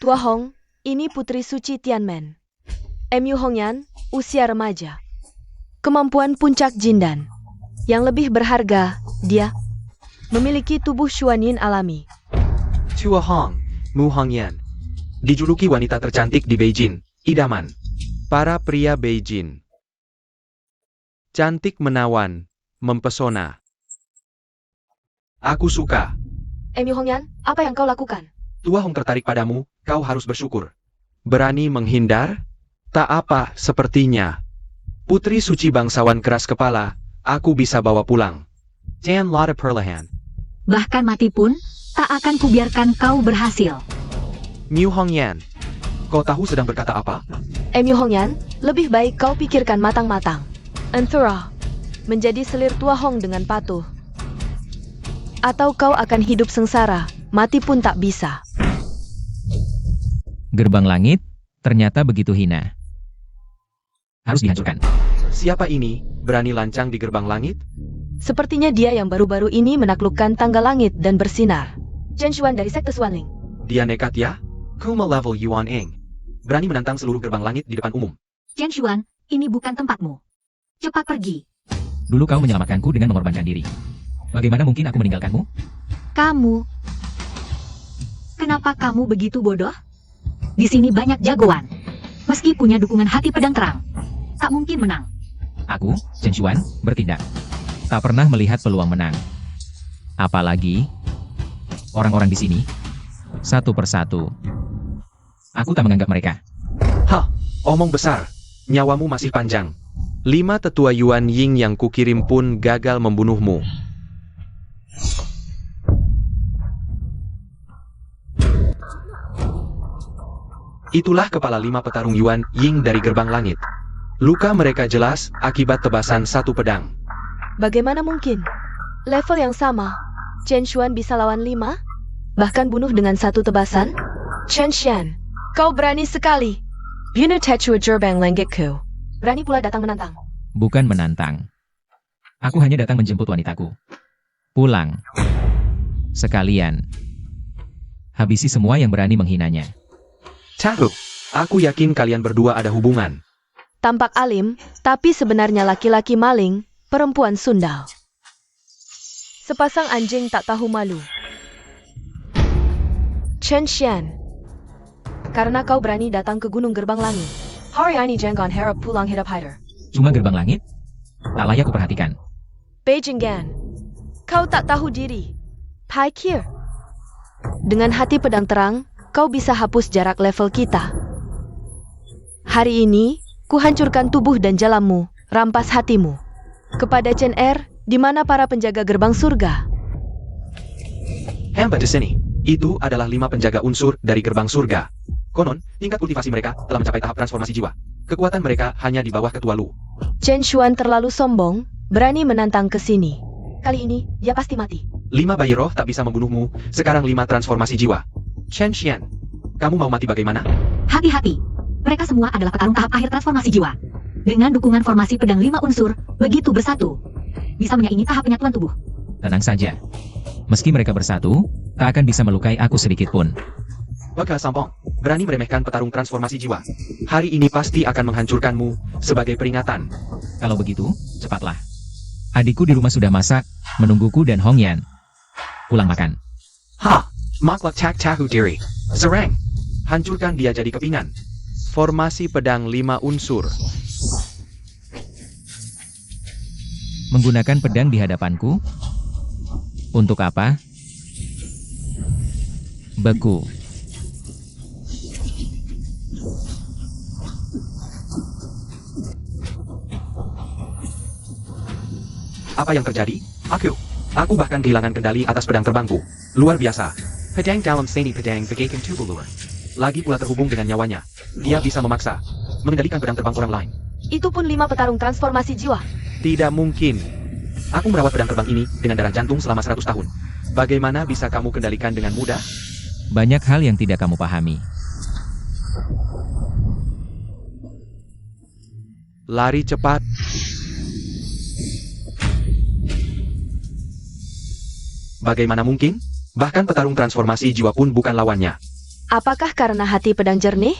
Speaker 2: Tua Hong, ini putri suci Tianmen. Mu Hongyan, usia remaja. Kemampuan puncak jindan. Yang lebih berharga, dia memiliki tubuh Xuanin alami.
Speaker 5: Tua Hong, Mu Hongyan. Dijuluki wanita tercantik di Beijing, idaman.
Speaker 3: Para pria Beijing. Cantik menawan, mempesona.
Speaker 5: Aku suka.
Speaker 2: Mu Hongyan, apa yang kau lakukan?
Speaker 5: Tua Hong tertarik padamu, kau harus bersyukur.
Speaker 3: Berani menghindar? Tak apa, sepertinya. Putri suci bangsawan keras kepala, aku bisa bawa pulang.
Speaker 5: Jan Lada Perlahan.
Speaker 4: Bahkan mati pun, tak akan kubiarkan kau berhasil.
Speaker 3: Mu Hongyan,
Speaker 5: Kau tahu sedang berkata apa?
Speaker 2: Mu Hongyan, lebih baik kau pikirkan matang-matang. Antara menjadi selir Tua Hong dengan patuh. Atau kau akan hidup sengsara, mati pun tak bisa.
Speaker 1: Gerbang langit ternyata begitu hina. Harus dihancurkan.
Speaker 5: Siapa ini, berani lancang di gerbang langit?
Speaker 2: Sepertinya dia yang baru-baru ini menaklukkan tangga langit dan bersinar. Chen Xuan dari sekte Xuanling.
Speaker 5: Dia nekat ya? Kuma level Yuan Eng. Berani menantang seluruh gerbang langit di depan umum.
Speaker 4: Chen Xuan, ini bukan tempatmu. Cepat pergi.
Speaker 1: Dulu kau menyelamatkanku dengan mengorbankan diri. Bagaimana mungkin aku meninggalkanmu?
Speaker 4: Kamu. Kenapa kamu begitu bodoh? Di sini banyak jagoan. Meski punya dukungan hati pedang terang, tak mungkin menang.
Speaker 1: Aku, Chen Xuan, bertindak. Tak pernah melihat peluang menang. Apalagi orang-orang di sini, satu persatu. Aku tak menganggap mereka.
Speaker 5: Hah, omong besar.
Speaker 3: nyawamu masih panjang. 5 tetua Yuan Ying yang kukirim pun gagal membunuhmu. Itulah kepala 5 petarung Yuan Ying dari Gerbang Langit. Luka mereka jelas akibat tebasan satu pedang.
Speaker 2: Bagaimana mungkin? Level yang sama, Chen Xuan bisa lawan 5? Bahkan bunuh dengan satu tebasan? Chen Xian, kau berani sekali. Bunuh Tetua Gerbang Langitku. Berani pula datang menantang.
Speaker 1: Bukan menantang. Aku hanya datang menjemput wanitaku. Pulang. Sekalian. Habisi semua yang berani menghinanya.
Speaker 3: Tahu, aku yakin kalian berdua ada hubungan.
Speaker 2: Tampak alim, tapi sebenarnya laki-laki maling, perempuan sundal. Sepasang anjing tak tahu malu. Chen Xian, karena kau berani datang ke Gunung Gerbang Langit, hari ini jangan harap pulang hidup-hidup.
Speaker 1: Cuma Gerbang Langit? Tak layak kuperhatikan.
Speaker 2: Beijing Gan, kau tak tahu diri. Pai Kir. Dengan hati pedang terang, kau bisa hapus jarak level kita. Hari ini, ku hancurkan tubuh dan jalanmu, rampas hatimu. Kepada Chen Er, di mana para penjaga gerbang surga?
Speaker 3: Hamba di sini. Itu adalah 5 penjaga unsur dari gerbang surga. Konon, tingkat kultivasi mereka telah mencapai tahap transformasi jiwa. Kekuatan mereka hanya di bawah ketua Lu.
Speaker 2: Chen Xuan terlalu sombong, berani menantang ke sini. Kali ini, dia pasti mati.
Speaker 3: 5 bayi roh tak bisa membunuhmu, sekarang 5 transformasi jiwa. Chen Xian, kamu mau mati bagaimana?
Speaker 4: Hati-hati. Mereka semua adalah petarung tahap akhir transformasi jiwa. Dengan dukungan formasi pedang 5 unsur, begitu bersatu, bisa menyaingi tahap penyatuan tubuh.
Speaker 1: Tenang saja. Meski mereka bersatu, tak akan bisa melukai aku sedikit pun.
Speaker 3: Baka Sampong, berani meremehkan petarung transformasi jiwa. Hari ini pasti akan menghancurkanmu, sebagai peringatan.
Speaker 1: Kalau begitu, cepatlah. Adikku di rumah sudah masak, menungguku dan Hong Yan. Pulang makan.
Speaker 3: Ha! Maklak tak tahu diri. Serang! Hancurkan dia jadi kepingan. Formasi pedang 5 unsur.
Speaker 1: Menggunakan pedang di hadapanku? Untuk apa? Beku.
Speaker 3: Apa yang terjadi? Aku bahkan kehilangan kendali atas pedang terbangku. Luar biasa. Pedang dalam seni pedang bagaikan tubuh luar. Lagi pula terhubung dengan nyawanya. Dia bisa memaksa mengendalikan pedang terbang orang lain.
Speaker 2: Itu pun 5 petarung transformasi jiwa.
Speaker 3: Tidak mungkin. Aku merawat pedang terbang ini dengan darah jantung selama 100 tahun. Bagaimana bisa kamu kendalikan dengan mudah?
Speaker 1: Banyak hal yang tidak kamu pahami.
Speaker 3: Lari cepat. Bagaimana mungkin? Bahkan petarung transformasi jiwa pun bukan lawannya.
Speaker 2: Apakah karena hati pedang jernih?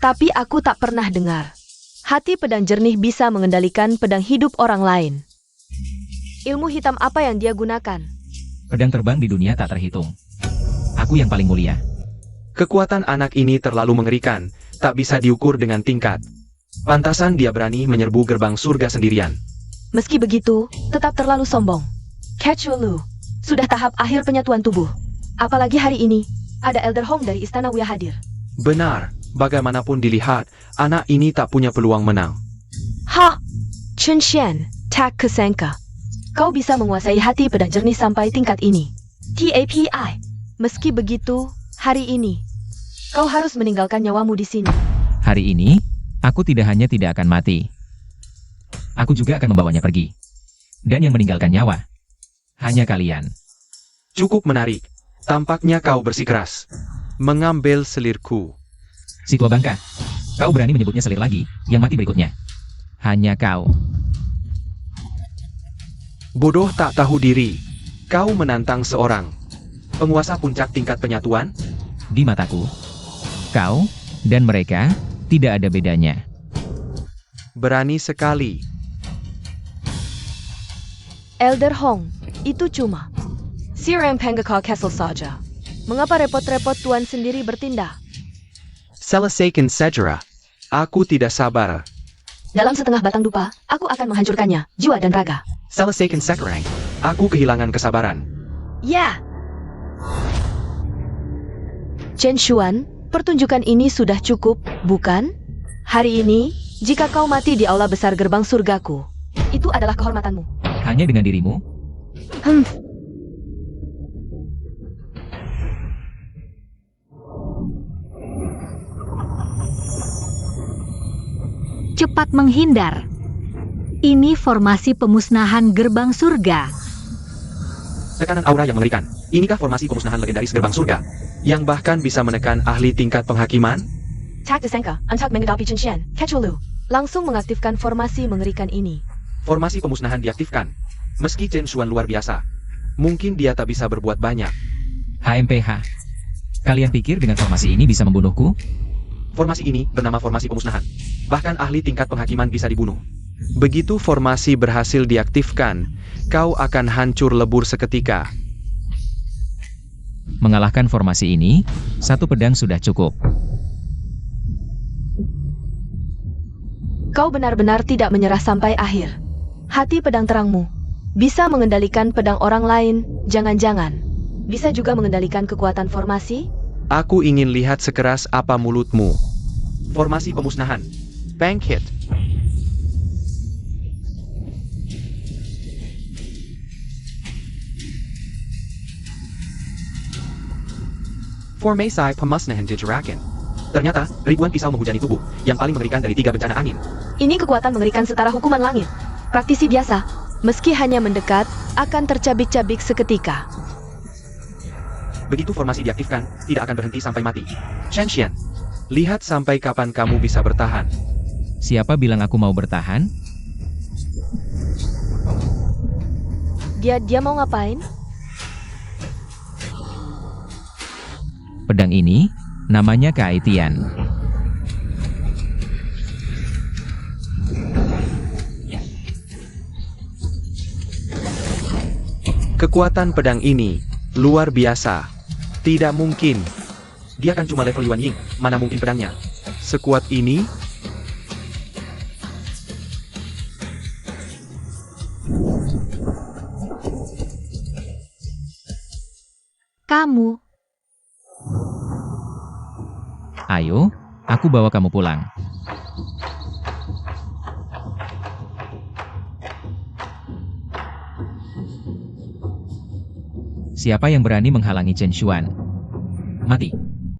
Speaker 2: Tapi aku tak pernah dengar. Hati pedang jernih bisa mengendalikan pedang hidup orang lain. Ilmu hitam apa yang dia gunakan?
Speaker 1: Pedang terbang di dunia tak terhitung. Aku yang paling mulia.
Speaker 3: Kekuatan anak ini terlalu mengerikan, tak bisa diukur dengan tingkat. Pantasan dia berani menyerbu gerbang surga sendirian.
Speaker 2: Meski begitu, tetap terlalu sombong. Catch Lu, sudah tahap akhir penyatuan tubuh. Apalagi hari ini, ada Elder Hong dari Istana Wuya hadir.
Speaker 3: Benar, bagaimanapun dilihat, anak ini tak punya peluang menang.
Speaker 2: Ha! Chen Xian, tak kesangka. Kau bisa menguasai hati pedang jernih sampai tingkat ini. TAPI. Meski begitu, hari ini, kau harus meninggalkan nyawamu di sini.
Speaker 1: Hari ini, aku tidak hanya tidak akan mati. Aku juga akan membawanya pergi. Dan yang meninggalkan nyawa, hanya kalian.
Speaker 3: Cukup menarik. Tampaknya kau bersikeras mengambil selirku.
Speaker 1: Si tua bangka, kau berani menyebutnya selir lagi, yang mati berikutnya. Hanya kau.
Speaker 3: Bodoh tak tahu diri. Kau menantang seorang penguasa puncak tingkat penyatuan?
Speaker 1: Di mataku, kau dan mereka tidak ada bedanya.
Speaker 3: Berani sekali.
Speaker 2: Elder Hong, itu cuma Sirang Penggakau Castle saja. Mengapa repot-repot tuan sendiri bertindak?
Speaker 3: Selesaikan saja. Aku tidak sabar.
Speaker 2: Dalam setengah batang dupa, aku akan menghancurkannya, jiwa dan raga.
Speaker 3: Selesaikan sekarang. Aku kehilangan kesabaran.
Speaker 2: Ya! Chen Xuan, pertunjukan ini sudah cukup, bukan? Hari ini, Jika kau mati di aula besar gerbang surgaku, itu adalah kehormatanmu.
Speaker 1: Hanya dengan dirimu?
Speaker 4: Cepat menghindar. Ini formasi pemusnahan gerbang surga.
Speaker 3: Tekanan aura yang mengerikan. Inikah formasi pemusnahan legendaris gerbang surga? Yang bahkan bisa menekan ahli tingkat penghakiman?
Speaker 2: Tak disangka, untuk menghadapi Chen Xian, Kechulu. Langsung mengaktifkan formasi mengerikan ini.
Speaker 3: Formasi pemusnahan diaktifkan. Meski Chen Xuan luar biasa, mungkin dia tak bisa berbuat banyak.
Speaker 1: HMPH. Kalian pikir dengan formasi ini bisa membunuhku?
Speaker 3: Formasi ini bernama formasi pemusnahan. Bahkan ahli tingkat penghakiman bisa dibunuh. Begitu formasi berhasil diaktifkan, kau akan hancur lebur seketika.
Speaker 1: Mengalahkan formasi ini, satu pedang sudah cukup.
Speaker 2: Kau benar-benar tidak menyerah sampai akhir. Hati pedang terangmu bisa mengendalikan pedang orang lain, jangan-jangan bisa juga mengendalikan kekuatan formasi?
Speaker 3: Aku ingin lihat sekeras apa mulutmu. Formasi pemusnahan. Bank hit. Formasi pemusnahan dijerakan. Ternyata, ribuan pisau menghujani tubuh, yang paling mengerikan dari 3 bencana angin.
Speaker 2: Ini kekuatan mengerikan setara hukuman langit. Praktisi biasa, meski hanya mendekat, akan tercabik-cabik seketika.
Speaker 3: Begitu formasi diaktifkan, tidak akan berhenti sampai mati. Chen Xian, lihat sampai kapan kamu bisa bertahan.
Speaker 1: Siapa bilang aku mau bertahan?
Speaker 2: Dia mau ngapain?
Speaker 1: Pedang ini, namanya Kaitian.
Speaker 3: Kekuatan pedang ini luar biasa. Tidak mungkin. Dia kan cuma level Yuan Ying, mana mungkin pedangnya sekuat ini?
Speaker 4: Kamu,
Speaker 1: Ayo, aku bawa kamu pulang. Siapa yang berani menghalangi Chen Xuan? Mati.